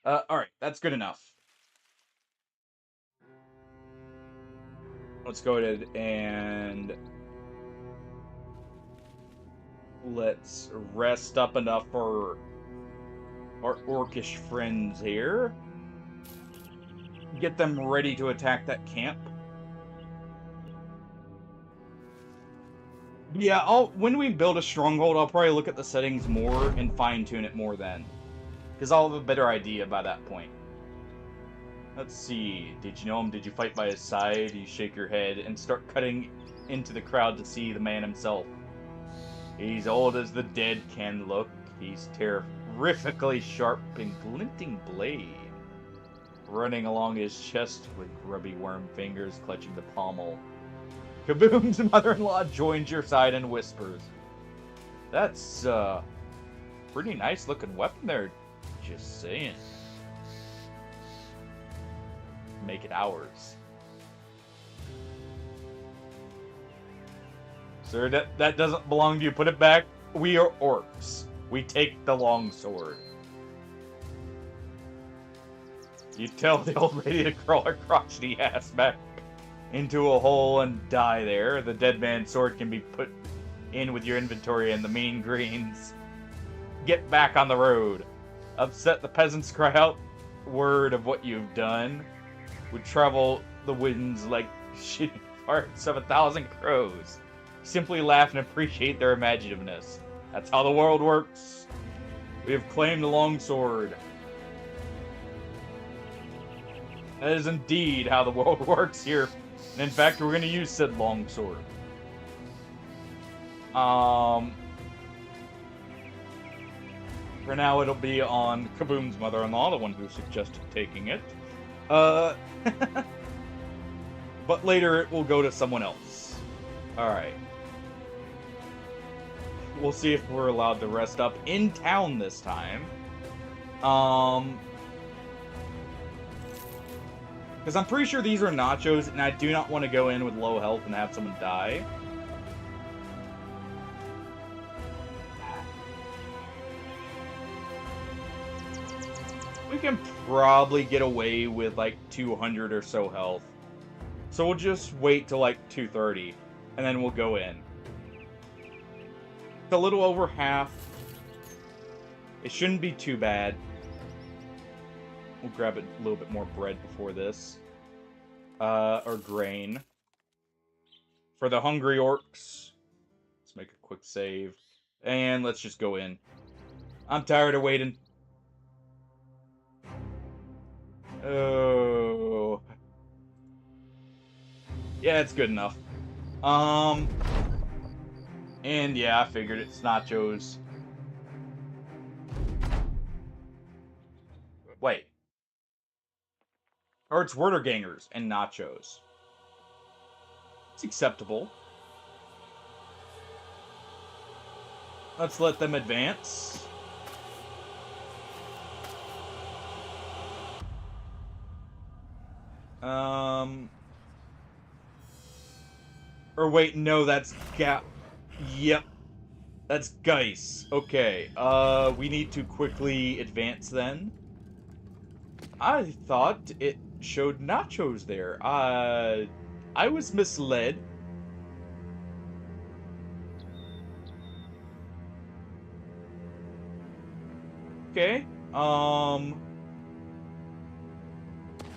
Alright, that's good enough. Let's go ahead and let's rest up enough for our orcish friends here. Get them ready to attack that camp. Yeah, when we build a stronghold, I'll probably look at the settings more and fine-tune it more then. Because I'll have a better idea by that point. Let's see. Did you know him? Did you fight by his side? You shake your head and start cutting into the crowd to see the man himself. He's old as the dead can look. He's terrifically sharp and glinting blade. Running along his chest with grubby worm fingers clutching the pommel. Kaboom's mother-in-law joins your side and whispers. That's, pretty nice looking weapon there. Just saying. Make it ours. Sir, that doesn't belong to you. Put it back. We are orcs. We take the longsword. You tell the old lady to crawl her crotchety ass back into a hole and die there. The dead man's sword can be put in with your inventory and the mean greens. Get back on the road. Upset the peasants cry out word of what you've done. Would travel the winds like shitty farts of 1,000 crows. Simply laugh and appreciate their imaginativeness. That's how the world works. We have claimed the longsword. That is indeed how the world works here. And in fact, we're going to use said longsword. For now, it'll be on Kaboom's mother-in-law, the one who suggested taking it. But later it will go to someone else. Alright. We'll see if we're allowed to rest up in town this time. Because I'm pretty sure these are nachos, and I do not want to go in with low health and have someone die. We can probably get away with like 200 or so health. So we'll just wait till like 230, and then we'll go in. It's a little over half. It shouldn't be too bad. We'll grab a little bit more bread before this. Or grain. For the hungry orcs. Let's make a quick save. And let's just go in. I'm tired of waiting. Oh. Yeah, it's good enough. And yeah, I figured it's nachos. Wait. Or it's Wurtergangers and nachos. It's acceptable. Let's let them advance. Or wait, no, that's Yep. That's Geis. Okay, we need to quickly advance then. I thought it showed nachos there. I was misled. Okay,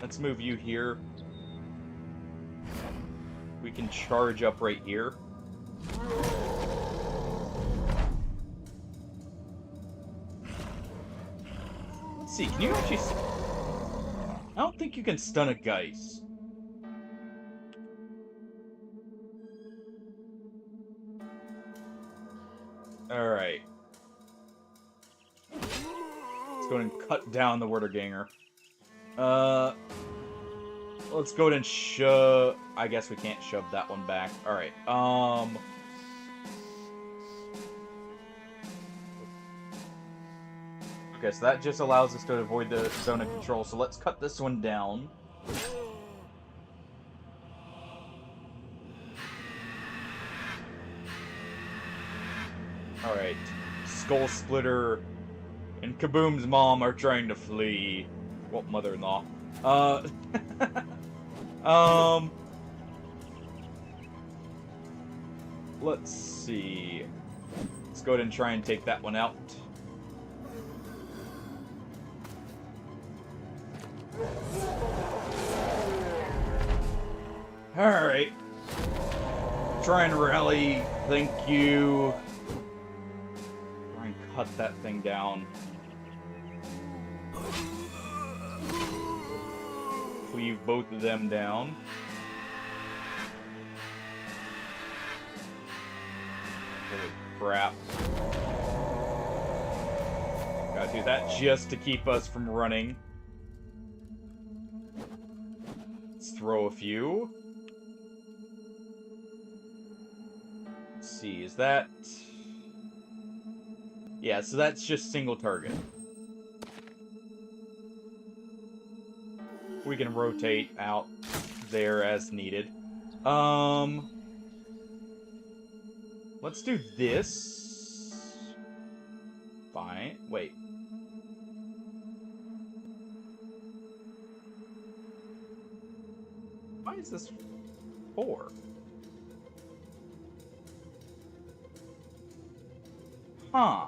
let's move you here. We can charge up right here. Let's see, can you actually... I don't think you can stun a Geist. Alright. Let's go ahead and cut down the Wurterganger. Let's go ahead and shove... I guess we can't shove that one back. Alright, okay, so that just allows us to avoid the zone of control, so let's cut this one down. Alright. Skull Splitter and Kaboom's mom are trying to flee. Well, mother-in-law. Let's see. Let's go ahead and try and take that one out. Alright. Try and rally. Thank you. Try and cut that thing down. Cleave both of them down. Holy crap. Gotta do that just to keep us from running. Let's throw a few. Let's see, is that... Yeah, so that's just single target. We can rotate out there as needed. Let's do this. Fine. Wait. Why is this 4? Huh.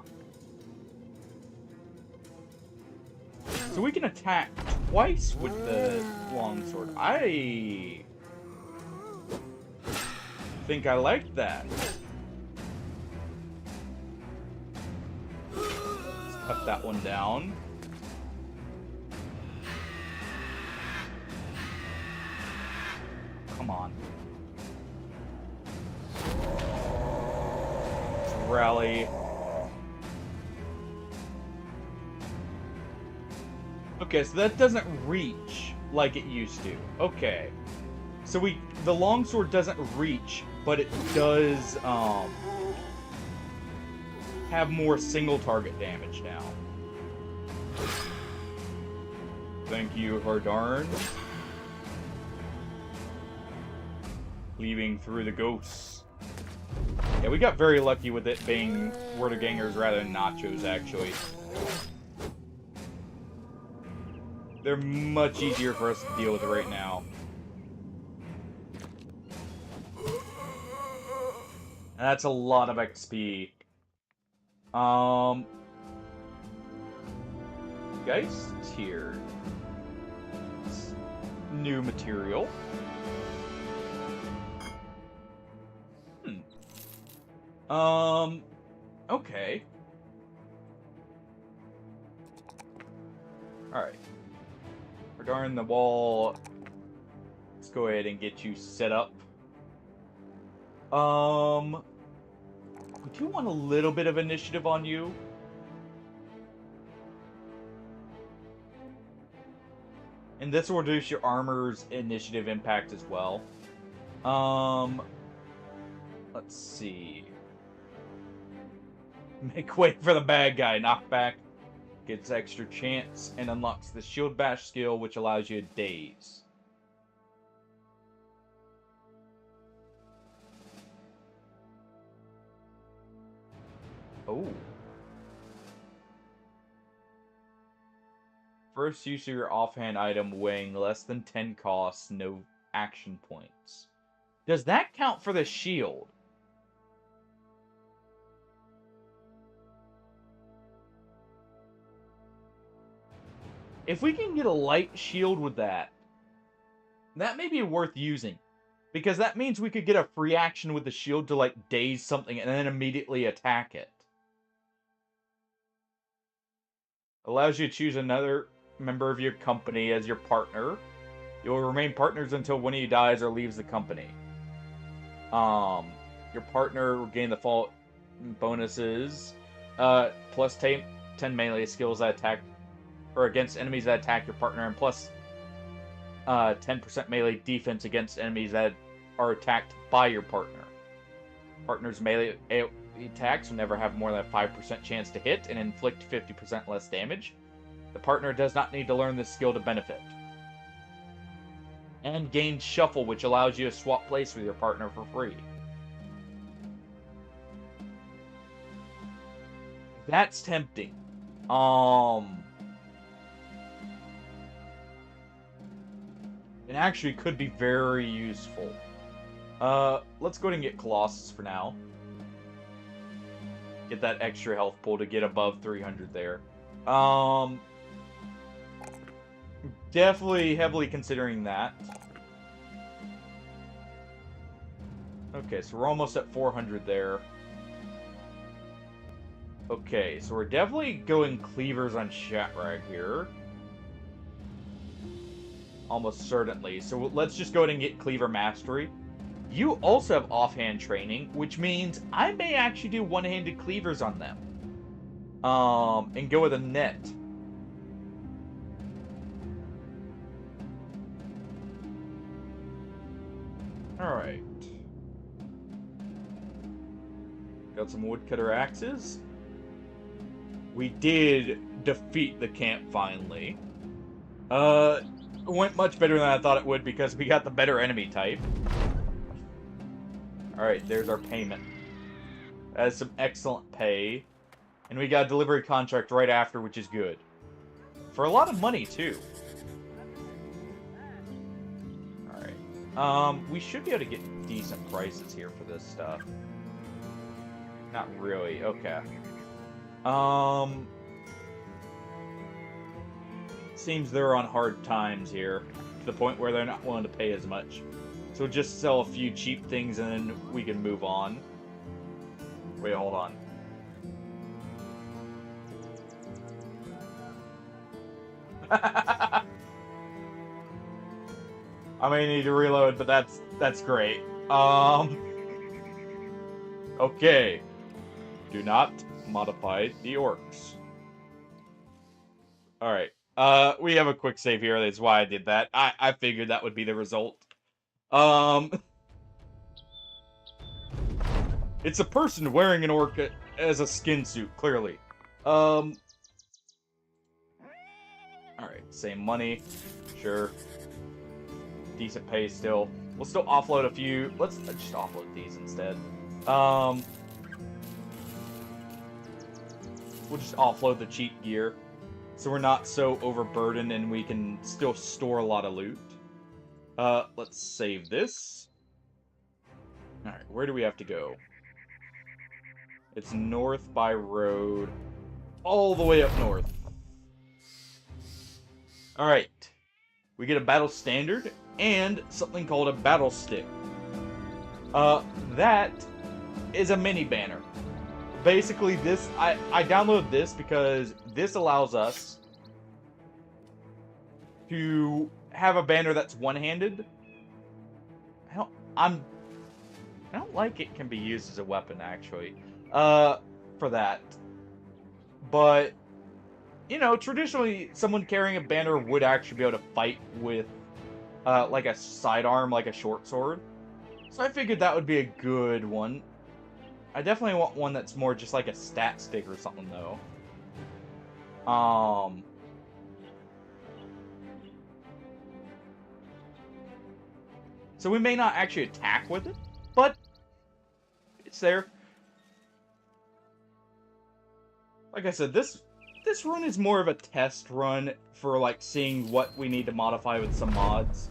So we can attack twice with the longsword. I think I like that. Let's cut that one down. Come on. Let's rally. Okay, so that doesn't reach like it used to. Okay. So the longsword doesn't reach, but it does have more single target damage now. Thank you, Hardarn. Leaving through the ghosts. Yeah, we got very lucky with it being Wurtergangers rather than nachos, actually. They're much easier for us to deal with right now. And that's a lot of XP. Geist tier. New material. Okay. Alright. Regarding the wall, let's go ahead and get you set up. We do want a little bit of initiative on you. And this will reduce your armor's initiative impact as well. Let's see. Make way for the bad guy. Knockback gets extra chance and unlocks the shield bash skill, which allows you to daze. Oh. First use of your offhand item weighing less than 10 costs, no action points. Does that count for the shield? If we can get a light shield with that, that may be worth using. Because that means we could get a free action with the shield to, like, daze something and then immediately attack it. Allows you to choose another member of your company as your partner. You will remain partners until one of you dies or leaves the company. Your partner will gain the fall bonuses. Plus 10 melee skills that attack or against enemies that attack your partner, and plus 10% melee defense against enemies that are attacked by your partner. Partner's melee attacks will never have more than a 5% chance to hit and inflict 50% less damage. The partner does not need to learn this skill to benefit. And gain Shuffle, which allows you to swap place with your partner for free. That's tempting. It actually could be very useful. Let's go ahead and get Colossus for now. Get that extra health pool to get above 300 there. Definitely heavily considering that. Okay, so we're almost at 400 there. Okay, so we're definitely going cleavers on Shatrag here. Almost certainly. So let's just go ahead and get Cleaver Mastery. You also have offhand training, which means I may actually do one-handed cleavers on them. And go with a net. Alright. Got some woodcutter axes. We did defeat the camp finally. It went much better than I thought it would because we got the better enemy type. Alright, there's our payment. That is some excellent pay. And we got a delivery contract right after, which is good. For a lot of money, too. Alright. We should be able to get decent prices here for this stuff. Not really. Okay. Seems they're on hard times here. To the point where they're not willing to pay as much. So we'll just sell a few cheap things and then we can move on. Wait, hold on. I may need to reload, but that's great. Okay. Do not modify the orcs. Alright. We have a quick save here. That's why I did that. I figured that would be the result. It's a person wearing an orc as a skin suit, clearly. Alright, same money. Sure. Decent pay still. We'll still offload a few. Let's just offload these instead. We'll just offload the cheap gear. so we're not so overburdened and we can still store a lot of loot. Let's save this. Alright, where do we have to go? It's north by road. All the way up north. Alright. We get a battle standard and something called a battle stick. That is a mini banner. Basically, this I downloaded this because this allows us to have a banner that's one-handed. I don't like it can be used as a weapon, actually, for that. But, you know, traditionally, someone carrying a banner would actually be able to fight with, like a sidearm, like a short sword. So I figured that would be a good one. I definitely want one that's more just like a stat stick or something, though. So we may not actually attack with it, but it's there. Like I said, this run is more of a test run for, like, seeing what we need to modify with some mods.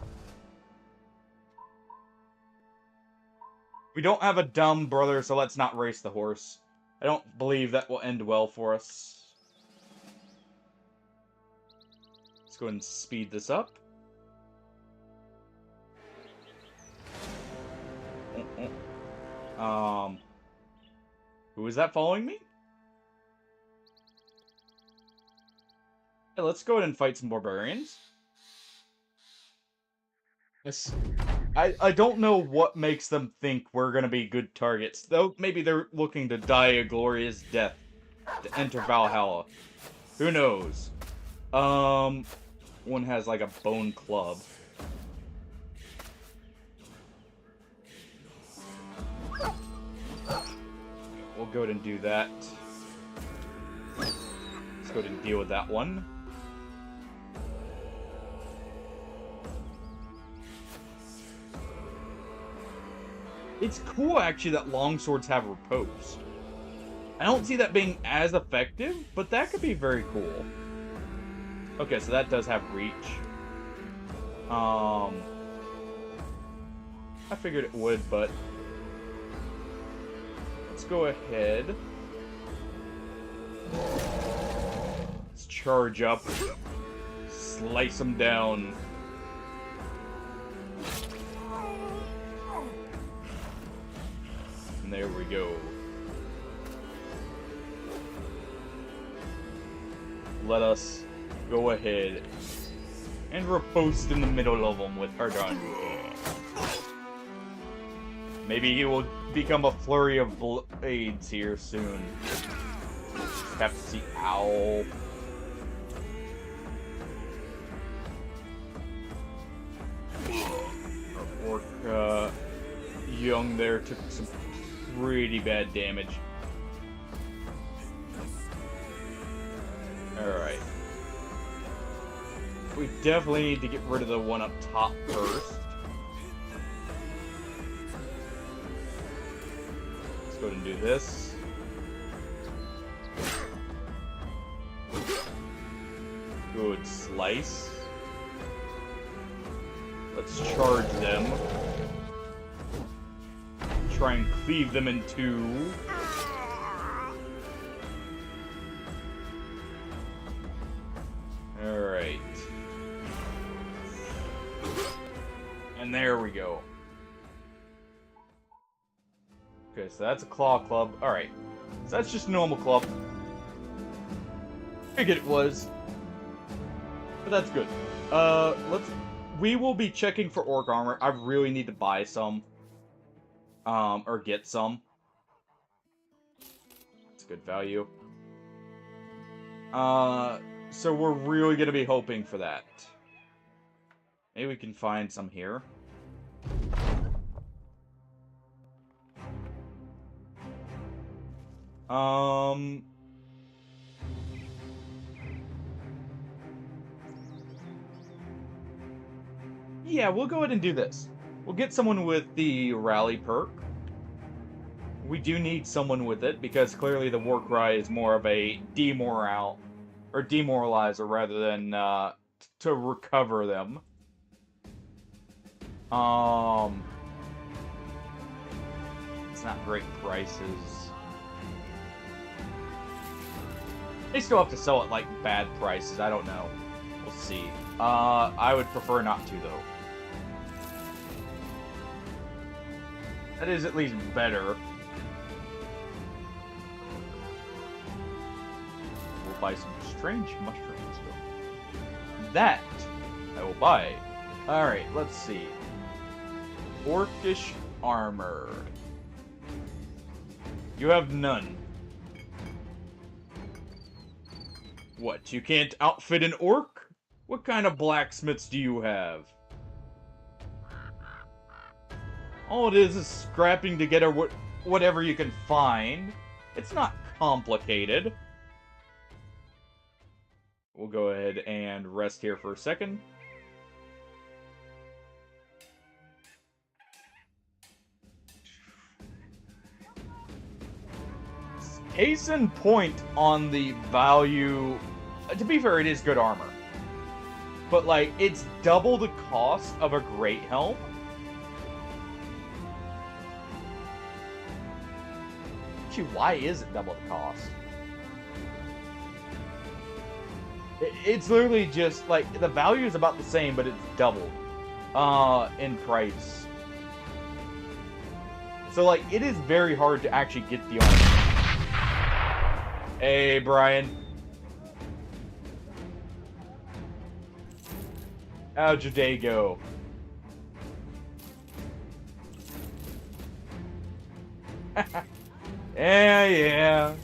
We don't have a dumb brother, so let's not race the horse. I don't believe that will end well for us. Let's go ahead and speed this up. Who is that following me? Hey, let's go ahead and fight some barbarians. Yes. I don't know what makes them think we're gonna be good targets. Though maybe they're looking to die a glorious death to enter Valhalla. Who knows? One has like a bone club. We'll go ahead and do that. Let's go ahead and deal with that one. It's cool, actually, that longswords have riposte. I don't see that being as effective, but that could be very cool. Okay, so that does have reach. I figured it would, but let's go ahead. Let's charge up. Slice them down. And there we go. Let us go ahead and riposte in the middle of them with our gun. Maybe he will become a flurry of blades here soon. Just have to see. Ow. Our orc, young there took some pretty bad damage. Alright. We definitely need to get rid of the one up top first. Let's go ahead and do this. Good slice. Let's charge them. Try and cleave them in two. Alright. And there we go. Okay, so that's a claw club. Alright. So that's just a normal club. Figured it was. But that's good. We will be checking for orc armor. I really need to buy some. Or get some. It's good value. So we're really gonna be hoping for that. Maybe we can find some here. Yeah, we'll go ahead and do this. We'll get someone with the rally perk. We do need someone with it, because clearly the war cry is more of a demorale or demoralizer rather than to recover them. It's not great prices. They still have to sell at like bad prices. I don't know. We'll see. I would prefer not to though. That is at least better. We'll buy some strange mushrooms though. That I will buy. Alright, let's see. Orcish armor. You have none. What, you can't outfit an orc? What kind of blacksmiths do you have? All it is scrapping together whatever you can find. It's not complicated. We'll go ahead and rest here for a second. Case in point on the value... To be fair, it is good armor. But, like, it's double the cost of a great helm. Actually, why is it double the cost? It's literally just, like, the value is about the same, but it's doubled in price. So, like, it is very hard to actually get the armor. Hey, Brian. How'd your day go? Yeah.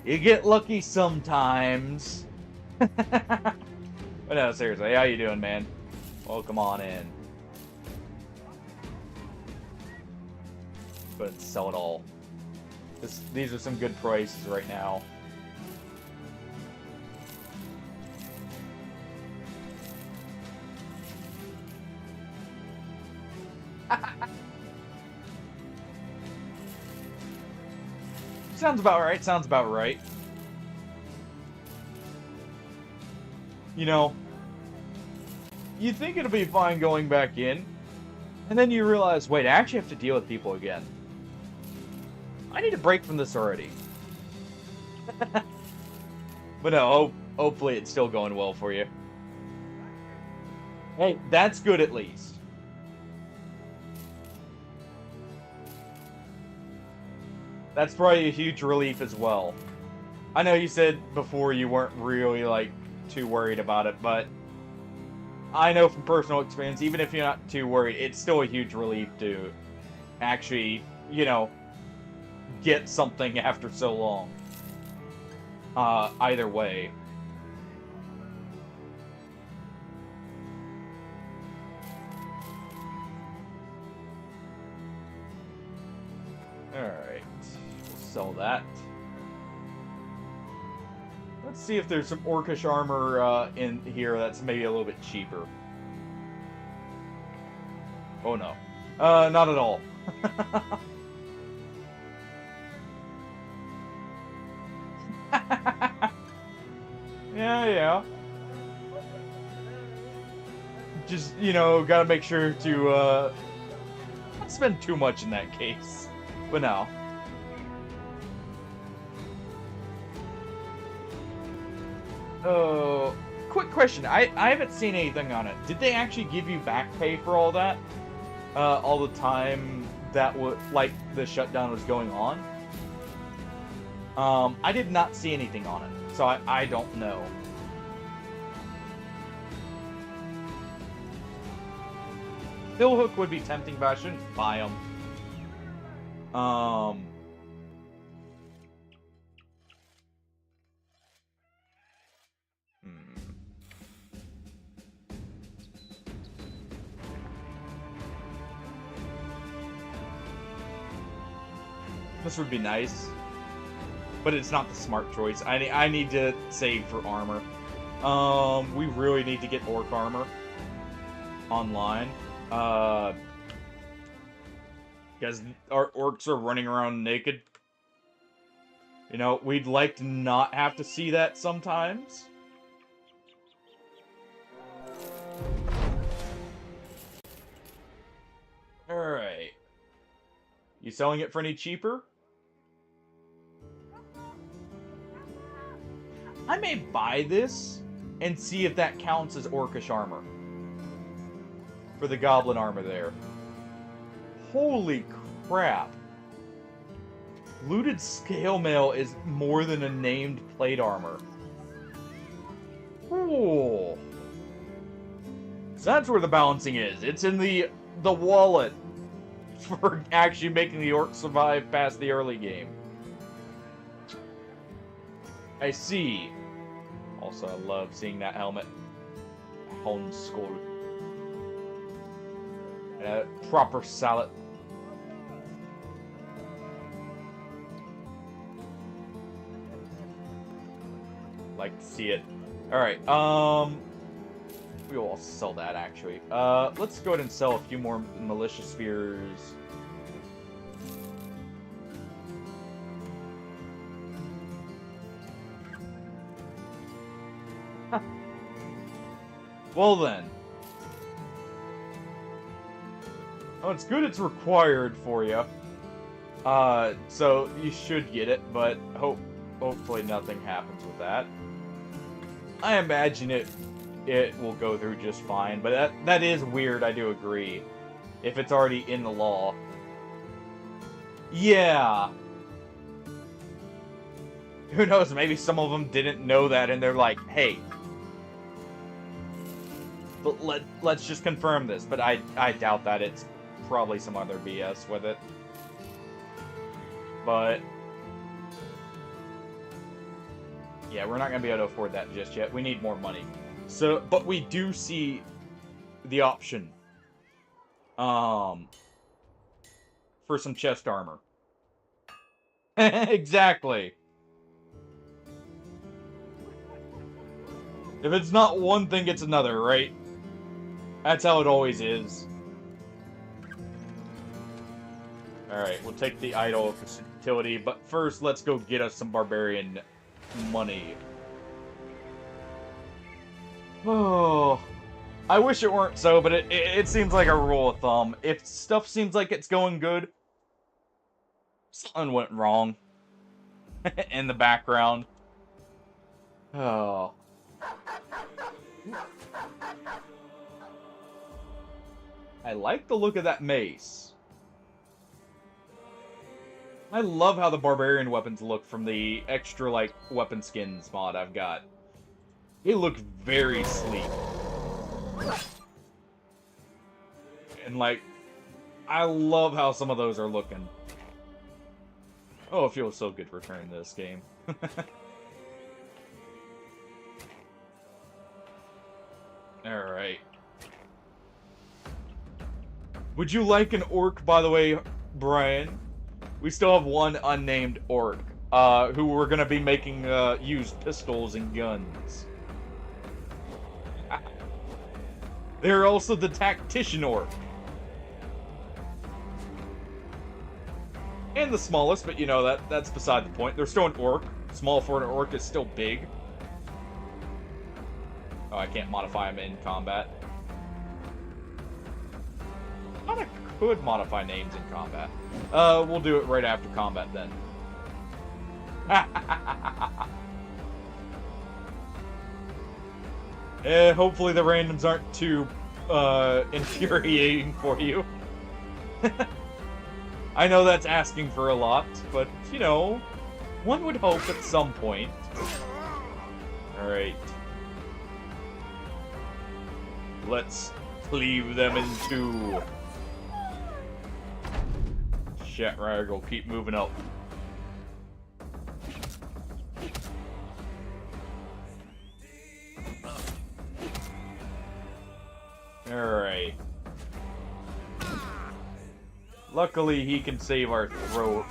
You get lucky sometimes. But no, seriously, how you doing, man? Welcome on in. Go ahead and sell it all. These are some good prices right now. Sounds about right, sounds about right. You know, you think it'll be fine going back in, and then you realize, wait, I actually have to deal with people again. I need a break from this already. But no, hopefully it's still going well for you. Hey, that's good at least. That's probably a huge relief as well. I know you said before you weren't really, like, too worried about it, but I know from personal experience, even if you're not too worried, it's still a huge relief to actually, you know, get something after so long. Either way. Alright. We'll sell that. Let's see if there's some orcish armor in here that's maybe a little bit cheaper. Oh no. Not at all. Yeah. Just, you know, gotta make sure to, not spend too much in that case. But no. Oh, quick question. I haven't seen anything on it. Did they actually give you back pay for all that? All the time that like, the shutdown was going on? I did not see anything on it, so I don't know. Billhook would be tempting, but I shouldn't buy them. This would be nice, but it's not the smart choice. I need to save for armor. We really need to get orc armor online. Because our orcs are running around naked. You know, we'd like to not have to see that sometimes. Alright. You selling it for any cheaper? I may buy this and see if that counts as orcish armor. For the goblin armor there. Holy crap. Looted scale mail is more than a named plate armor. Ooh. So that's where the balancing is. It's in the wallet for actually making the orcs survive past the early game. I see. Also, I love seeing that helmet. Hone skull. And a proper salad. Like to see it. Alright, we will sell that actually. Let's go ahead and sell a few more militia spears. Well then. Oh, it's good it's required for you. So you should get it, but hopefully nothing happens with that. I imagine it will go through just fine, but that is weird, I do agree. If it's already in the law. Yeah. Who knows, maybe some of them didn't know that and they're like, hey. But let's just confirm this, but I doubt that. It's probably some other BS with it. But yeah, we're not going to be able to afford that just yet. We need more money. So, but we do see the option for some chest armor. Exactly. If it's not one thing, it's another, right? That's how it always is. Alright, we'll take the idol for utility, but first let's go get us some barbarian money. Oh, I wish it weren't so, but it seems like a rule of thumb. If stuff seems like it's going good, something went wrong in the background. Oh. I like the look of that mace. I love how the barbarian weapons look from the extra, like, weapon skins mod I've got. They look very sleek. And, like, I love how some of those are looking. Oh, it feels so good returning to this game. Alright. Would you like an orc, by the way, Brian? We still have one unnamed orc, who we're gonna be making, use pistols and guns. They're also the tactician orc. And the smallest, but you know, that's beside the point. They're still an orc. Small for an orc is still big. Oh, I can't modify them in combat. I thought I could modify names in combat. We'll do it right after combat then. Hopefully the randoms aren't too, infuriating for you. I know that's asking for a lot, but, you know, one would hope at some point. Alright. Let's cleave them in two. Shatrag will keep moving up. Alright. Luckily, he can save our throat.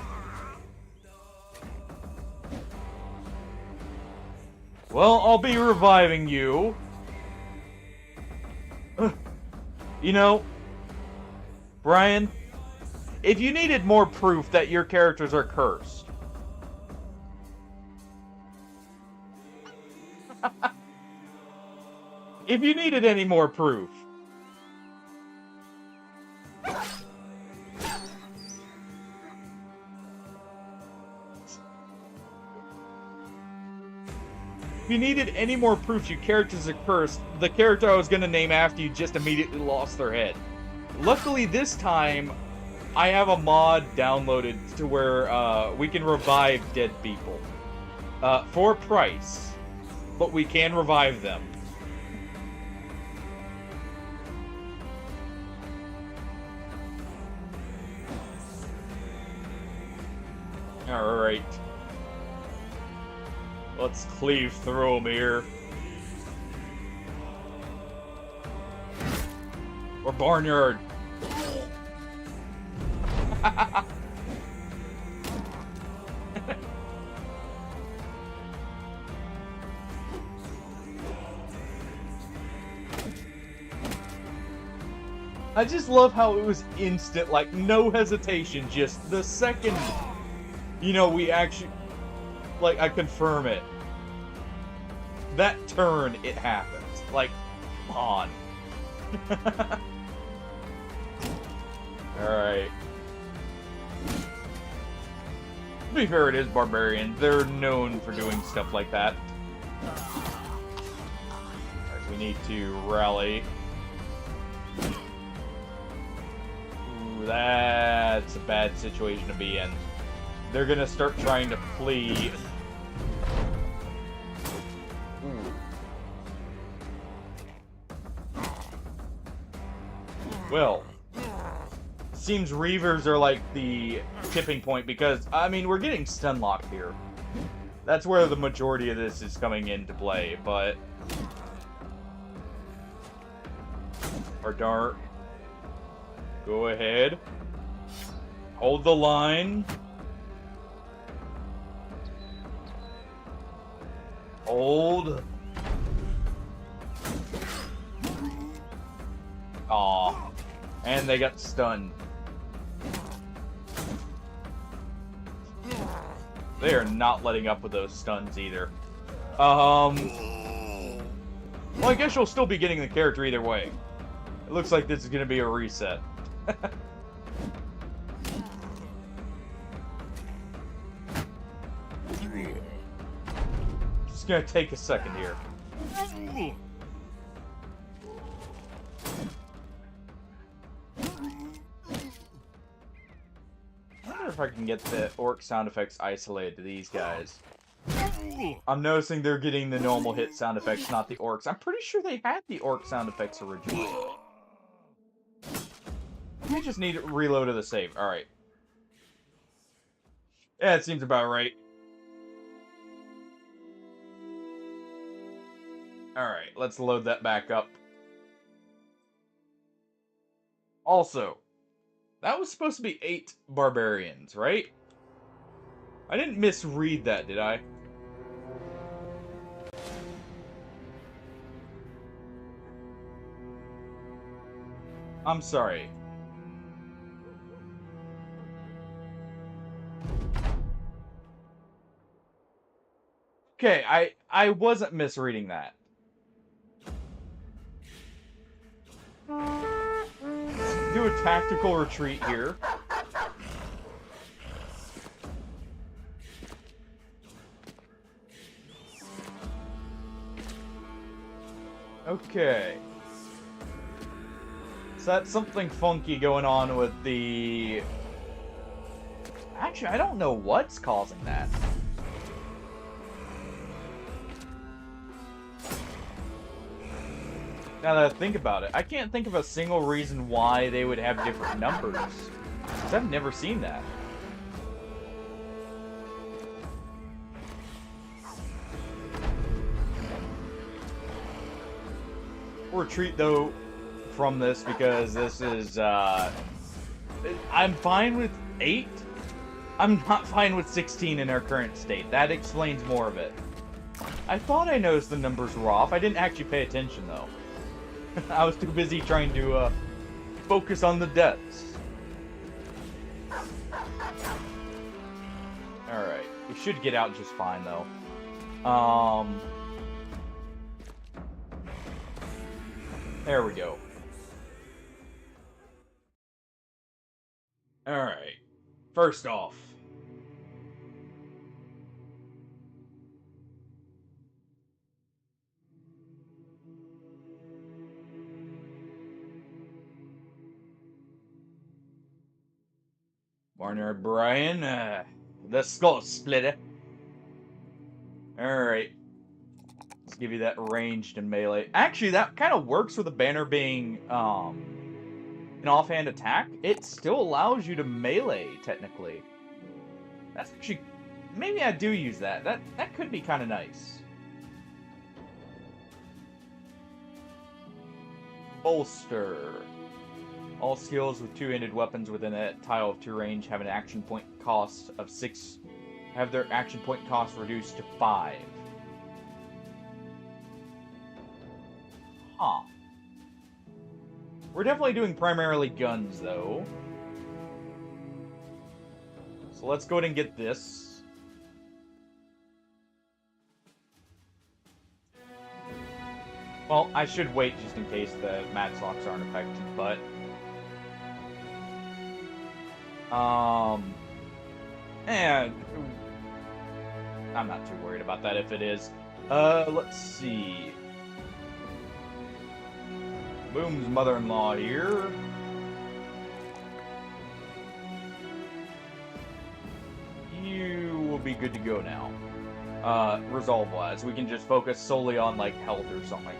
Well, I'll be reviving you. You know, Brian, if you needed more proof that your characters are cursed, If you needed any more proof. If you needed any more proof your character's a curse, the character I was going to name after you just immediately lost their head. Luckily this time, I have a mod downloaded to where we can revive dead people. For a price. But we can revive them. Alright. Let's cleave through them here. Or barnyard. I just love how it was instant, like no hesitation, just the second, you know, we actually, like, I confirm it. That turn, it happens. Like, come on. Alright. To be fair, it is barbarian. They're known for doing stuff like that. Alright, we need to rally. Ooh, that's a bad situation to be in. They're gonna start trying to flee. Well, seems Reavers are like the tipping point because, I mean, we're getting stun locked here. That's where the majority of this is coming into play, but... Our dart. Go ahead. Hold the line. Hold. Aw. And they got stunned. They are not letting up with those stuns either. Well, I guess you'll still be getting the character either way. It looks like this is going to be a reset. Just going to take a second here. If I can get the orc sound effects isolated to these guys. I'm noticing they're getting the normal hit sound effects, not the orcs. I'm pretty sure they had the orc sound effects originally. I just need to reload to the save. Alright. Yeah, it seems about right. Alright, let's load that back up. Also, that was supposed to be 8 barbarians, right? I didn't misread that, did I? I'm sorry. Okay, I wasn't misreading that. Do a tactical retreat here. Okay. So that's something funky going on with the... Actually, I don't know what's causing that. Now that I think about it, I can't think of a single reason why they would have different numbers. Because I've never seen that. Retreat, though, from this, because this is, I'm fine with 8. I'm not fine with 16 in our current state. That explains more of it. I thought I noticed the numbers were off. I didn't actually pay attention, though. I was too busy trying to focus on the deaths. Alright. We should get out just fine, though. There we go. Alright. First off. Warner Bryan, the Skull Splitter. Alright. Let's give you that ranged and melee. Actually, that kind of works with the banner being, an offhand attack. It still allows you to melee, technically. That's actually... Maybe I do use that. That could be kind of nice. Bolster. All skills with two-handed weapons within a tile of 2 range have an action point cost of 6... Have their action point cost reduced to 5. Huh. We're definitely doing primarily guns, though. So let's go ahead and get this. Well, I should wait just in case the matchlocks aren't affected, but... And... I'm not too worried about that if it is. Let's see. Boom's mother-in-law here. You will be good to go now. Resolve-wise. We can just focus solely on, like, health or something.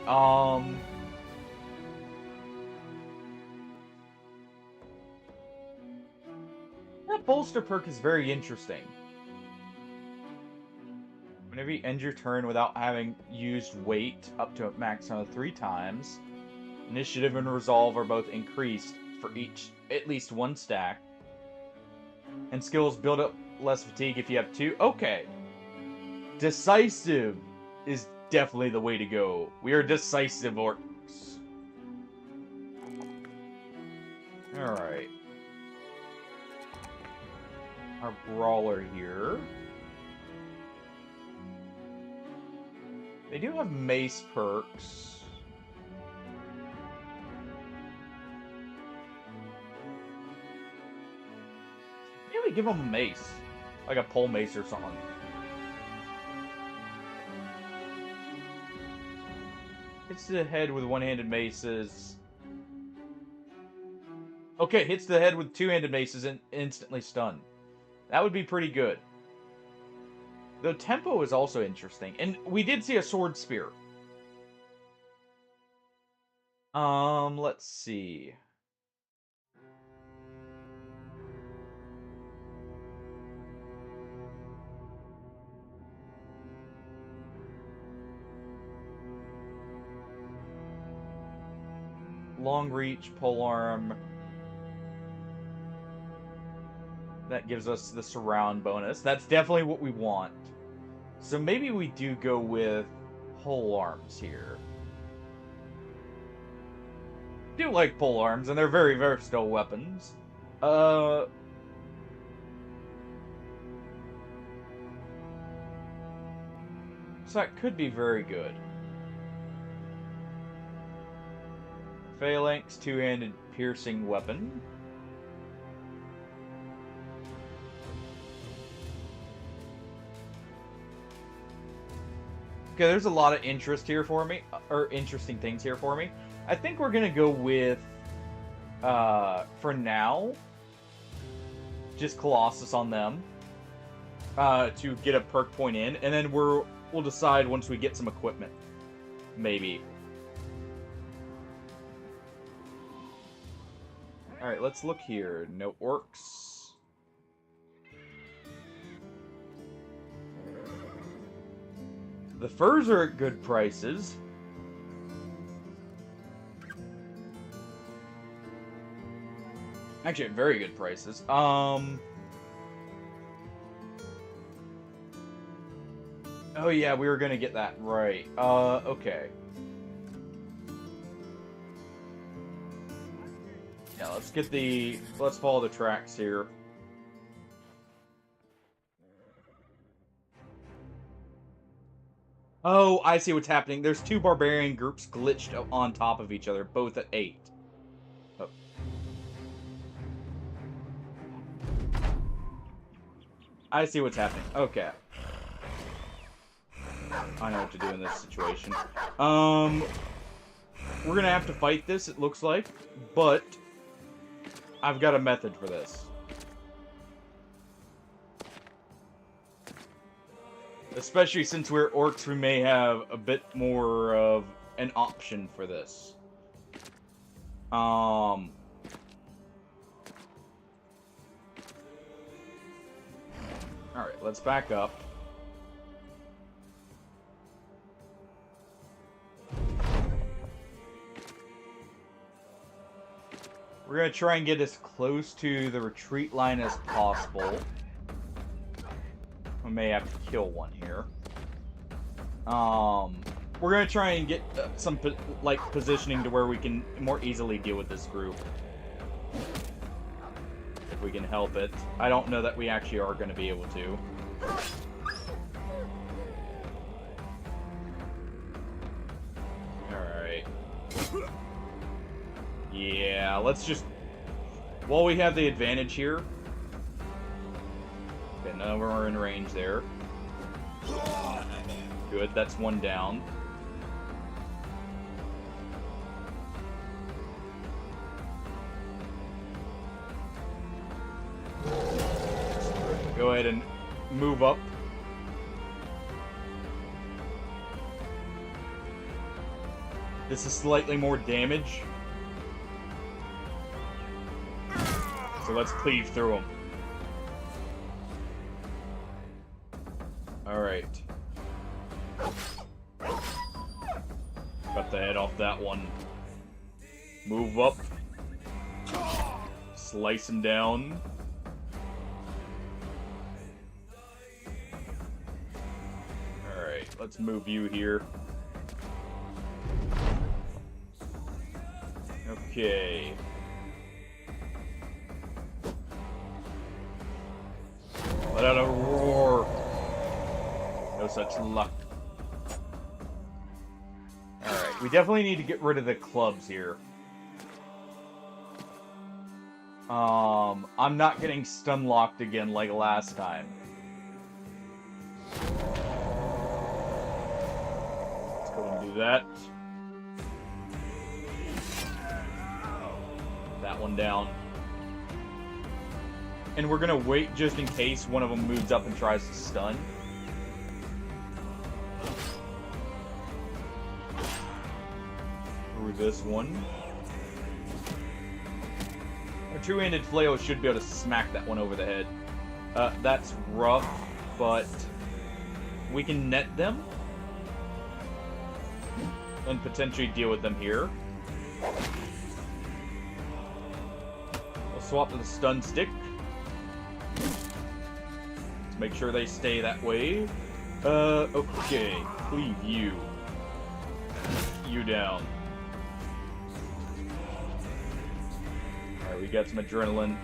That bolster perk is very interesting. Whenever you end your turn without having used weight up to a maximum of 3 times, initiative and resolve are both increased for each at least 1 stack. And skills build up less fatigue if you have 2. Okay. Decisive is definitely the way to go. We are decisive orcs. Alright. Our brawler here. They do have mace perks. Maybe give them a mace. Like a pole mace or something. Hits the head with one-handed maces. Okay, hits the head with two-handed maces and instantly stunned. That would be pretty good. Though tempo is also interesting. And we did see a sword spear. Let's see. Long reach, polearm. That gives us the surround bonus. That's definitely what we want. So maybe we do go with polearms here. I do like polearms, and they're very versatile weapons. So that could be very good. Phalanx, two-handed piercing weapon. Okay, there's a lot of interest here for me, or interesting things here for me. I think we're gonna go with, for now, just Colossus on them, to get a perk point in, and then we'll decide once we get some equipment, maybe. Alright, let's look here. No orcs. The furs are at good prices. Actually, at very good prices. Oh yeah, we were gonna get that right. Okay. Yeah, let's follow the tracks here. Oh, I see what's happening. There's two barbarian groups glitched on top of each other, both at 8. Oh. I see what's happening. Okay. I know what to do in this situation. We're gonna have to fight this, it looks like, but I've got a method for this. Especially since we're orcs, we may have a bit more of an option for this. Alright, let's back up. We're gonna try and get as close to the retreat line as possible. We may have to kill one here. We're gonna try and get some positioning to where we can more easily deal with this group, if we can help it. I don't know that we actually are gonna be able to. All right. Yeah, let's just... While we have the advantage here... Okay, now we're in range there. Good, that's one down. Go ahead and move up. This is slightly more damage. So let's cleave through them. Alright. Cut the head off that one. Move up. Slice him down. Alright, let's move you here. Okay. Let out a roar. No such luck. Alright, we definitely need to get rid of the clubs here. I'm not getting stun locked again like last time. Let's go and do that. That one down. And we're gonna wait just in case one of them moves up and tries to stun. Through this one. Our two-handed flail should be able to smack that one over the head. That's rough, but we can net them. And potentially deal with them here. We'll swap to the stun stick. Let's make sure they stay that way. Okay. Cleave you. You down. Alright, we got some adrenaline.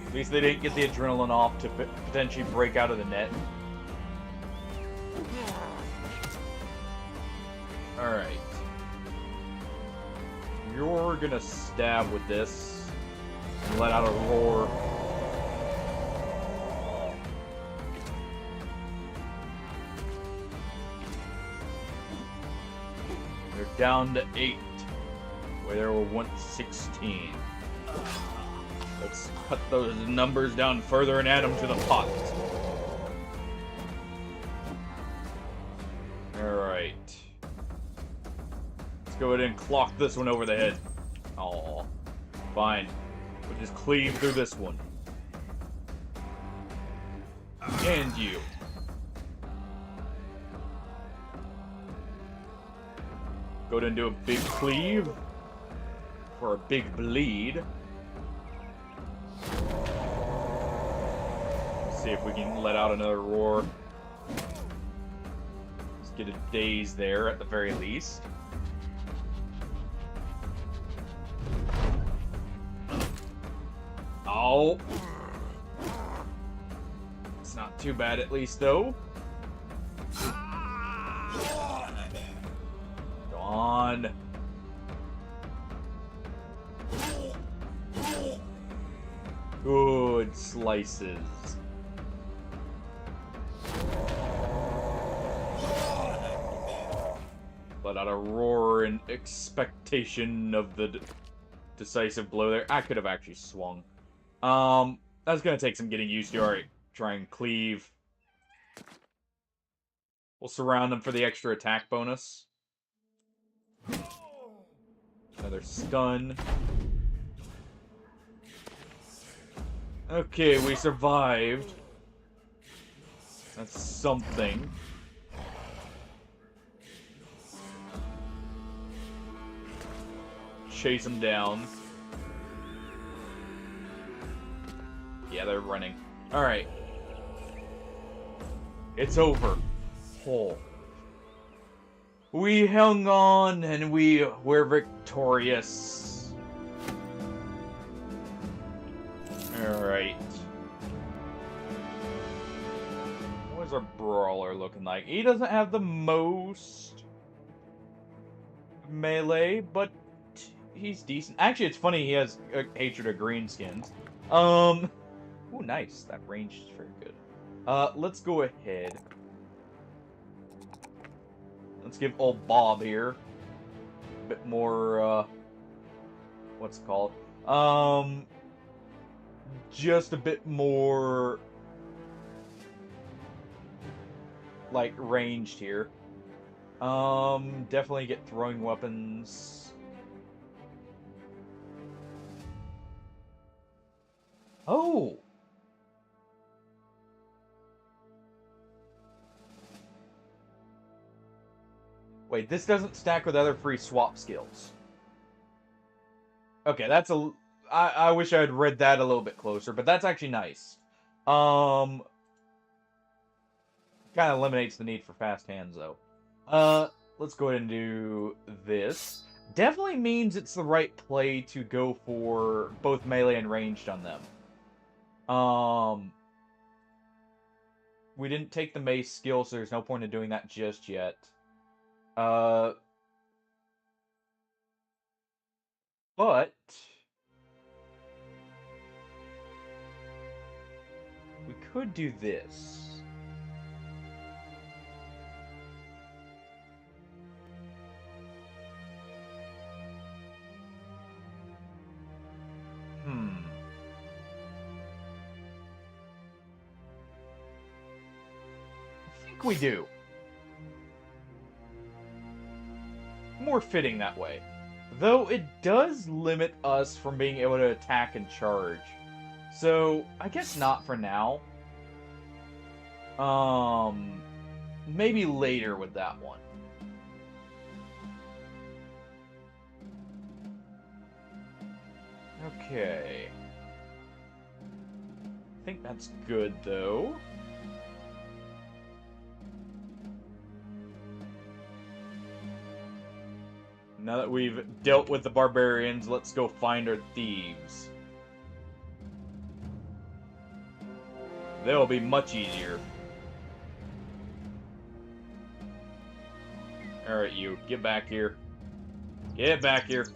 At least they didn't get the adrenaline off to potentially break out of the net. Alright. You're gonna stab with this and let out a roar. They're down to 8, where there were once 16. Let's cut those numbers down further and add them to the pot. Alright. Let's go ahead and clock this one over the head. Aw. Fine. We'll just cleave through this one. And you. Go ahead and do a big cleave. For a big bleed. See if we can let out another roar. Let's get a daze there at the very least. Oh. That's not too bad, at least, though. Go on. Good slices. Let out a roar in expectation of the decisive blow there. I could have actually swung. That's gonna take some getting used to. Alright, try and cleave. We'll surround them for the extra attack bonus. Another stun. Okay, we survived. That's something. Chase them down. Yeah, they're running. Alright. It's over. Oh. We hung on and we were victorious. Alright. What's our brawler looking like? He doesn't have the most melee, but he's decent. Actually, it's funny he has a hatred of greenskins. Ooh, nice. That range is very good. Let's go ahead. Let's give old Bob here a bit more, what's it called? Just a bit more, like, ranged here. Definitely get throwing weapons. Oh! Wait, this doesn't stack with other free swap skills. Okay, that's a... I wish I had read that a little bit closer, but that's actually nice. Kind of eliminates the need for fast hands, though. Let's go ahead and do this. Definitely means it's the right play to go for both melee and ranged on them. We didn't take the mace skill, so there's no point in doing that just yet. But we could do this. I think we do. More fitting that way. Though it does limit us from being able to attack and charge. So, I guess not for now. Maybe later with that one. Okay. I think that's good, though. Now that we've dealt with the barbarians, let's go find our thieves. They'll be much easier. Alright, you. Get back here. Get back here.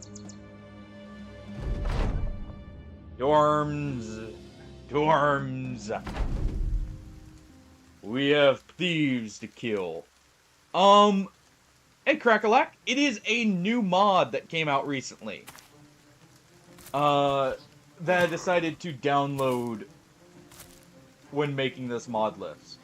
To arms. To arms. We have thieves to kill. Hey, Crackalack, it is a new mod that came out recently. That I decided to download when making this mod list.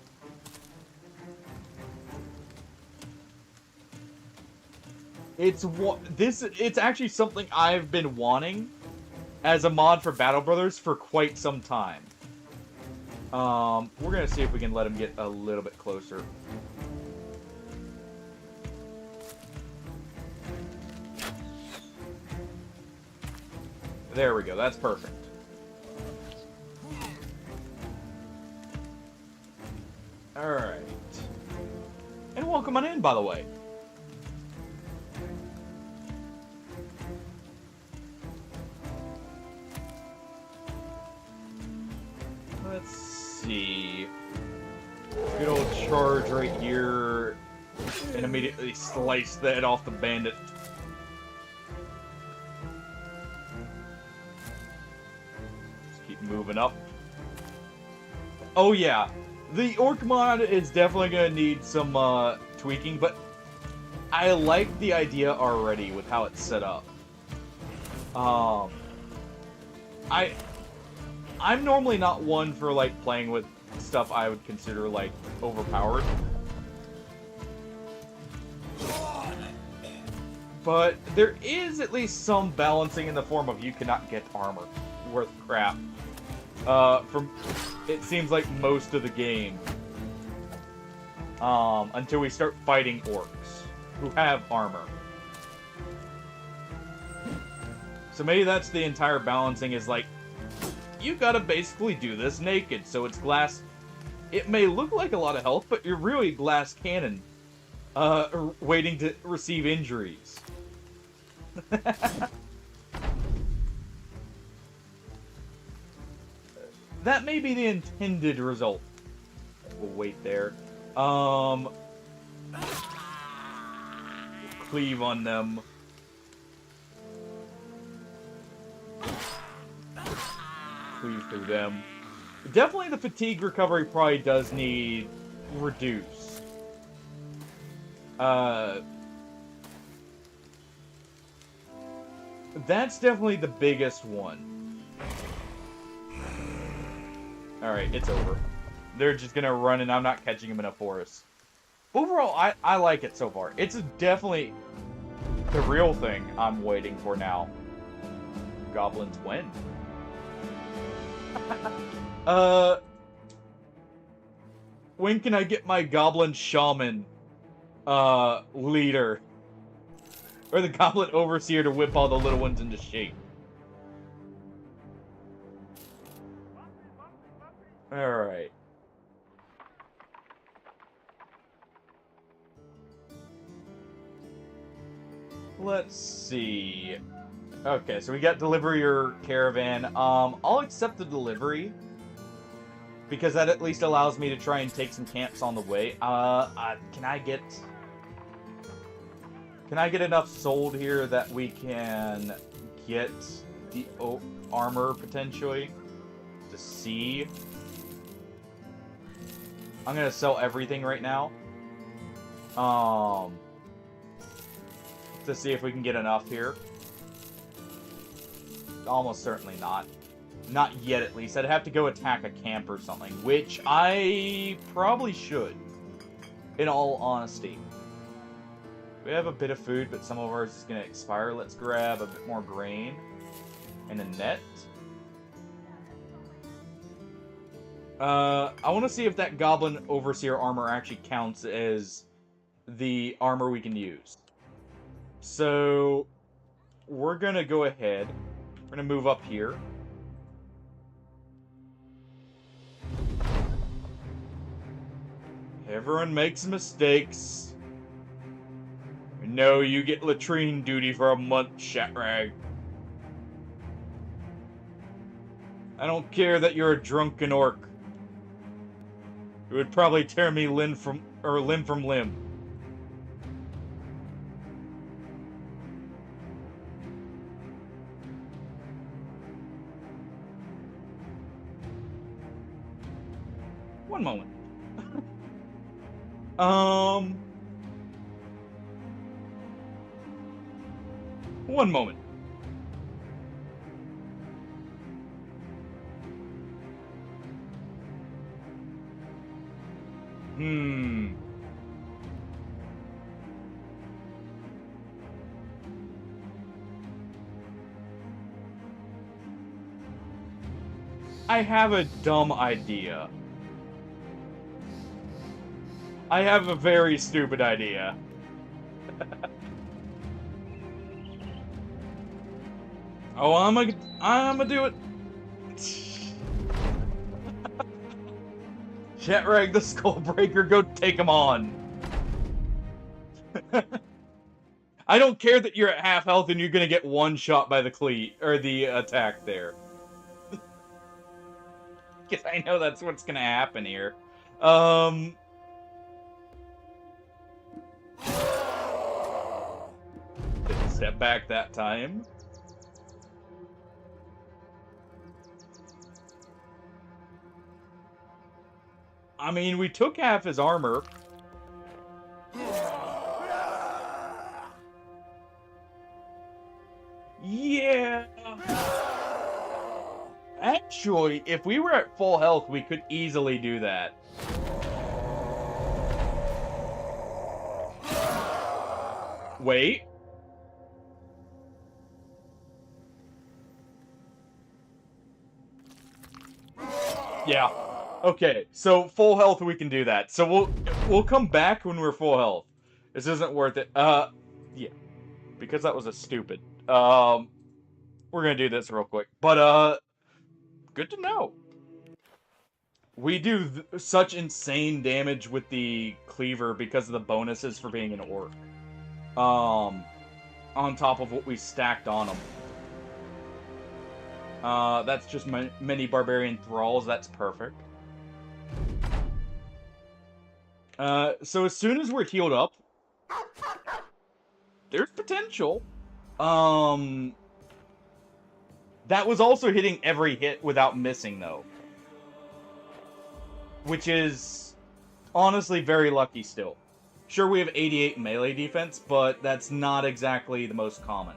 It's actually something I've been wanting as a mod for Battle Brothers for quite some time. We're gonna see if we can let him get a little bit closer. There we go, that's perfect. Alright. And welcome on in, by the way. Let's see. Good old charge right here. And immediately slice the head off the bandit. Just keep moving up. Oh yeah, the orc mod is definitely gonna need some tweaking, but I like the idea already with how it's set up. I'm normally not one for like playing with stuff I would consider like overpowered. But there is at least some balancing in the form of you cannot get armor worth crap. From it seems like most of the game. Until we start fighting orcs who have armor. So maybe that's the entire balancing is like, you gotta basically do this naked, so it's glass. It may look like a lot of health, but you're really glass cannon, waiting to receive injuries. That may be the intended result. We'll wait there. Cleave on them. Cleave through them. Definitely the fatigue recovery probably does need reduced. That's definitely the biggest one. Alright, it's over. They're just gonna run and I'm not catching them in a forest. Overall, I like it so far. It's definitely the real thing I'm waiting for now. Goblins win. When can I get my goblin shaman leader? Or the goblin overseer to whip all the little ones into shape? Alright. Let's see. Okay, so we got delivery or caravan. I'll accept the delivery. Because that at least allows me to try and take some camps on the way. Can I get enough sold here that we can get the armor potentially to see? I'm gonna sell everything right now. To see if we can get enough here. Almost certainly not. Not yet, at least. I'd have to go attack a camp or something, which I probably should, in all honesty. We have a bit of food, but some of ours is going to expire. Let's grab a bit more grain and a net. I want to see if that Goblin Overseer armor actually counts as the armor we can use. So, we're going to go ahead. We're going to move up here. Everyone makes mistakes. No, you get latrine duty for a month, Shatrag. I don't care that you're a drunken orc. It would probably tear me limb from limb. One moment. One moment. I have a dumb idea. I have a very stupid idea. Oh, I'm gonna do it. Shatrag the Skullbreaker, go take him on. I don't care that you're at half health and you're gonna get one shot by the cleat or the attack there. Because I know that's what's gonna happen here. Didn't step back that time. I mean, we took half his armor. Yeah. Actually, if we were at full health, we could easily do that. Wait. Yeah. Okay, so full health we can do that. So we'll come back when we're full health. This isn't worth it. Yeah. Because that was a stupid. We're gonna do this real quick. But good to know. We do such insane damage with the cleaver because of the bonuses for being an orc. On top of what we stacked on them. That's just many barbarian thralls. That's perfect. So as soon as we're healed up, there's potential. That was also hitting every hit without missing, though. Which is honestly very lucky still. Sure, we have 88 melee defense, but that's not exactly the most common.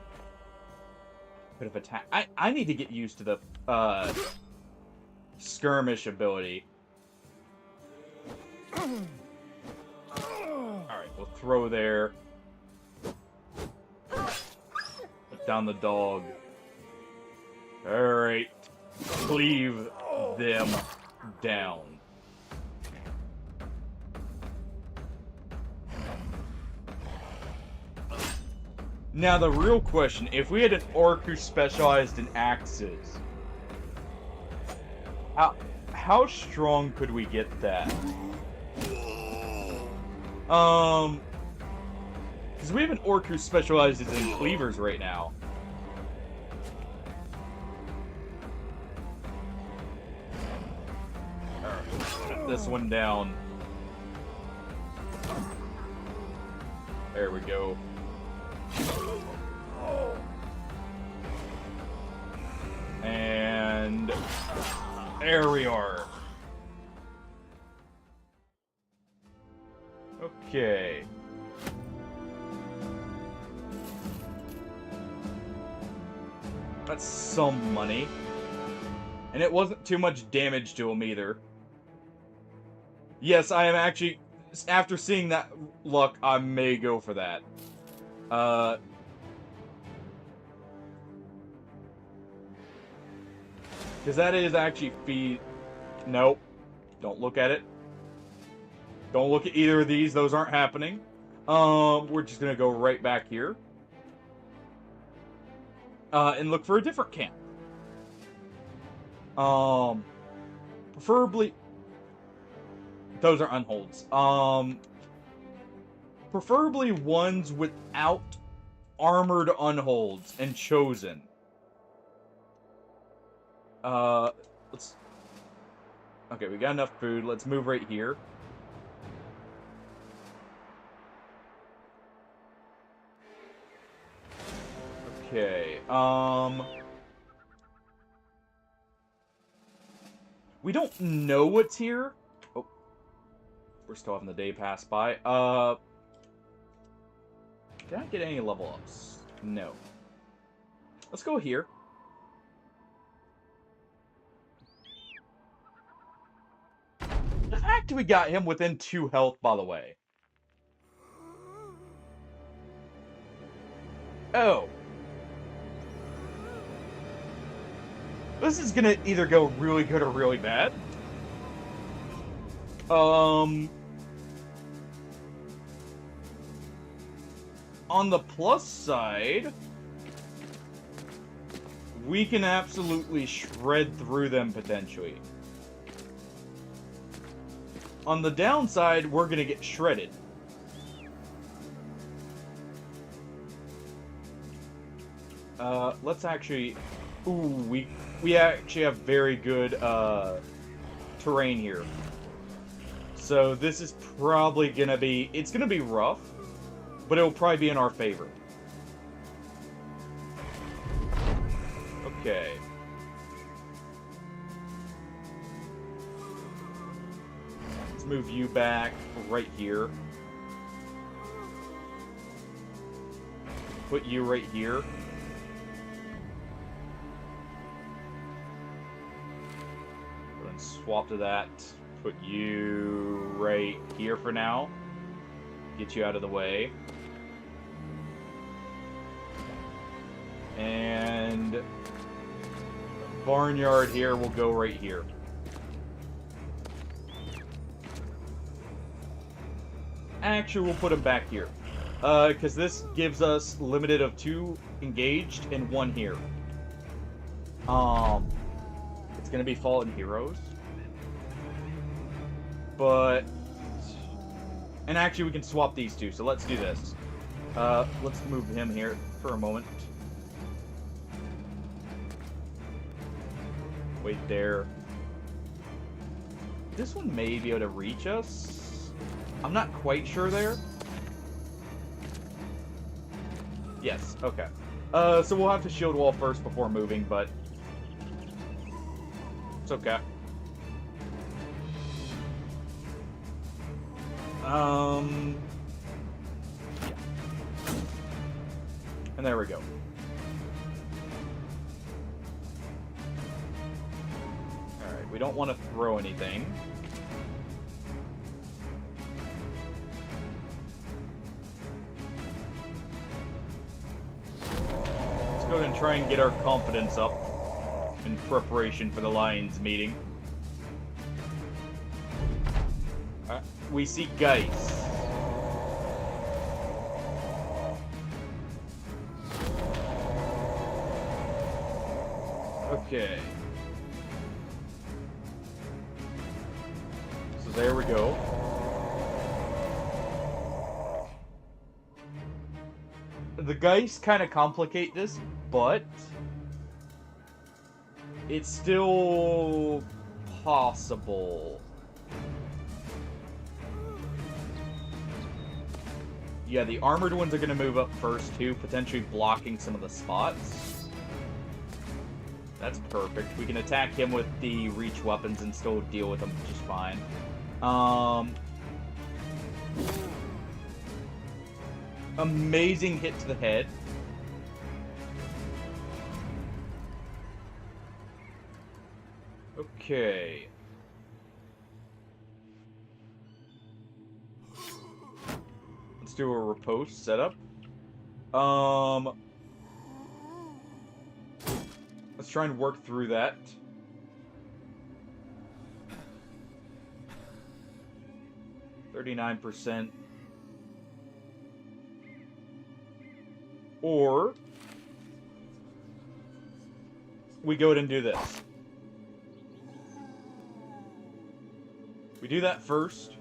Bit of attack. I need to get used to the skirmish ability. Alright, we'll throw there. Put down the dog. Alright. Cleave them down. Now the real question, if we had an orc who specialized in axes, how strong could we get that? Because we have an orc who specializes in cleavers right now. Alright, put this one down. There we go. And there we are. Okay. That's some money. And it wasn't too much damage to him either. Yes, I am actually, after seeing that luck, I may go for that. Because that is actually Nope. Don't look at it. Don't look at either of these. Those aren't happening. We're just gonna go right back here. And look for a different camp. Preferably... Those are unholds. Preferably ones without armored unholds and chosen. Let's... Okay, we got enough food. Let's move right here. Okay, we don't know what's here. Oh, we're still having the day pass by. Did I get any level ups? No. Let's go here. The fact we got him within 2 health, by the way. Oh. This is gonna either go really good or really bad. On the plus side, we can absolutely shred through them potentially. On the downside, we're gonna get shredded. Let's actually... Ooh, we actually have very good, terrain here. So this is probably gonna be... It's gonna be rough, but it'll probably be in our favor. Okay. Let's move you back right here. Put you right here. Go and swap to that. Put you right here for now. Get you out of the way. And barnyard here will go right here. Actually, we'll put him back here. Because this gives us limited of 2 engaged and 1 here. It's gonna be Fallen Heroes. But... And actually, we can swap these 2, so let's do this. Let's move him here for a moment. Wait there. This one may be able to reach us. I'm not quite sure there. Yes, okay. So we'll have to shield wall first before moving, but... It's okay. And there we go. Alright, we don't want to throw anything. Let's go ahead and try and get our confidence up in preparation for the Lions meeting. We see Geist. Okay. So there we go. The Geist kind of complicate this, but it's still possible. Yeah, the armored ones are going to move up first, too, potentially blocking some of the spots. That's perfect. We can attack him with the reach weapons and still deal with him just fine. Amazing hit to the head. Okay. Let's do a riposte setup. Let's try and work through that. %. Or we go ahead and do this. We do that first.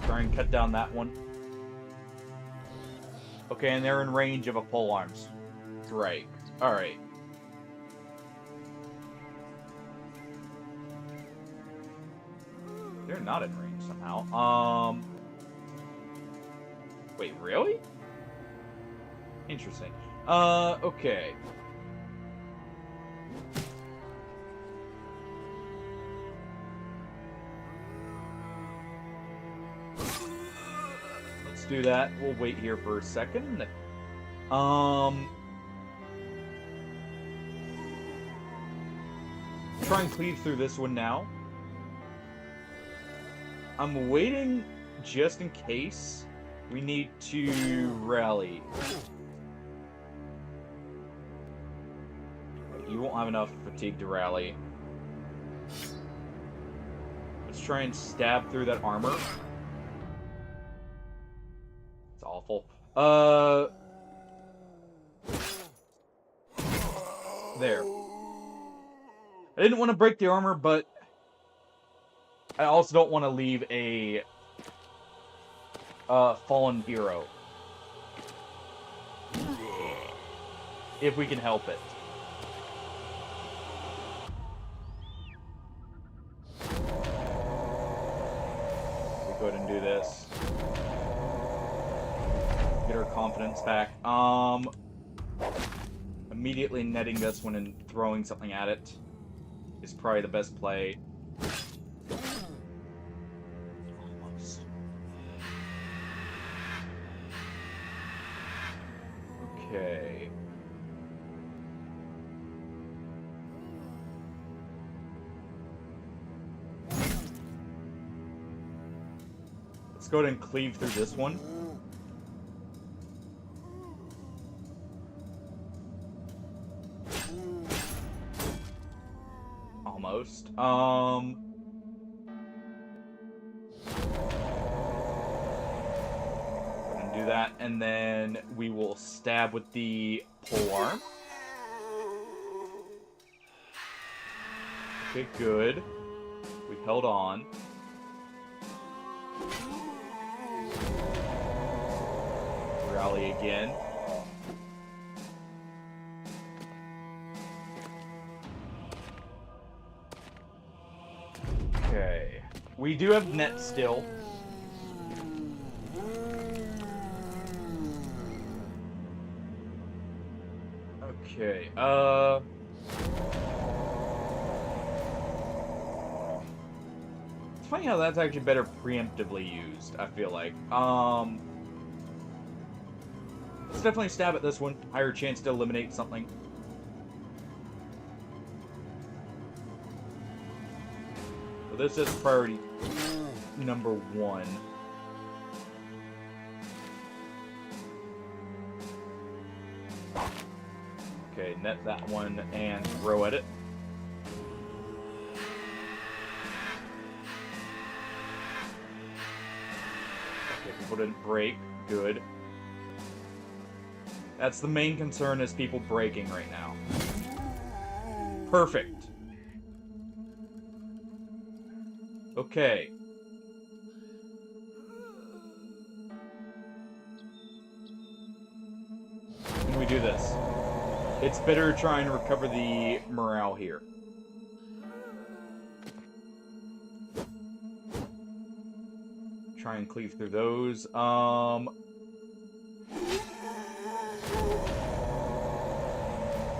Try and cut down that one. Okay, and they're in range of a pole arms. Right. Alright. They're not in range somehow. Wait, really? Interesting. Okay. Let's do that. We'll wait here for a second. Try and cleave through this one now. I'm waiting just in case we need to rally. You won't have enough fatigue to rally. Let's try and stab through that armor. It's awful. There. I didn't want to break the armor, but I also don't want to leave a fallen hero. If we can help it. go ahead and do this. Get our confidence back. Immediately netting this one and throwing something at it is probably the best play. Almost. Okay. Let's go ahead and cleave through this one. Almost. We're gonna do that, and then we will stab with the pole arm. Okay, good. We held on. Rally again. Okay. We do have net still. Okay, it's funny how that's actually better preemptively used, I feel like. Let's definitely stab at this one. Higher chance to eliminate something. So this is priority number 1. Okay, net that one and throw at it. Okay, people didn't break. Good. That's the main concern, is people breaking right now. Perfect. Okay. Can we do this? It's better trying to recover the morale here. Try and cleave through those.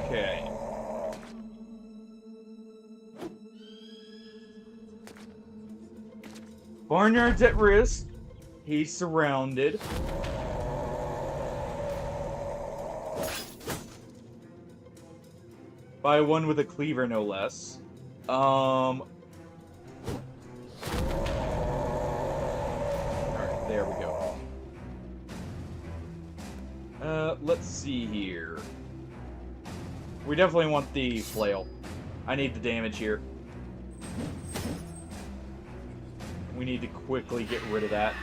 Okay. Barnyard's at risk. He's surrounded. By one with a cleaver, no less. Alright, there we go. Let's see here. We definitely want the flail. I need the damage here. We need to quickly get rid of that.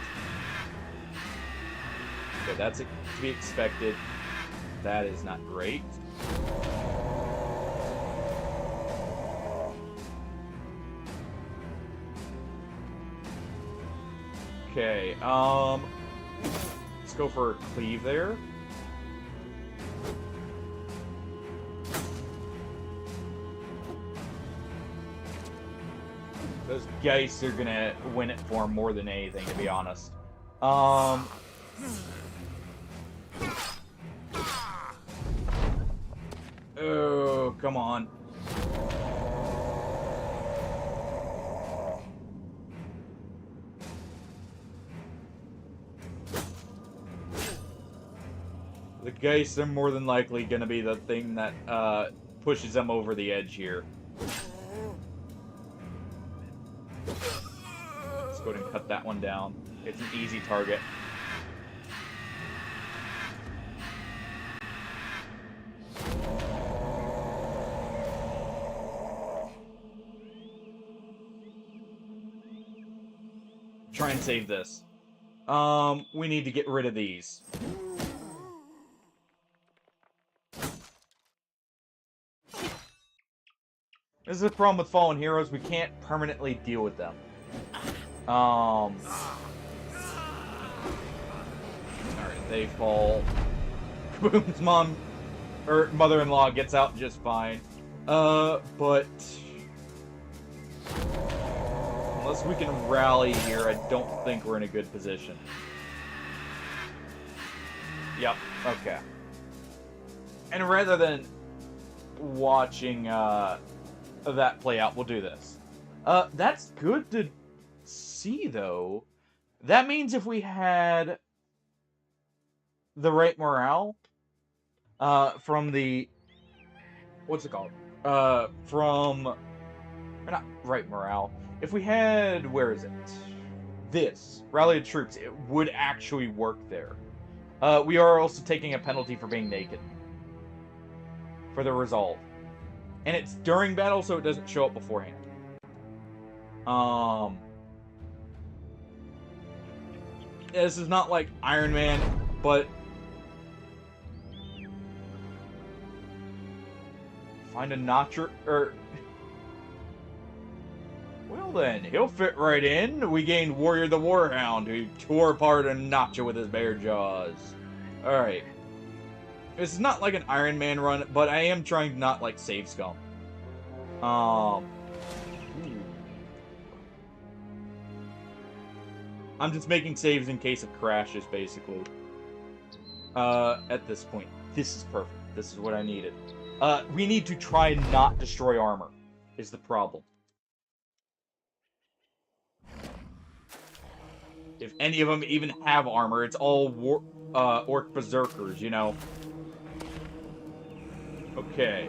Okay, that's to be expected. That is not great. Okay, let's go for a cleave there. Those Geists are gonna win it for him more than anything, to be honest. Oh, come on. The Geists are more than likely gonna be the thing that pushes them over the edge here. Let's go ahead and cut that one down. It's an easy target. Try and save this. We need to get rid of these. This is the problem with fallen heroes. We can't permanently deal with them. Alright, they fall. Kaboom's mom, or mother-in-law gets out just fine. But Unless we can rally here, I don't think we're in a good position. Yep, okay. And rather than watching that play out, we'll do this. That's good to see, though. That means if we had the right morale from the... What's it called? Or not right morale. If we had... Where is it? This. Rally the troops. It would actually work there. We are also taking a penalty for being naked. For the resolve. And it's during battle, so it doesn't show up beforehand. This is not like Iron Man, but... Find a notcher... Well then, he'll fit right in. We gained Warrior the Warhound, who tore apart a notcher with his bare jaws. Alright. This is not like an Iron Man run, but I am trying to not, like, save scum. I'm just making saves in case it crashes, basically. At this point. This is perfect. This is what I needed. We need to try and not destroy armor, is the problem. If any of them even have armor, it's all Orc Berserkers, you know? Okay.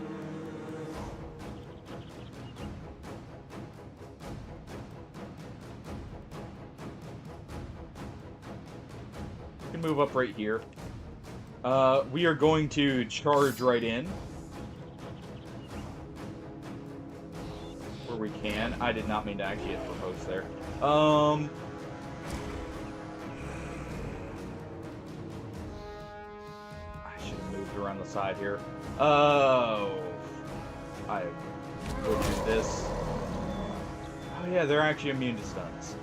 We can move up right here. We are going to charge right in. Where we can. I did not mean to actually hit for post there. Around the side here. Oh, I will do this. Oh yeah, they're actually immune to stuns.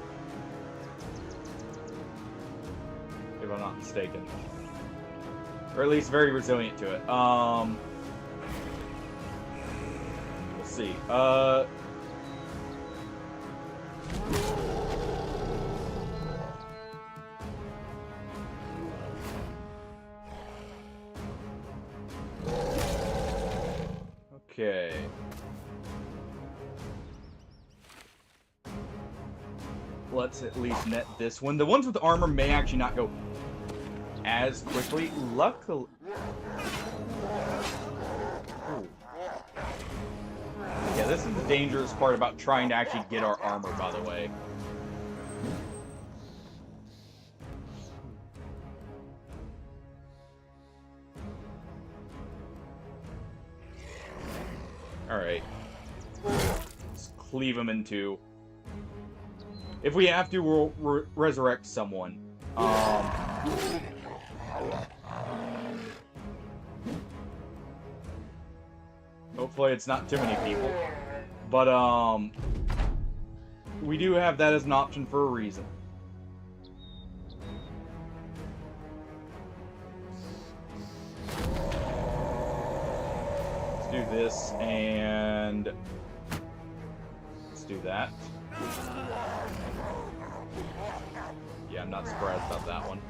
If I'm not mistaken. Or at least very resilient to it. We'll see. Okay. Let's at least net this one. The ones with armor may actually not go as quickly. Luckily... Ooh. Yeah, this is the dangerous part about trying to actually get our armor, by the way. Alright. Let's cleave him in two. If we have to, we'll resurrect someone. Hopefully it's not too many people. But, we do have that as an option for a reason. Do this, and let's do that. Yeah, I'm not surprised about that one.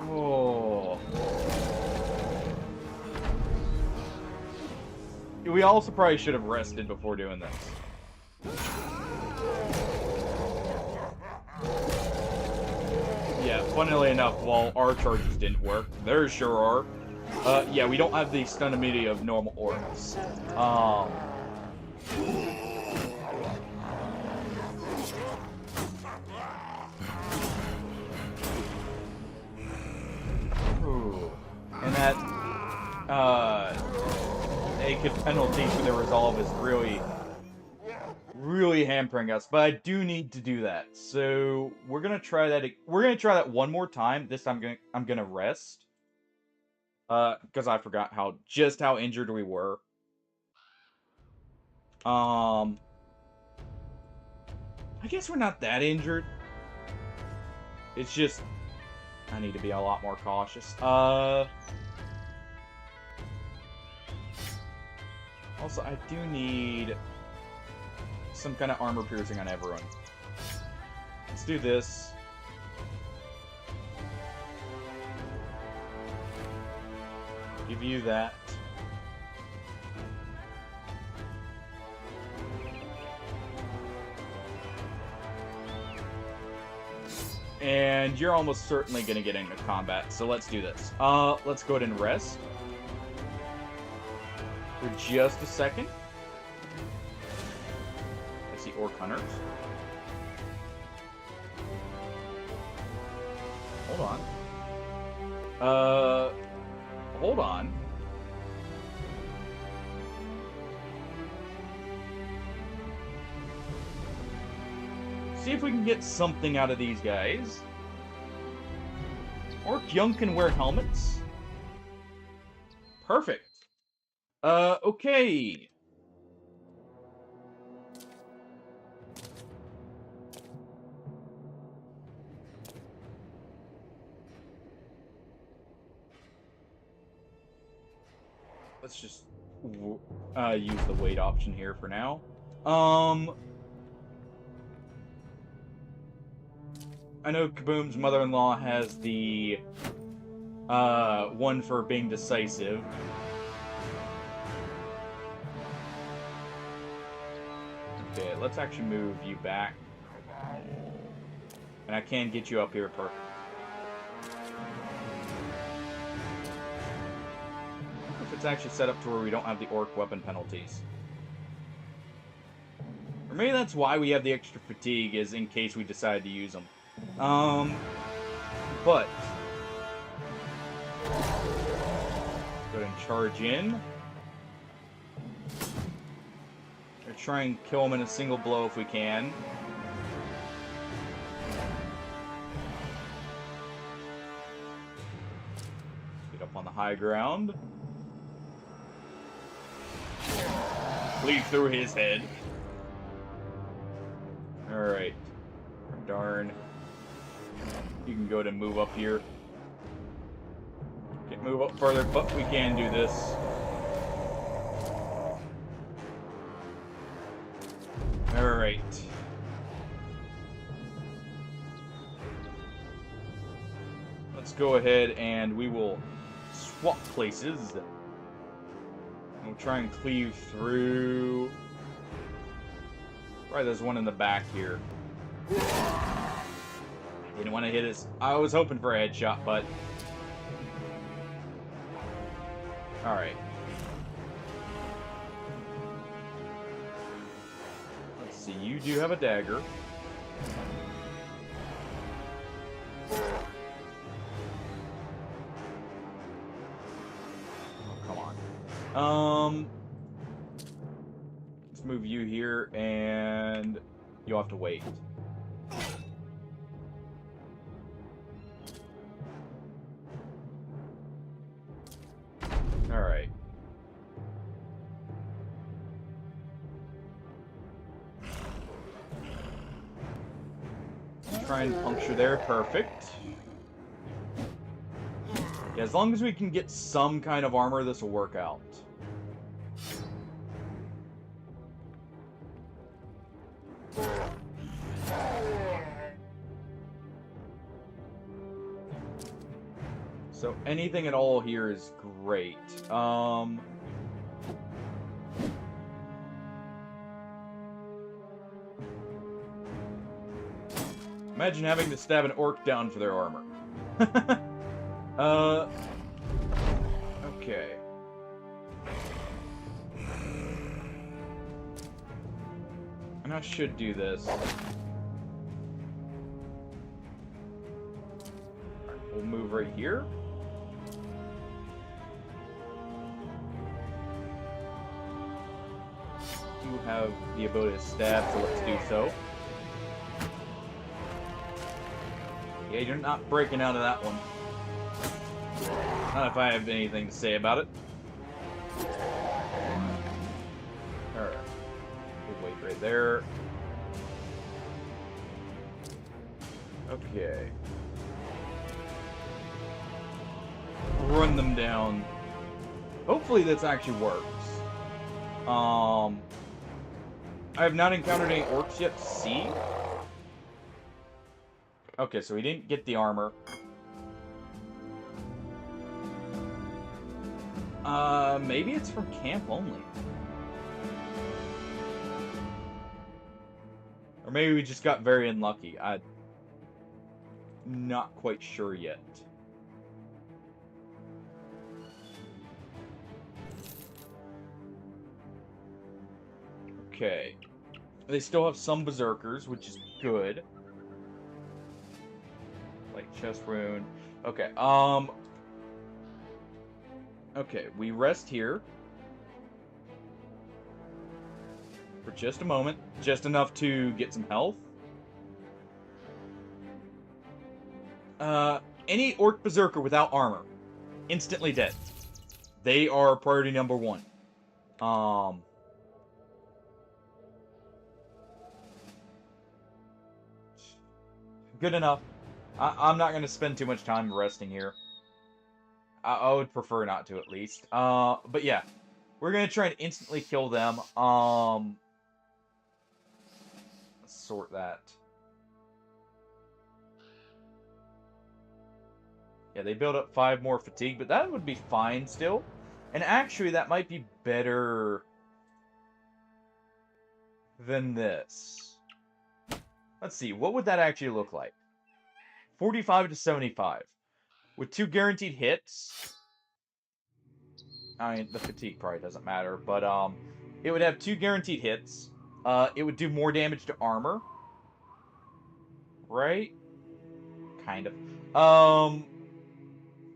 Oh. We also probably should have rested before doing this. Yeah, funnily enough, while our charges didn't work, theirs sure are. Yeah, we don't have the stun immunity of normal orcs. Ooh. And that, naked penalty for the resolve is really hampering us, but I do need to do that. So we're gonna try that. We're gonna try that one more time. This time I'm gonna rest, because I forgot just how injured we were. I guess we're not that injured. It's just I need to be a lot more cautious. Also, I do need some kind of armor piercing on everyone. Let's do this. Give you that. And you're almost certainly going to get into combat, so let's do this. Let's go ahead and rest. For just a second. I see orc hunters. Hold on. Hold on. See if we can get something out of these guys. Orc Young can wear helmets. Perfect. Okay. Let's just use the wait option here for now. I know Kaboom's mother-in-law has the one for being decisive. Okay, let's actually move you back. And I can get you up here perfect. If it's actually set up to where we don't have the orc weapon penalties. Or maybe that's why we have the extra fatigue, is in case we decide to use them. But go ahead and charge in. Or try and kill him in a single blow if we can. Get up on the high ground. Cleave through his head. Alright. Darn. You can go ahead and move up here. Can't move up further, but we can do this. Alright. Let's go ahead and we will swap places. We'll try and cleave through. Right, there's one in the back here. Didn't want to hit his... I was hoping for a headshot, but... Alright. Let's see, you do have a dagger. Oh, come on. Let's move you here, and you'll have to wait. Alright. Try and puncture there. Perfect. Yeah, as long as we can get some kind of armor, this will work out. So anything at all here is great. Imagine having to stab an orc down for their armor. Okay. And I should do this. Alright, we'll move right here. You have the ability to stab, so let's do so. Yeah, you're not breaking out of that one. Not if I have anything to say about it. Alright. We'll wait right there. Okay. run them down. Hopefully this actually works. I have not encountered any orcs yet to see. Okay, so he didn't get the armor. Maybe it's from camp only. Or maybe we just got very unlucky. I'm not quite sure yet. Okay. They still have some berserkers, which is good. Like chest rune. Okay, okay, we rest here. For just a moment. Just enough to get some health. Any orc berserker without armor. Instantly dead. They are priority number 1. Good enough. I'm not going to spend too much time resting here. I would prefer not to, at least. But yeah. We're going to try and instantly kill them. Let's sort that. Yeah, they build up 5 more fatigue, but that would be fine still. And actually, that might be better than this. Let's see, what would that actually look like? 45 to 75. With 2 guaranteed hits. I mean, the fatigue probably doesn't matter, but it would have 2 guaranteed hits. It would do more damage to armor. Right? Kind of.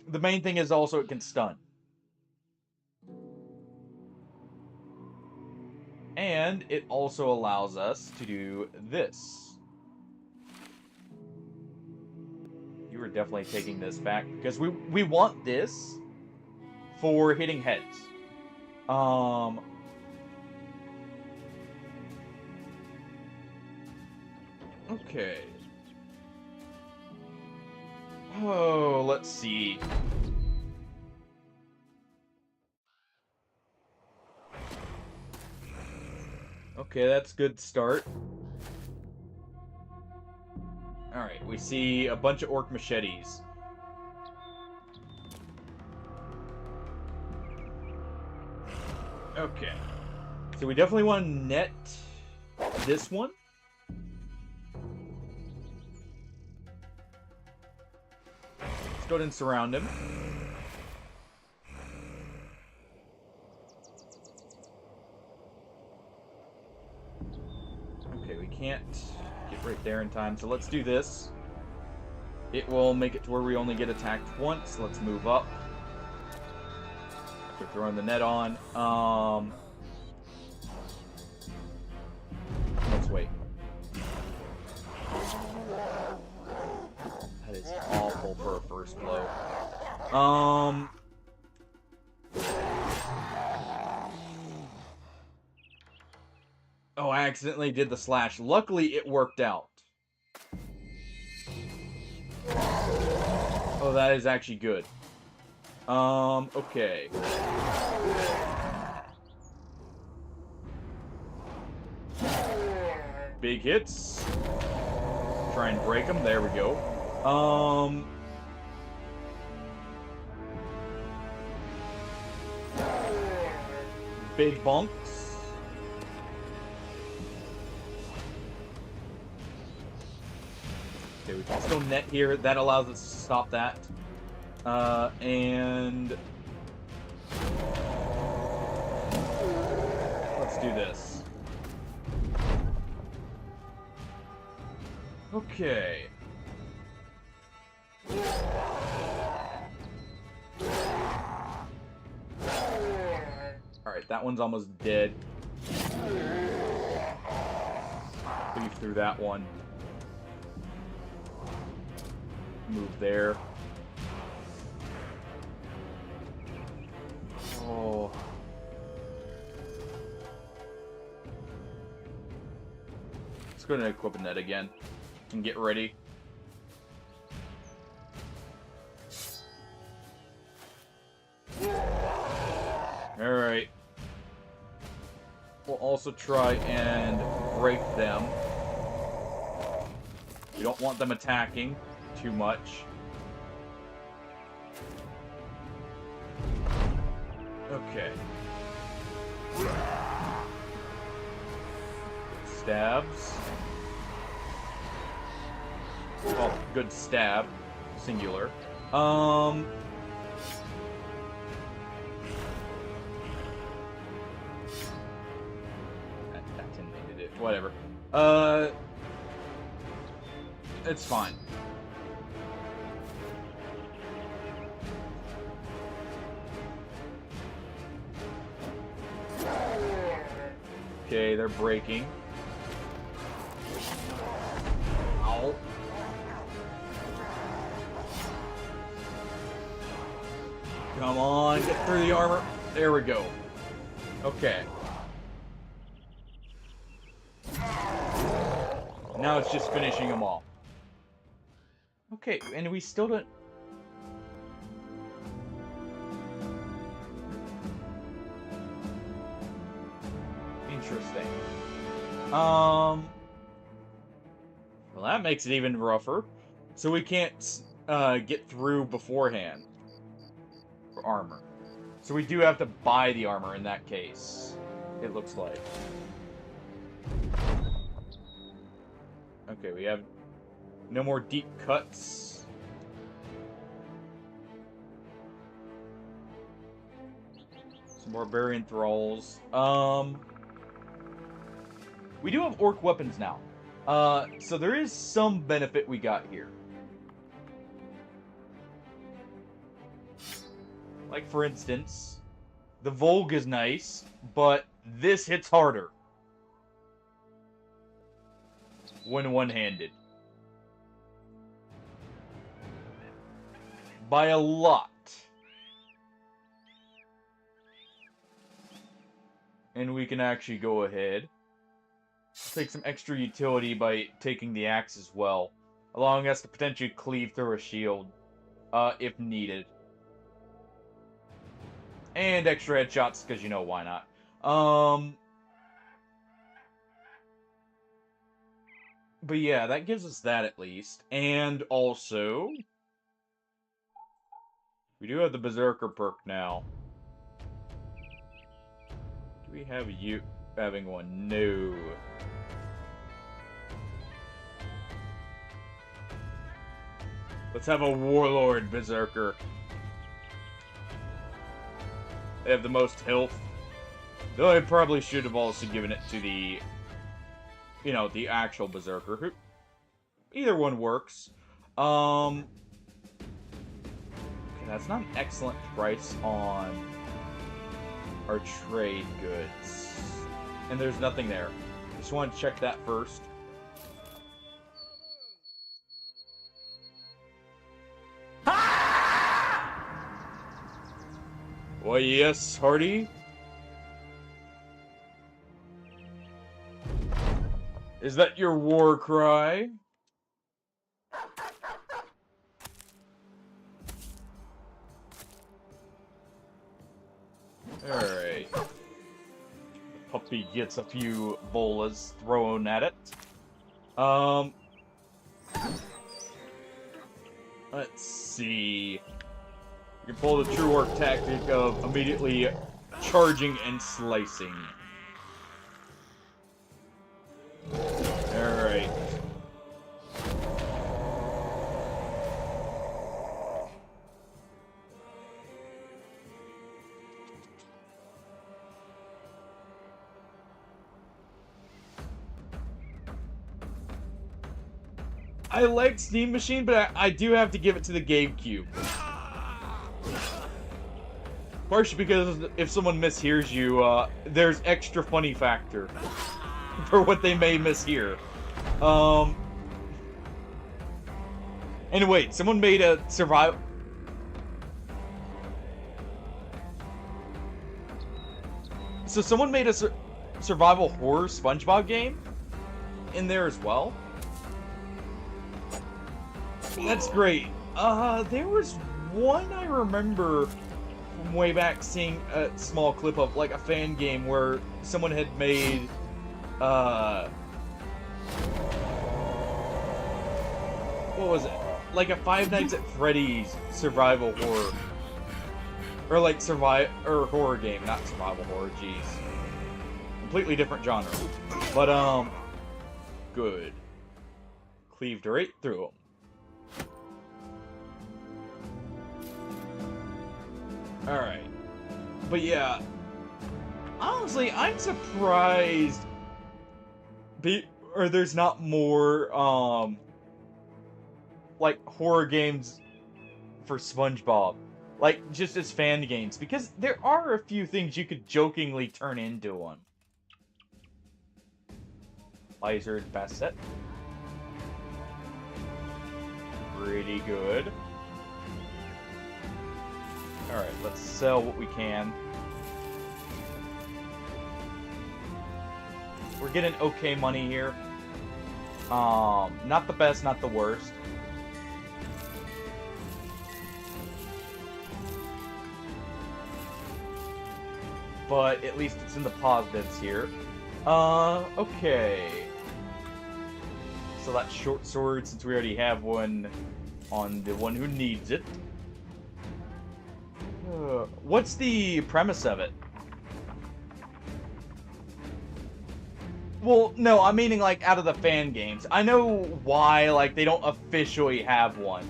The main thing is also it can stun. And it also allows us to do this. You are definitely taking this back because we want this for hitting heads. Okay. Oh, let's see. Okay, that's a good start. Alright, we see a bunch of orc machetes. Okay. So we definitely want to net this one. Let's go ahead and surround him. Okay, we can't get right there in time, so let's do this. It will make it to where we only get attacked once. Let's move up. We're throwing the net on. Let's wait. That is awful for a first blow. Oh, I accidentally did the slash. Luckily, it worked out. Oh, that is actually good. Okay. Big hits. Try and break them. There we go. Big bonks. Okay, we can still net here. That allows us to stop that. And let's do this. Okay. Alright, that one's almost dead. Leave through that one. Move there. Oh. Let's go ahead and equip a net again. And get ready. we'll also try and break them. We don't want them attacking too much. Okay. Stabs. Oh, good stab. Singular. That intimidated it. Whatever. It's fine. Okay, they're breaking. Ow. Come on, get through the armor. There we go. Okay. Now it's just finishing them off. Okay, and we still don't... Interesting. Well, that makes it even rougher. So we can't get through beforehand for armor. So we do have to buy the armor in that case, it looks like. Okay, we have no more deep cuts. Some barbarian thralls. We do have orc weapons now. So there is some benefit we got here. Like, for instance, the Volg is nice, but this hits harder when one-handed. By a lot. And we can actually go ahead. Take some extra utility by taking the axe as well, allowing us to potentially cleave through a shield, if needed. And extra headshots, because you know why not. But yeah, that gives us that at least. And also, we do have the Berserker perk now. Do we have you having one? No. Let's have a Warlord Berserker. They have the most health. Though I probably should have also given it to the, you know, the actual Berserker. Either one works. Okay, that's not an excellent price on our trade goods. And there's nothing there. Just want to check that first. Why, yes, Hardy. Is that your war cry? Alright. The puppy gets a few bolas thrown at it. Let's see. You can pull the true orc tactic of immediately charging and slicing. Alright. I like Steam Machine, but I do have to give it to the GameCube. Partially because if someone mishears you, there's extra funny factor for what they may mishear. And wait, someone made a survival... So someone made a survival horror SpongeBob game in there as well? That's great. There was one I remember from way back seeing a small clip of like a fan game where someone had made what was it? Like a Five Nights at Freddy's survival horror. Or like horror game, not survival horror, jeez. Completely different genre. But good. Cleaved right through them. Alright. But yeah, honestly, I'm surprised there's not more, like, horror games for SpongeBob. Like, just as fan games. Because there are a few things you could jokingly turn into one. Lizard Facet. Pretty good. Alright, let's sell what we can. We're getting okay money here. Not the best, not the worst. But at least it's in the positives here. Okay. So that short sword, since we already have one on the one who needs it. What's the premise of it? Well, no, I'm meaning, like, out of the fan games. I know why, like, they don't officially have one.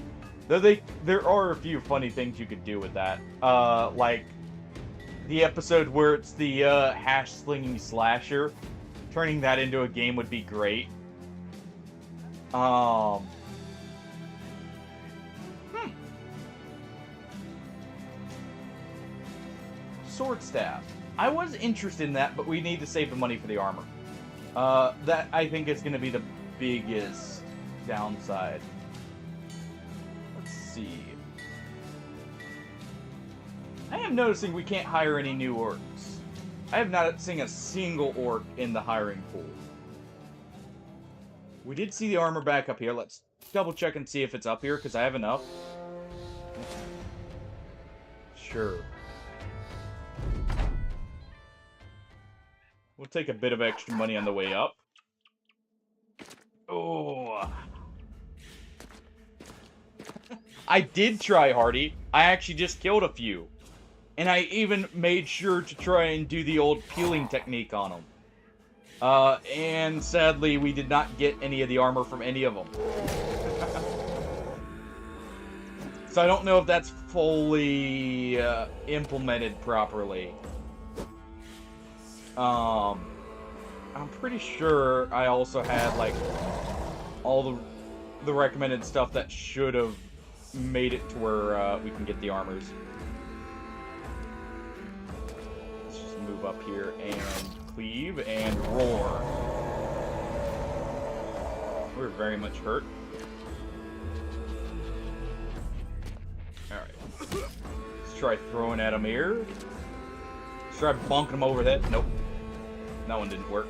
Though there are a few funny things you could do with that. Like, the episode where it's the, hash-slinging slasher. Turning that into a game would be great. Sword staff. I was interested in that, but we need to save the money for the armor. That, I think, is going to be the biggest downside. Let's see. I am noticing we can't hire any new orcs. I have not seen a single orc in the hiring pool. We did see the armor back up here. Let's double check and see if it's up here, because I have enough. Sure. We'll take a bit of extra money on the way up. Oh. I did try hardy. I actually just killed a few. And I even made sure to try and do the old peeling technique on them. And sadly, we did not get any of the armor from any of them. So I don't know if that's fully implemented properly. I'm pretty sure I also had, like, all the recommended stuff that should have made it to where we can get the armors. Let's just move up here and cleave and roar. We're very much hurt. Alright. Let's try throwing at him here. Let's try bonking him over that. Nope. That one didn't work.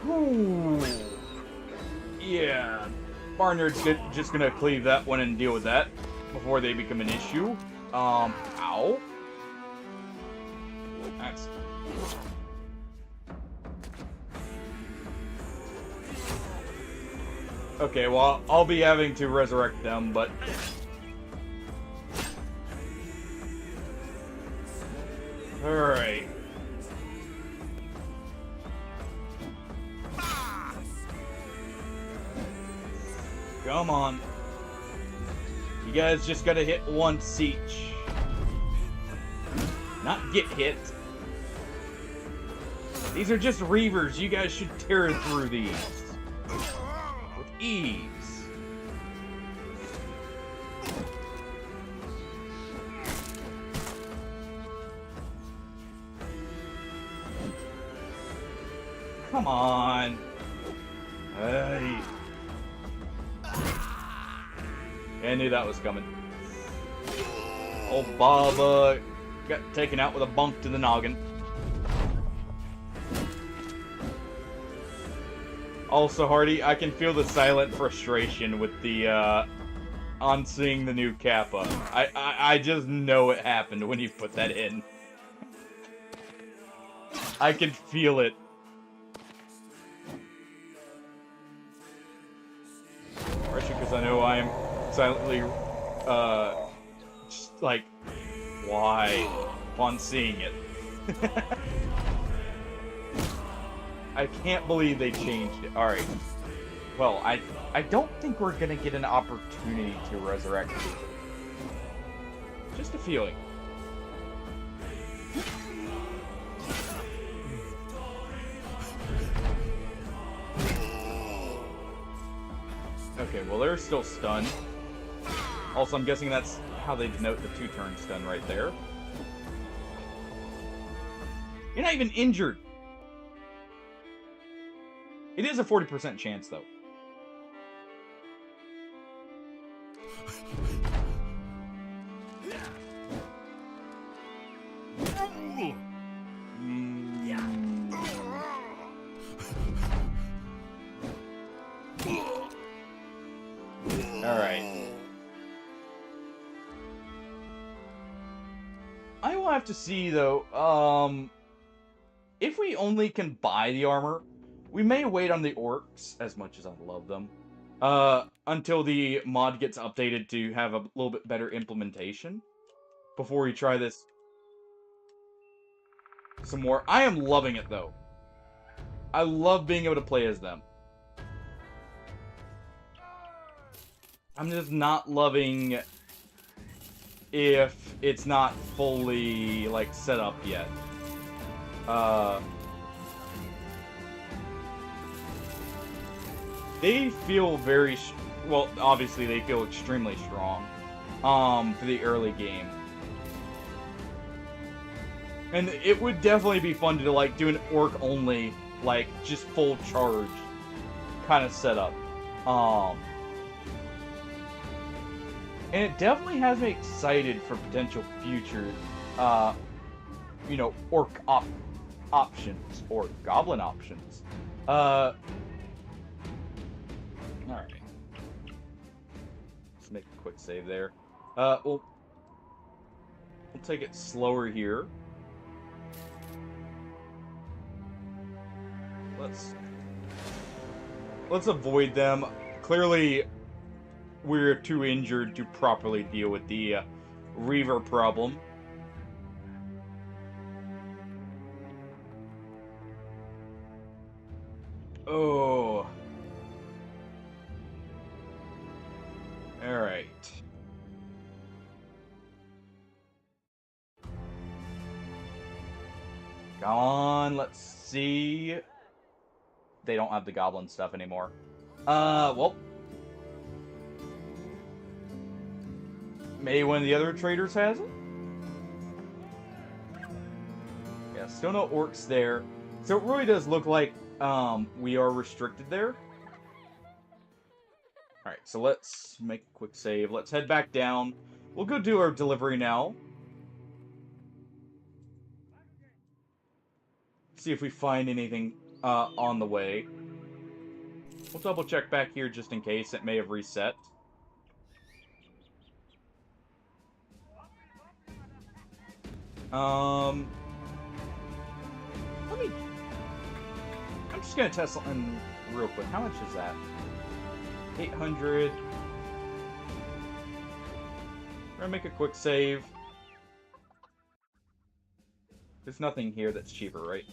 Ooh. Yeah. Barnyard's just gonna cleave that one and deal with that before they become an issue. Ow. That's... Okay, well, I'll be having to resurrect them, but... Alright. Come on. You guys just gotta hit once each. Not get hit. These are just reavers. You guys should tear through these. With ease. Come on. Hey. I knew that was coming. Old Bob got taken out with a bunk to the noggin. Also, Hardy, I can feel the silent frustration with the on seeing the new Kappa. I just know it happened when you put that in. I can feel it. Especially because I know I'm silently, just like, why? Upon seeing it. I can't believe they changed it. Alright. Well, I don't think we're gonna get an opportunity to resurrect Caesar. Just a feeling. Okay, well, they're still stunned. Also, I'm guessing that's how they denote the 2-turn stun right there. You're not even injured. It is a 40% chance, though. Alright. I will have to see, though, if we only can buy the armor, we may wait on the orcs, as much as I love them, until the mod gets updated to have a little bit better implementation before we try this some more. I am loving it, though. I love being able to play as them. I'm just not loving if it's not fully, like, set up yet. They feel very, well, obviously they feel extremely strong, for the early game. And it would definitely be fun to, like, do an orc only, like, just full charge kind of setup. And it definitely has me excited for potential future, you know, orc options, or goblin options. Alright. Let's make a quick save there. We'll take it slower here. Let's avoid them. Clearly, we're too injured to properly deal with the Reaver problem. Oh. Alright. Come on, let's see. They don't have the goblin stuff anymore. Well. Maybe one of the other traders has it? Yeah, still no orcs there. So it really does look like we are restricted there. Alright, so let's make a quick save. Let's head back down. We'll go do our delivery now. See if we find anything on the way. We'll double check back here just in case. It may have reset. I'm just gonna test something real quick. How much is that? 800. We're gonna make a quick save. There's nothing here that's cheaper, right?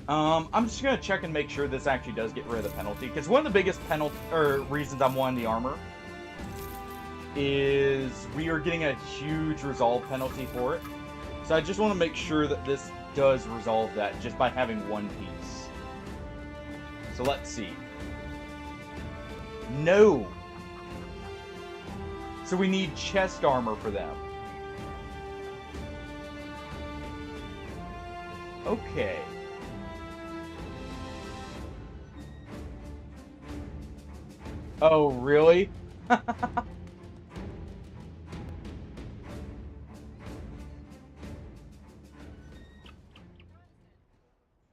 I'm just gonna check and make sure this actually does get rid of the penalty, because one of the biggest reasons I'm wanting the armor is we are getting a huge resolve penalty for it. So I just want to make sure that this does resolve that just by having one piece. So let's see. No! So we need chest armor for them. Okay. Oh, really?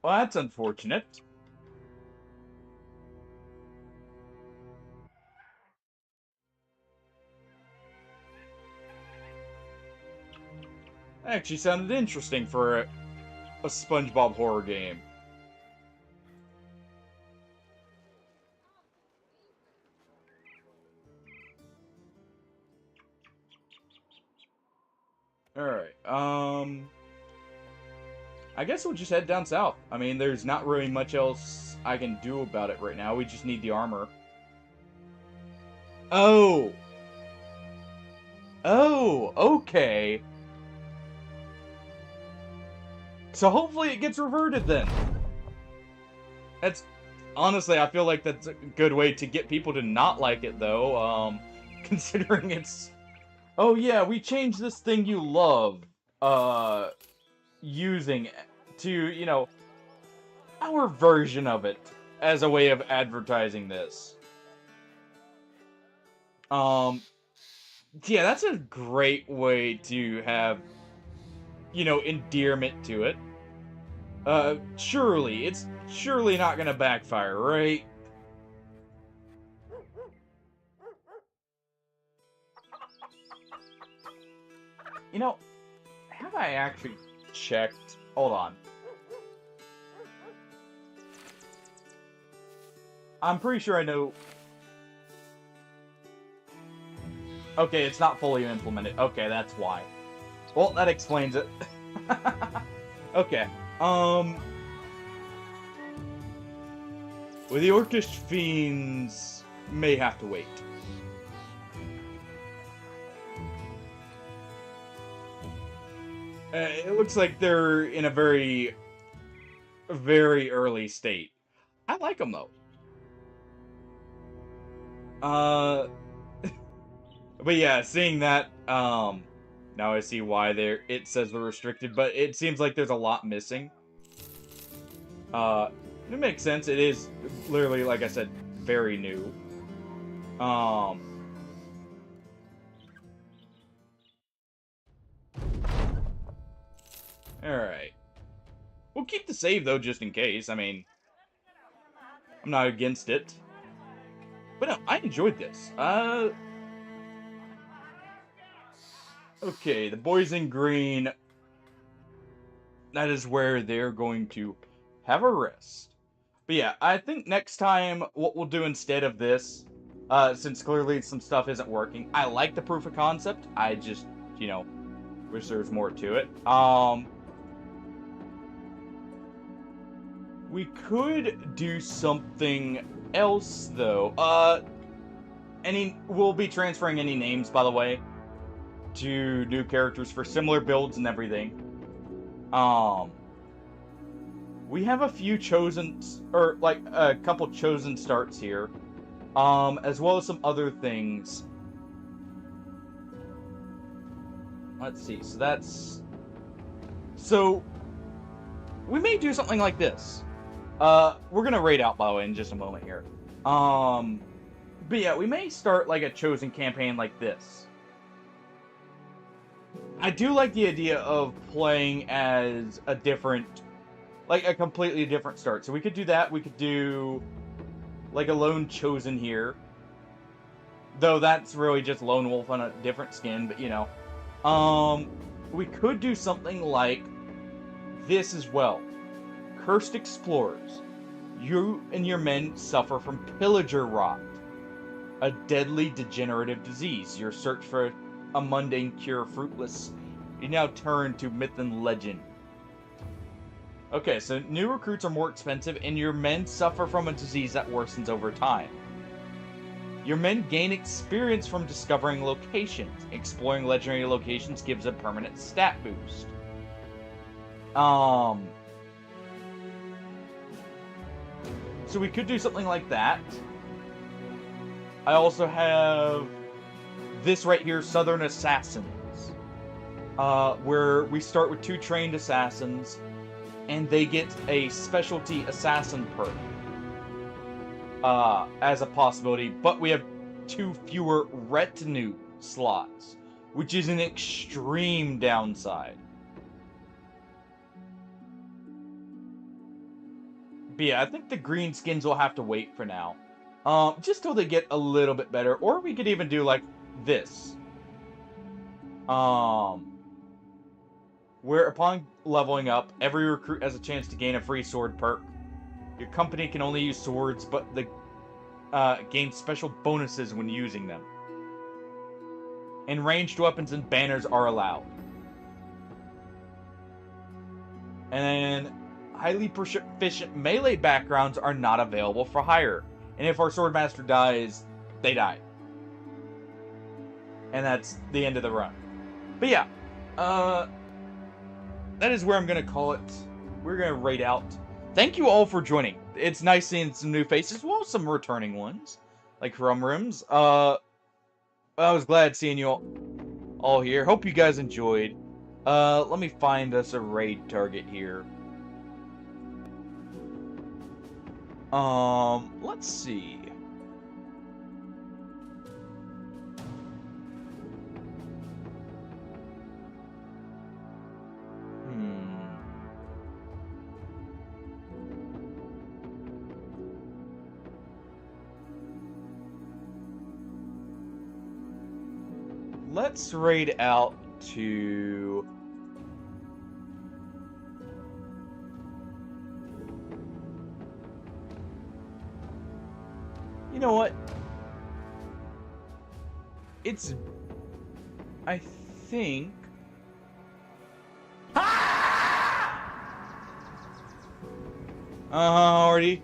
Well, that's unfortunate. Actually sounded interesting for a SpongeBob horror game. Alright, I guess we'll just head down south. I mean, there's not really much else I can do about it right now. We just need the armor. Oh! Oh, okay. So hopefully it gets reverted then. That's... Honestly, I feel like that's a good way to get people to not like it, though. Considering it's... Oh yeah, we changed this thing you love, using to, you know, our version of it as a way of advertising this. Yeah, that's a great way to have, you know, endearment to it. Surely, it's surely not gonna backfire, right? You know, have I actually checked? Hold on. I'm pretty sure I know... Okay, it's not fully implemented. Okay, that's why. Well, that explains it. Okay, well, the Orcish Fiends may have to wait. It looks like they're in a very, very early state. I like them, though. But yeah, seeing that, now I see why it says they're restricted, but it seems like there's a lot missing. It makes sense. It is literally, like I said, very new. Alright. We'll keep the save, though, just in case. I mean, I'm not against it. But no, I enjoyed this. Okay, the boys in green. That is where they're going to have a rest. But yeah, I think next time what we'll do instead of this, since clearly some stuff isn't working, I like the proof of concept. I just, you know, wish there was more to it. We could do something else, though. We'll be transferring any names, by the way, to new characters for similar builds and everything. We have a few chosen, or like a couple chosen starts here, as well as some other things. Let's see, so we may do something like this. We're gonna raid out, by the way, in just a moment here. But yeah, we may start like a chosen campaign like this. I do like the idea of playing as a different, like a completely different start. So we could do that. We could do like a lone chosen here. Though that's really just lone wolf on a different skin, but you know. We could do something like this as well. Cursed Explorers. You and your men suffer from pillager rot, a deadly degenerative disease. Your search for a mundane cure fruitless. You now turn to myth and legend. Okay, so new recruits are more expensive, and your men suffer from a disease that worsens over time. Your men gain experience from discovering locations. Exploring legendary locations gives a permanent stat boost. So we could do something like that. I also have this right here, Southern Assassins, where we start with 2 trained assassins, and they get a specialty assassin perk as a possibility, but we have 2 fewer retinue slots, which is an extreme downside. But yeah, I think the green skins will have to wait for now. Just till they get a little bit better. Or we could even do like this. where upon leveling up, every recruit has a chance to gain a free sword perk. Your company can only use swords, but they gain special bonuses when using them. And ranged weapons and banners are allowed. And then, highly proficient melee backgrounds are not available for hire. And if our swordmaster dies, they die. And that's the end of the run. But yeah, that is where I'm going to call it. We're going to raid out. Thank you all for joining. It's nice seeing some new faces, well, some returning ones, like Rum Rims. I was glad seeing you all here. Hope you guys enjoyed. Let me find us a raid target here. Let's see. Let's raid out to... You know what? It's... I think... Already.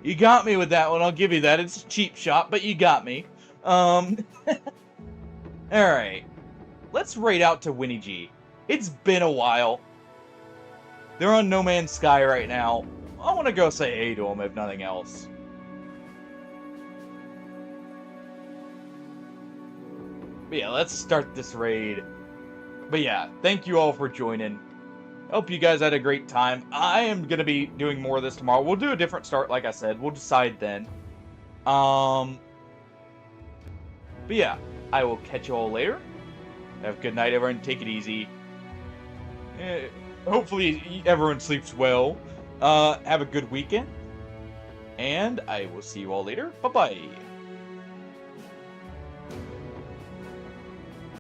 You got me with that one, I'll give you that. It's a cheap shot, but you got me. Alright. Let's raid out to Winnie G. It's been a while. They're on No Man's Sky right now. I want to go say hey to them, if nothing else. But yeah, let's start this raid. But yeah, thank you all for joining. Hope you guys had a great time. I am going to be doing more of this tomorrow. We'll do a different start, like I said. We'll decide then. But yeah, I will catch you all later. Have a good night, everyone. Take it easy. Hopefully everyone sleeps well. Have a good weekend. And I will see you all later. Bye-bye.